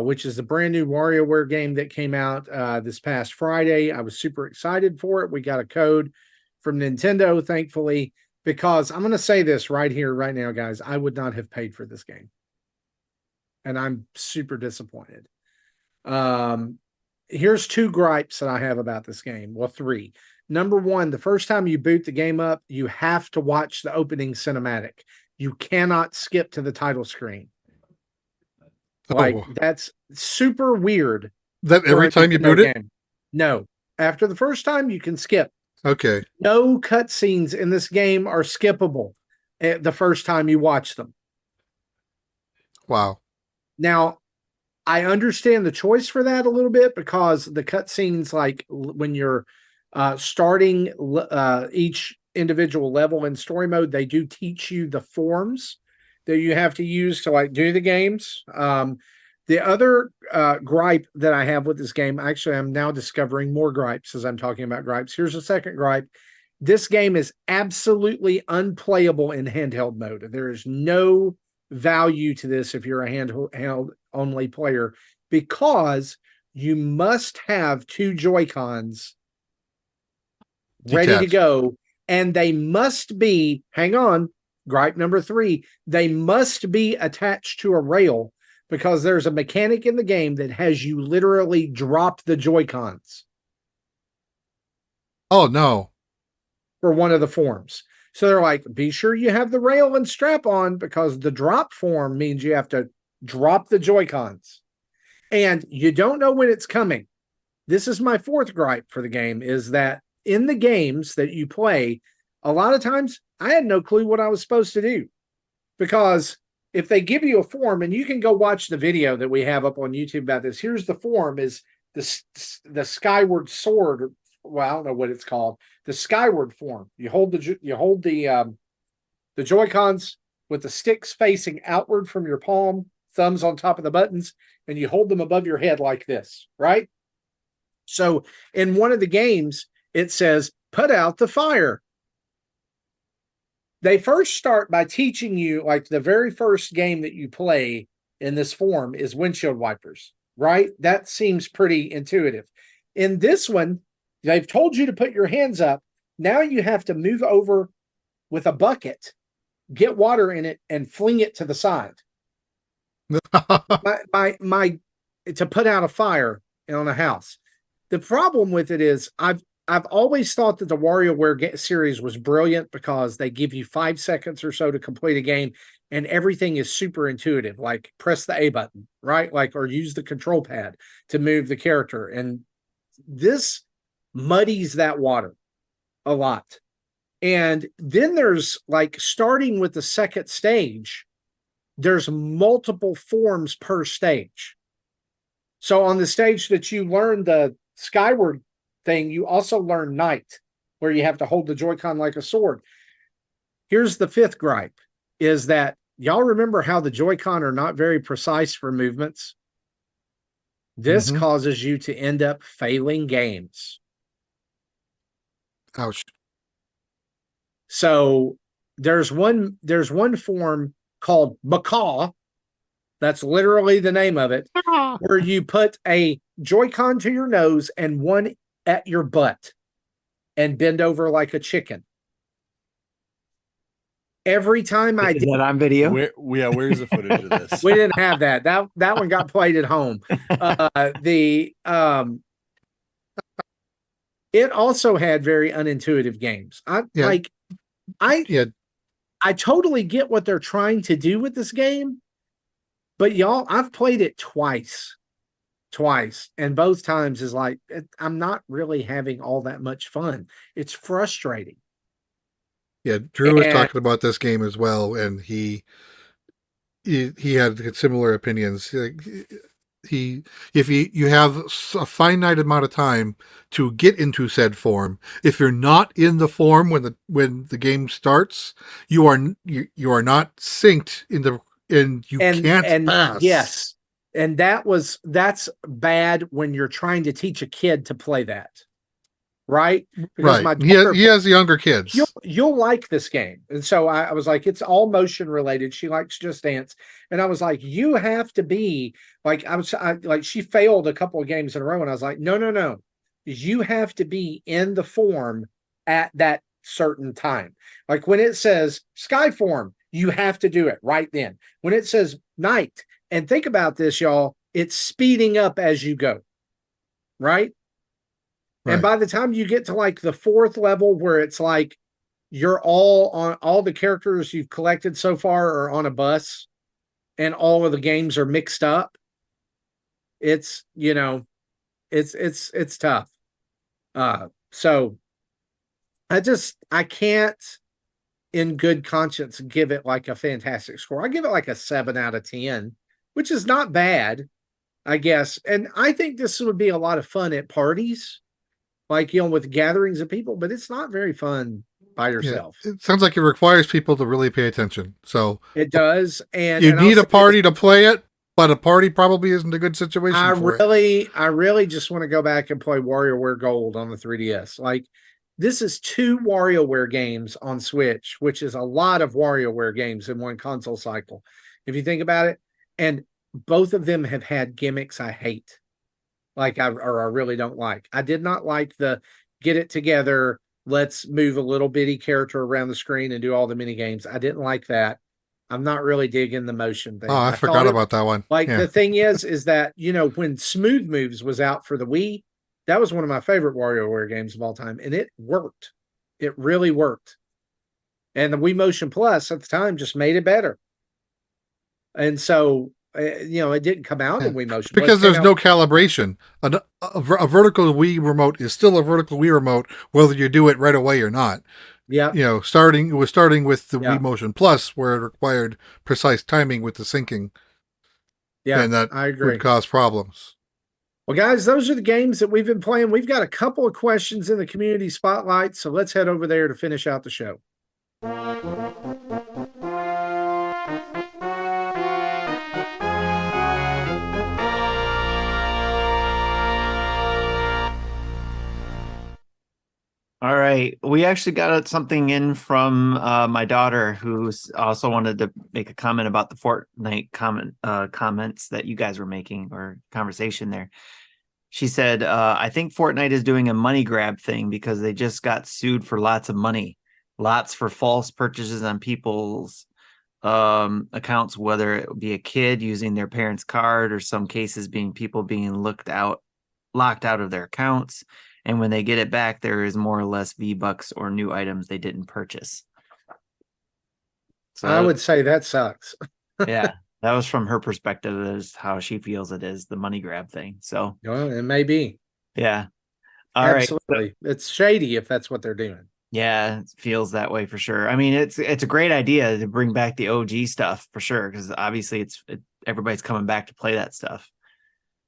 which is the brand new WarioWare game that came out this past Friday. I was super excited for it. We got a code from Nintendo, thankfully, because I'm going to say this right here, right now, guys. I would not have paid for this game. And I'm super disappointed. Here's 2 gripes that I have about this game. Well, 3. Number 1, the first time you boot the game up, you have to watch the opening cinematic. You cannot skip to the title screen. Like, that's super weird. That every time you boot it? No. After the first time, you can skip. Okay. No cutscenes in this game are skippable the first time you watch them. Wow. Now, I understand the choice for that a little bit, because the cutscenes, like when you're starting each individual level in story mode, they do teach you the forms that you have to use to like do the games. The other gripe that I have with this game, actually, I'm now discovering more gripes as I'm talking about gripes. Here's a second gripe. This game is absolutely unplayable in handheld mode. There is no value to this if you're a handheld only player, because you must have 2 Joy-Cons ready to go, and they must be, hang on, gripe number 3, they must be attached to a rail, because there's a mechanic in the game that has you literally drop the Joy-Cons. Oh, no. For one of the forms. So they're like, be sure you have the rail and strap on, because the drop form means you have to drop the Joy-Cons. And you don't know when it's coming. This is my 4th gripe for the game, is that in the games that you play, a lot of times I had no clue what I was supposed to do. Because if they give you a form, and you can go watch the video that we have up on YouTube about this, here's the form, is the Skyward Sword. Well, I don't know what it's called. The Skyward form. You hold the Joy-Cons with the sticks facing outward from your palm, thumbs on top of the buttons, and you hold them above your head like this, right? So in one of the games, it says, put out the fire. They first start by teaching you, like the very first game that you play in this form is windshield wipers, right? That seems pretty intuitive. In this one, they've told you to put your hands up. Now you have to move over with a bucket, get water in it, and fling it to the side. my to put out a fire on a house. The problem with it is I've always thought that the WarioWare series was brilliant, because they give you 5 seconds or so to complete a game, and everything is super intuitive. Like press the A button, right? Like, or use the control pad to move the character. And this muddies that water a lot. And then there's like, starting with the second stage, there's multiple forms per stage. So on the stage that you learn the Skyward thing, you also learn Knight, where you have to hold the Joy-Con like a sword. Here's the 5th gripe, is that y'all remember how the Joy-Con are not very precise for movements? This causes you to end up failing games. Ouch. So there's one form called Macaw. That's literally the name of it, where you put a Joy-Con to your nose and one at your butt and bend over like a chicken. Every time I did that on video, where's the footage of this? We didn't have that. That one got played at home. It also had very unintuitive games. I totally get what they're trying to do with this game, but y'all, I've played it twice, and both times is like I'm not really having all that much fun. It's frustrating. Yeah, Drew was talking about this game as well, and he had similar opinions. If you have a finite amount of time to get into said form, if you're not in the form when the game starts, you are not synced and you can't pass. Yes, and that's bad when you're trying to teach a kid to play that. Right? Because right. He has younger kids. You'll like this game. And so I was like, it's all motion related. She likes Just Dance. And I was like, you have to be like, she failed a couple of games in a row. And I was like, no. You have to be in the form at that certain time. Like when it says sky form, you have to do it right then. When it says night, and think about this, y'all, it's speeding up as you go. Right? And by the time you get to like the 4th level where it's like you're all the characters you've collected so far are on a bus and all of the games are mixed up, it's tough. So I can't in good conscience give it like a fantastic score. I give it like a 7 out of 10, which is not bad, I guess. And I think this would be a lot of fun at parties. Like, with gatherings of people, but it's not very fun by yourself. Yeah, it sounds like it requires people to really pay attention. So it does. And you need a party to play it, but a party probably isn't a good situation I really just want to go back and play WarioWare Gold on the 3DS. Like, this is 2 WarioWare games on Switch, which is a lot of WarioWare games in one console cycle, if you think about it. And both of them have had gimmicks I hate. Like I really don't like. I did not like the get it together, let's move a little bitty character around the screen and do all the mini games. I didn't like that. I'm not really digging the motion thing. Oh, I forgot about that one. Like the thing is that, when Smooth Moves was out for the Wii, that was one of my favorite WarioWare games of all time. And it worked. It really worked. And the Wii Motion Plus at the time just made it better. And so it didn't come out in Wii Motion because there's no calibration. A vertical Wii remote is still a vertical Wii remote, whether you do it right away or not. Yeah, starting with the Wii Motion Plus, where it required precise timing with the syncing. Yeah, and that I agree. would cause problems. Well, guys, those are the games that we've been playing. We've got a couple of questions in the community spotlight, so let's head over there to finish out the show. All right. We actually got something in from my daughter, who's also wanted to make a comment about the Fortnite comments that you guys were making, or conversation there. She said, I think Fortnite is doing a money grab thing because they just got sued for lots of money, lots for false purchases on people's accounts, whether it would be a kid using their parents' card, or some cases being people being locked out of their accounts. And when they get it back, there is more or less V-Bucks or new items they didn't purchase. So I would say that sucks. Yeah, that was from her perspective, is how she feels it is, the money grab thing. So it may be. Yeah. Absolutely. Right. It's shady if that's what they're doing. Yeah, it feels that way for sure. I mean, it's a great idea to bring back the OG stuff for sure, because obviously everybody's coming back to play that stuff.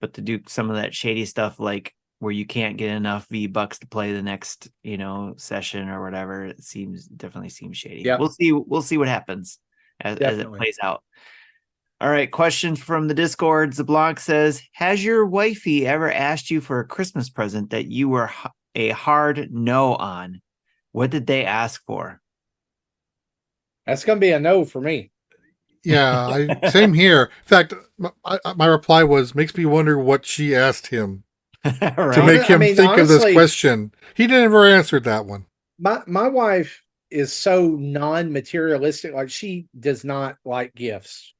But to do some of that shady stuff, like where you can't get enough V-Bucks to play the next, session or whatever, it definitely seems shady. Yeah. We'll see what happens as it plays out. All right, question from the Discords. The blog says, has your wifey ever asked you for a Christmas present that you were a hard no on? What did they ask for? That's going to be a no for me. Yeah, same here. In fact, my reply was, makes me wonder what she asked him to make him think honestly, of this question. He never answered that one. My wife is so non-materialistic. Like, she does not like gifts.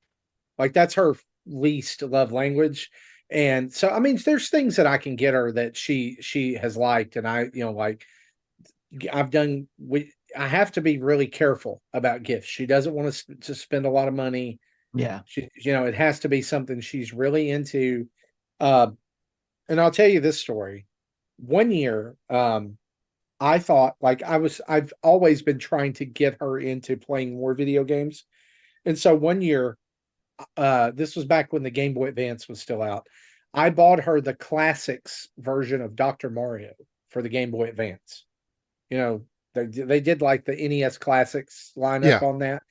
Like, that's her least love language. And so, I mean, there's things that I can get her that she has liked. And I, like, I have to be really careful about gifts. She doesn't want to spend a lot of money. Yeah. She, it has to be something she's really into. And I'll tell you this story. One year, I thought, like, I've always been trying to get her into playing more video games. And so one year, this was back when the Game Boy Advance was still out. I bought her the classics version of Dr. Mario for the Game Boy Advance. They did like the NES Classics lineup on that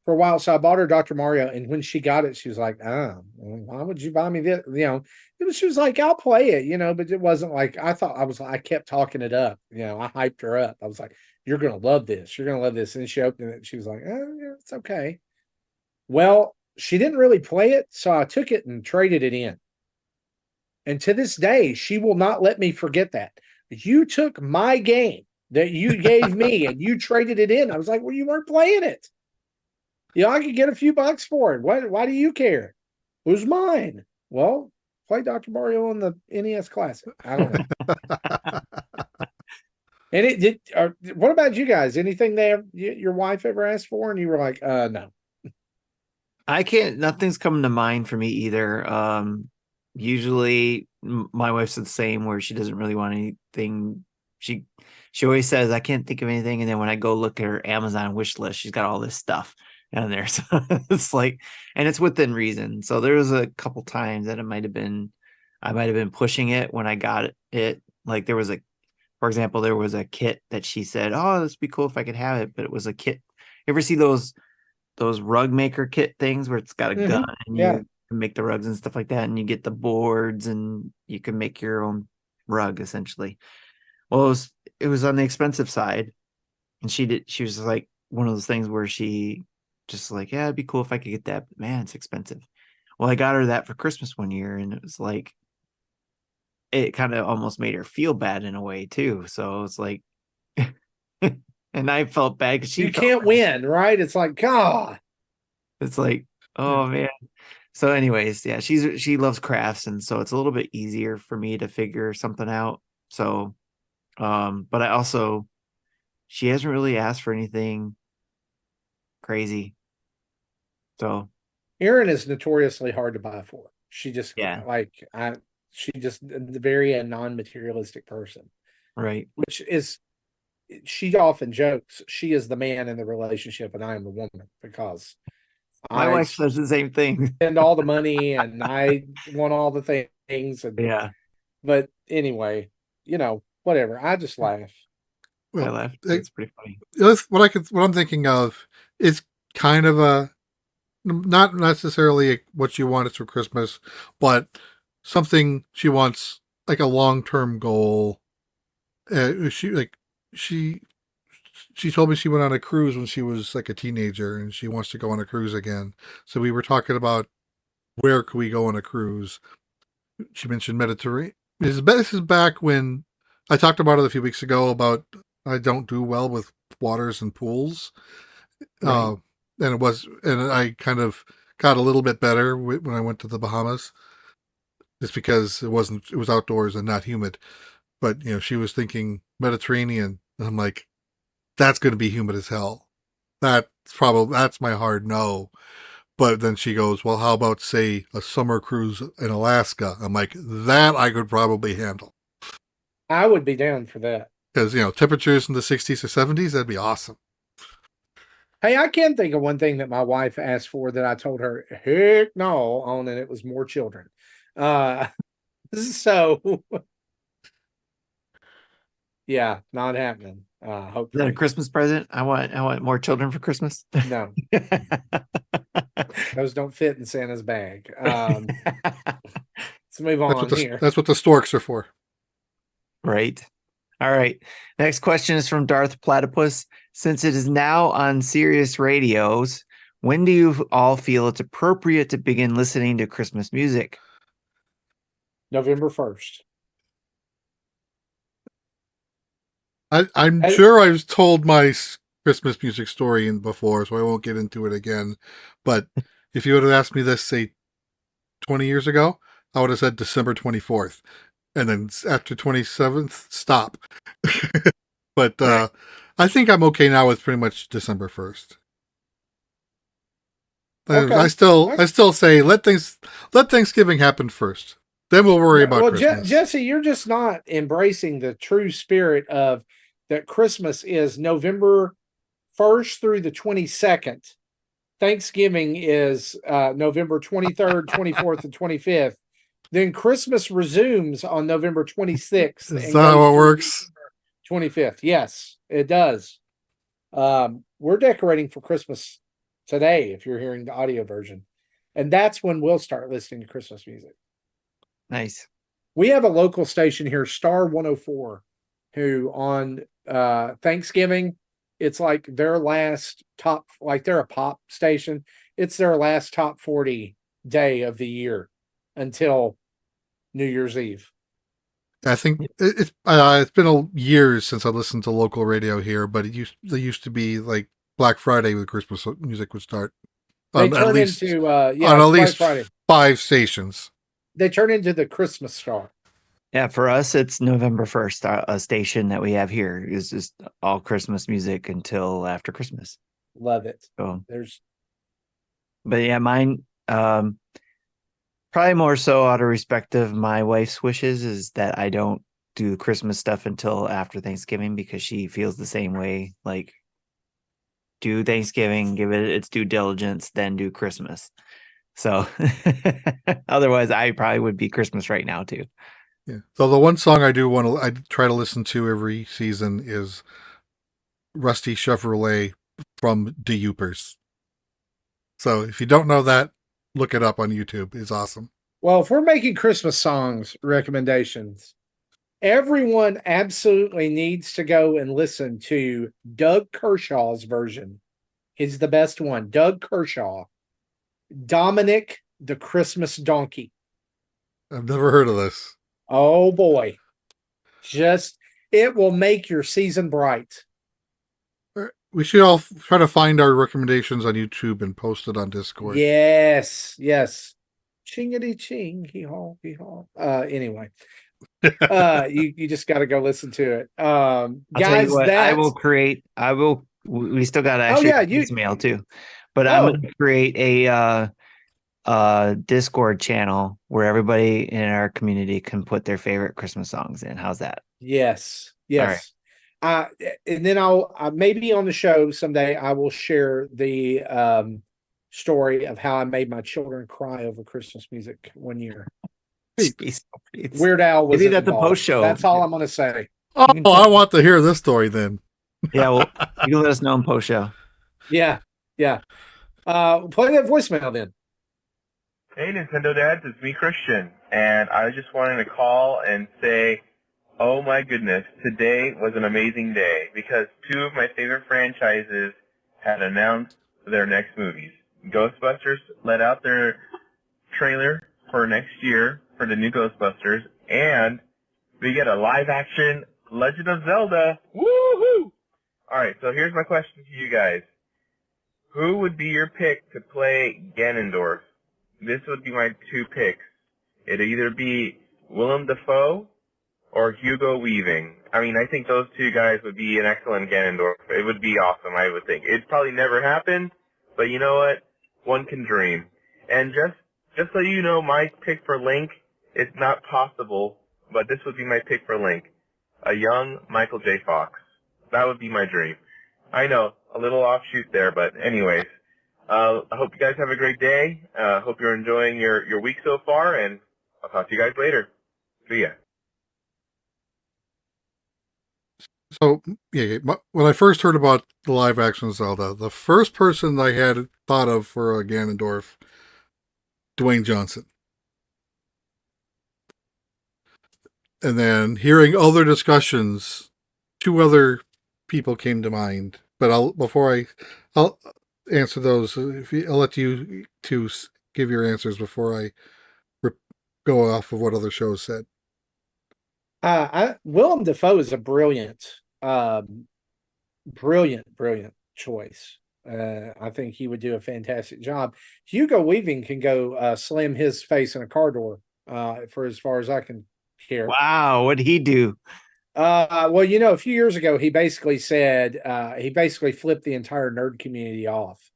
for a while. So I bought her Dr. Mario, and when she got it, she was like, "Oh, why would you buy me this?" She was like, "I'll play it," but it wasn't like I kept talking it up. I hyped her up. I was like, "You're gonna love this. You're gonna love this." And she opened it, and she was like, "Oh, yeah, it's okay." Well, she didn't really play it, so I took it and traded it in. And to this day, she will not let me forget that. You took my game that you gave me and you traded it in. I was like, well, you weren't playing it. I could get a few bucks for it. Why do you care? It was mine. Well, play Dr. Mario on the NES Classic. I don't know. And it did. What about you guys? Anything your wife ever asked for and you were like, no? I can't. Nothing's coming to mind for me either. Usually, my wife's the same, where she doesn't really want anything. She always says, I can't think of anything. And then when I go look at her Amazon wish list, she's got all this stuff down there. So it's like, and it's within reason. So there was a couple times that I might have been pushing it when I got it. Like for example, there was a kit that she said, oh, this would be cool if I could have it. But it was a kit. You ever see those rug maker kit things where it's got a gun and you can make the rugs and stuff like that. And you get the boards and you can make your own rug essentially. Well, it was on the expensive side, and she was like one of those things where she just like, yeah, it'd be cool if I could get that, but man, it's expensive. Well, I got her that for Christmas one year, and it was like, it kind of almost made her feel bad in a way too. So it's like, and I felt bad because you can't win, right? It's like, God. It's like, oh man. So anyways, yeah, she loves crafts, and so it's a little bit easier for me to figure something out. So but I also, she hasn't really asked for anything crazy. So Erin is notoriously hard to buy for. She just she's just a very non-materialistic person. Right. Which is, she often jokes she is the man in the relationship and I am the woman, because my wife says the same thing. Spend all the money and I want all the things. And, but anyway, whatever. I just laugh. Well, I laugh. It's pretty funny. What I'm thinking of is kind of a, not necessarily what she wants for Christmas, but something she wants, like a long-term goal. She told me she went on a cruise when she was like a teenager, and she wants to go on a cruise again. So we were talking about where could we go on a cruise. She mentioned Mediterranean. This is back when I talked about it a few weeks ago about I don't do well with waters and pools. Right. And I kind of got a little bit better when I went to the Bahamas, just because it was outdoors and not humid. But, she was thinking Mediterranean, and I'm like, that's going to be humid as hell. That's my hard no. But then she goes, well, how about, say, a summer cruise in Alaska? I'm like, that I could probably handle. I would be down for that. Because, temperatures in the 60s or 70s, that'd be awesome. Hey, I can think of one thing that my wife asked for that I told her, heck no, on, and it was more children. So, Yeah, not happening. Is that a Hopefully. Christmas present? I want more children for Christmas. No, those don't fit in Santa's bag. Let's move on here. That's what the storks are for. Right. All right. Next question is from Darth Platypus. Since it is now on Sirius radios, when do you all feel it's appropriate to begin listening to Christmas music? November 1st. I'm sure I've told my Christmas music story before, so I won't get into it again. But if you would have asked me this, say, 20 years ago, I would have said December 24th. And then after 27th, stop. But I think I'm okay now with pretty much December 1st. Okay. I still say let Thanksgiving happen first. Then we'll worry about Christmas. Jesse, you're just not embracing the true spirit of that Christmas is November 1st through the 22nd. Thanksgiving is November 23rd, 24th, and 25th. Then Christmas resumes on November 26th. Is that how it works? 25th. Yes, it does. We're decorating for Christmas today, if you're hearing the audio version. And that's when we'll start listening to Christmas music. Nice. We have a local station here, Star 104, who on Thanksgiving, it's like their last top, like they're a pop station. It's their last top 40 day of the year until New Year's Eve. I think it's been years since I listened to local radio here, but they used to be like Black Friday with Christmas music would start. They turn into on at least Friday. 5 stations. They turn into the Christmas Star. Yeah, for us, it's November 1st. A station that we have here is just all Christmas music until after Christmas. Love it. So but yeah, mine probably more so out of respect of my wife's wishes is that I don't do Christmas stuff until after Thanksgiving because she feels the same way. Like, do Thanksgiving, give it its due diligence, then do Christmas. So otherwise, I probably would be Christmas right now too. Yeah. So the one song I try to listen to every season is Rusty Chevrolet from The Youpers. So if you don't know that, look it up on YouTube. It's awesome. Well, if we're making Christmas songs recommendations, everyone absolutely needs to go and listen to Doug Kershaw's version. He's the best one. Doug Kershaw. Dominic the Christmas Donkey. I've never heard of this. Oh boy. It will make your season bright. We should all try to find our recommendations on YouTube and post it on Discord. Yes. Chingity ching, hee haw, hee haw. Anyway. You just got to go listen to it. Guys, we still got to actually mail too. But I'm going to create a Discord channel where everybody in our community can put their favorite Christmas songs in. How's that? Yes. And then I'll maybe on the show someday I will share the story of how I made my children cry over Christmas music one year. Weird Al was maybe that's the post show. That's all I'm going to say. Oh, I want to hear this story then. Yeah, well, you can let us know in post show. Yeah. Play that voicemail then. Hey, Nintendo Dads, it's me, Christian, and I just wanted to call and say, oh my goodness, today was an amazing day because 2 of my favorite franchises had announced their next movies. Ghostbusters let out their trailer for next year for the new Ghostbusters, and we get a live-action Legend of Zelda. Woohoo! Alright, so here's my question to you guys. Who would be your pick to play Ganondorf? This would be my 2 picks. It'd either be Willem Dafoe or Hugo Weaving. I mean, I think those 2 guys would be an excellent Ganondorf. It would be awesome, I would think. It'd probably never happen, but you know what? One can dream. And just so you know, my pick for Link, it's not possible, but this would be my pick for Link. A young Michael J. Fox. That would be my dream. I know, a little offshoot there, but anyways. I hope you guys have a great day. Hope you're enjoying your week so far, and I'll talk to you guys later. See ya. Oh, yeah. When I first heard about the live action Zelda, the first person I had thought of for a Ganondorf, Dwayne Johnson. And then hearing other discussions, two other people came to mind. But I'll answer those. I'll let you two give your answers before I go off of what other shows said. Willem Dafoe is a brilliant choice. I think he would do a fantastic job. Hugo Weaving can go slam his face in a car door for as far as I can hear. Wow, what'd he do? Well, you know, a few years ago, he basically said he basically flipped the entire nerd community off,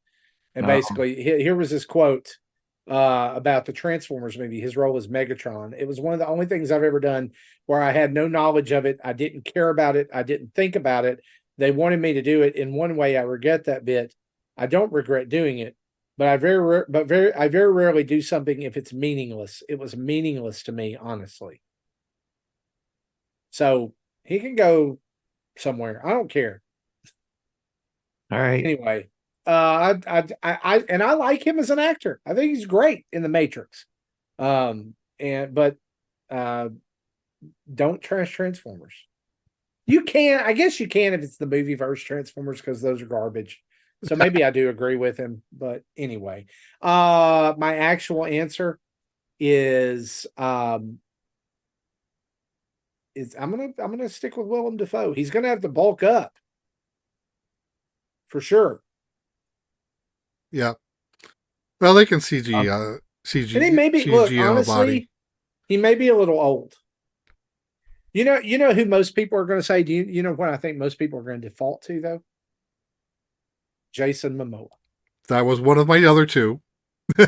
and basically here was his quote about the Transformers movie. His role as Megatron. It was one of the only things I've ever done where I had no knowledge of it. I didn't care about it. I didn't think about it. They wanted me to do it. In one way, I regret that bit. I don't regret doing it, but I very rarely do something if it's meaningless. It was meaningless to me, honestly. So he can go somewhere. I don't care. All right. Anyway, I like him as an actor. I think he's great in The Matrix. But don't trash Transformers. You can, I guess you can if it's the movie verse Transformers, because those are garbage. So maybe I do agree with him. But anyway, my actual answer is I'm gonna stick with Willem Dafoe. He's gonna have to bulk up for sure. Yeah. Well, they can CG CG. And he may be, look, honestly, he may be a little old. You know who most people are going to say? You know what I think most people are going to default to though? Jason Momoa. That was one of my other two. I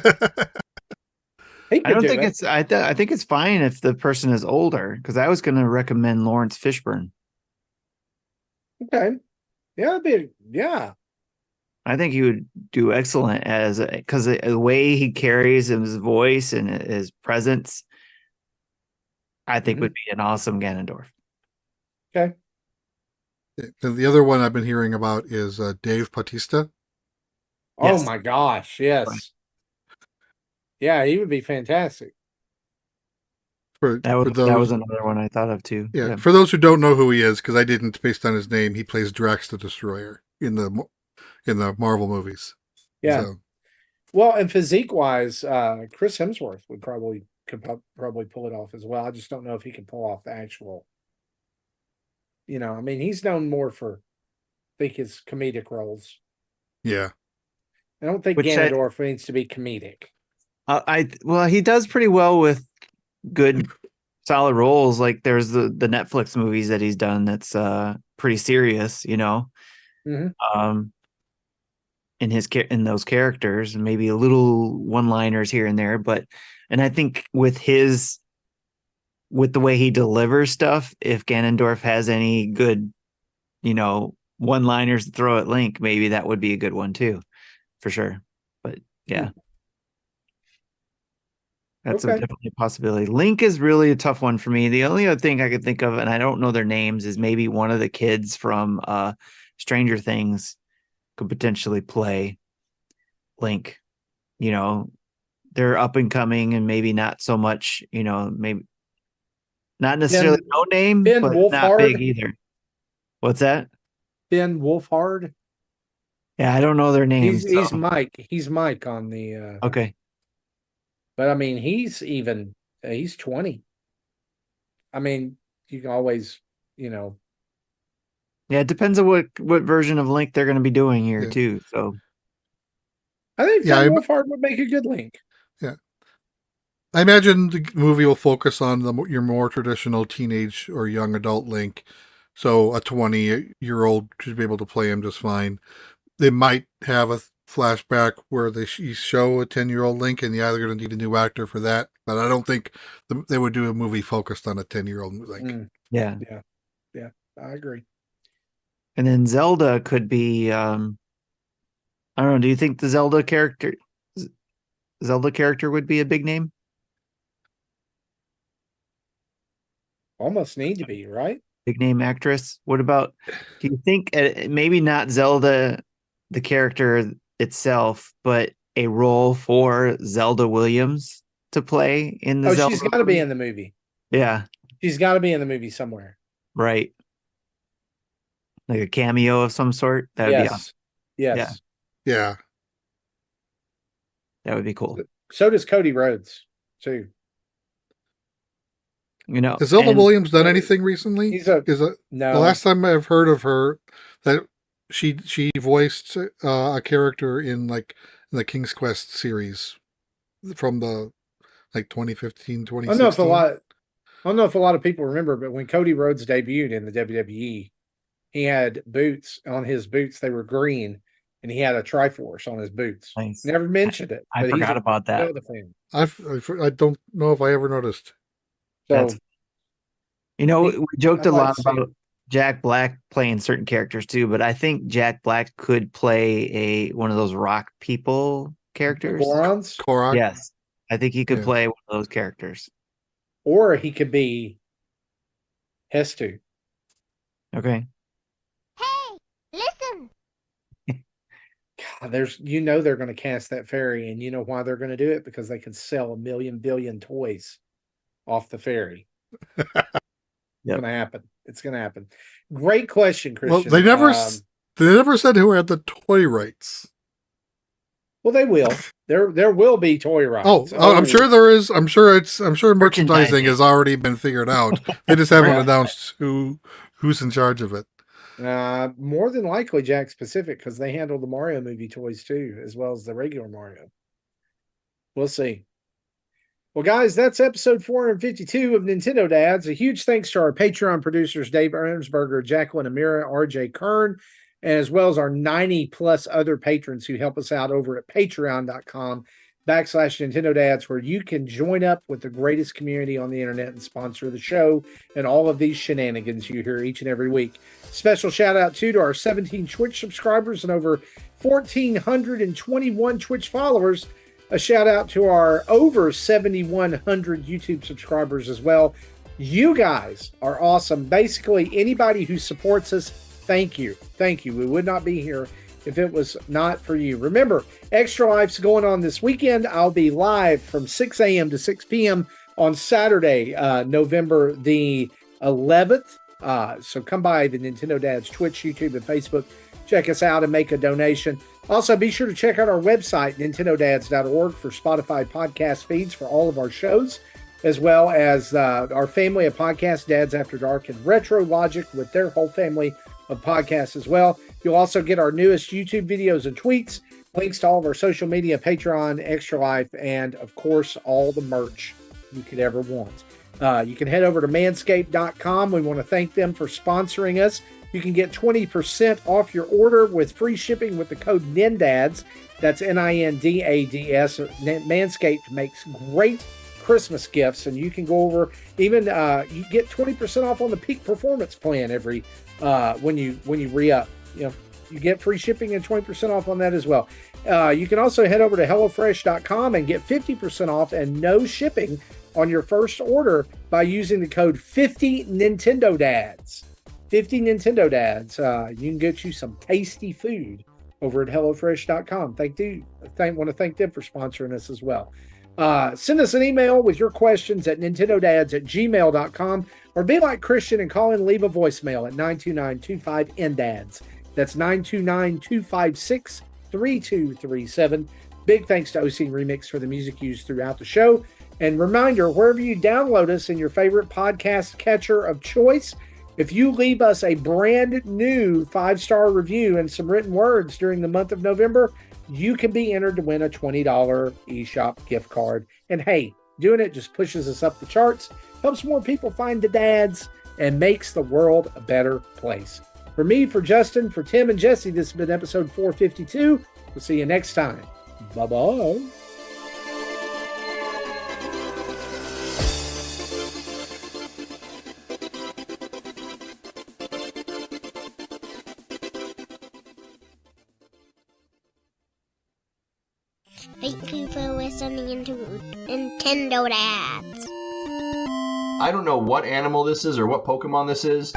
don't think it's. I think it's fine if the person is older, because I was going to recommend Lawrence Fishburne. Okay. Yeah. I think he would do excellent because the way he carries his voice and his presence, I think would be an awesome Ganondorf. Okay. The other one I've been hearing about is Dave Bautista. Oh my gosh, yes. Right. Yeah, he would be fantastic. That was another one I thought of too. Yeah. For those who don't know who he is, because I didn't based on his name, he plays Drax the Destroyer in the Marvel movies. Yeah. So. Well, and physique-wise, Chris Hemsworth could probably pull it off as well. I just don't know if he can pull off the actual. I mean, he's known more for, I think, his comedic roles. Yeah. I don't think Ganondorf needs to be comedic. He does pretty well with good, solid roles. Like there's the Netflix movies that he's done that's pretty serious, Mm-hmm. In those characters, and maybe a little one-liners here and there, and I think with the way he delivers stuff, if Ganondorf has any good, one-liners to throw at Link, maybe that would be a good one too, for sure. But yeah, that's definitely a possibility. Link is really a tough one for me. The only other thing I could think of, and I don't know their names, is maybe one of the kids from Stranger Things could potentially play Link. They're up and coming, and maybe not so much, maybe not necessarily no name, but Wolfhard. Not big either. What's that? Ben Wolfhard. Yeah, I don't know their names. He's Mike. He's Mike on the. Okay. But I mean, he's 20. I mean, you can always, Yeah, it depends on what version of Link they're going to be doing here too. So, I think Ben Wolfhard would make a good Link. Yeah, I imagine the movie will focus on your more traditional teenage or young adult Link. So a 20-year-old should be able to play him just fine. They might have a flashback where they show a 10-year-old Link, and they're going to need a new actor for that. But I don't think they would do a movie focused on a 10-year-old Link. Yeah, I agree. And then Zelda could be, I don't know. Do you think the Zelda character would be a big name? Almost need to be, right? big name actress. What about? Do you think maybe not Zelda, the character itself, but a role for Zelda Williams to play in the Zelda? She's got to be in the movie. Yeah, she's got to be in the movie somewhere. Right. Like a cameo of some sort. That would be awesome. Yes. Yeah. That would be cool. So does Cody Rhodes too. Has Zelda Williams done anything recently? No. The last time I've heard of her, that she voiced a character in the King's Quest series from the 2015, 2016. I don't know if a lot of people remember, but when Cody Rhodes debuted in the WWE, he had boots on his boots. They were green, and he had a Triforce on his boots. Nice. Never mentioned it. I forgot about that. I don't know if I ever noticed. So, we joked a lot about Jack Black playing certain characters too, but I think Jack Black could play one of those rock people characters. Korok? Yes. I think he could play one of those characters. Or he could be Hestu. Okay. Hey, listen. God, they're going to cast that fairy, and you know why they're going to do it? Because they can sell 1 million billion toys off the fairy. It's going to happen. It's going to happen. Great question, Christian. Well, they never said who had the toy rights. Well, they will. There will be toy rights. Oh, I'm sure there is. I'm sure merchandising has already been figured out. They just haven't announced who's in charge of it. More than likely Jakks Pacific, because they handle the Mario movie toys too, as well as the regular Mario. We'll see. Well, guys, that's episode 452 of Nintendo Dads. A huge thanks to our Patreon producers, Dave Ernsberger, Jacqueline Amira, RJ Kern, as well as our 90 plus other patrons who help us out over at patreon.com/Nintendo Dads, where you can join up with the greatest community on the internet and sponsor the show and all of these shenanigans you hear each and every week. Special shout out to our 17 Twitch subscribers and over 1,421 Twitch followers. A shout out to our over 7,100 YouTube subscribers as well. You guys are awesome. Basically, anybody who supports us, thank you. Thank you. We would not be here if it was not for you. Remember, Extra Life's going on this weekend. I'll be live from 6 a.m. to 6 p.m. on Saturday, November the 11th. So come by the Nintendo Dads Twitch, YouTube, and Facebook. Check us out and make a donation. Also, be sure to check out our website, nintendodads.org, for Spotify podcast feeds for all of our shows, as well as our family of podcasts, Dads After Dark and Retro Logic, with their whole family of podcasts as well. You'll also get our newest YouTube videos and tweets, links to all of our social media, Patreon, Extra Life, and, of course, all the merch you could ever want. You can head over to manscaped.com. We want to thank them for sponsoring us. You can get 20% off your order with free shipping with the code NINDADS. That's NINDADS. Manscaped makes great Christmas gifts, and you can go over even you get 20% off on the Peak Performance Plan every when you re-up. You get free shipping and 20% off on that as well. You can also head over to HelloFresh.com and get 50% off and no shipping on your first order by using the code 50NintendoDads. 50 Nintendo Dads. You can get you some tasty food over at HelloFresh.com. Want to thank them for sponsoring us as well. Send us an email with your questions at nintendodads@gmail.com, or be like Christian and call and leave a voicemail at 929-25-NDADS. That's 929-256-3237. Big thanks to OC Remix for the music used throughout the show. And reminder, wherever you download us in your favorite podcast catcher of choice, if you leave us a brand new 5-star review and some written words during the month of November, you can be entered to win a $20 eShop gift card. And hey, doing it just pushes us up the charts, helps more people find the dads, and makes the world a better place. For me, for Justin, for Tim, and Jesse, this has been episode 452. We'll see you next time. Bye-bye. Thank you for listening to Nintendo Dads. I don't know what animal this is or what Pokemon this is,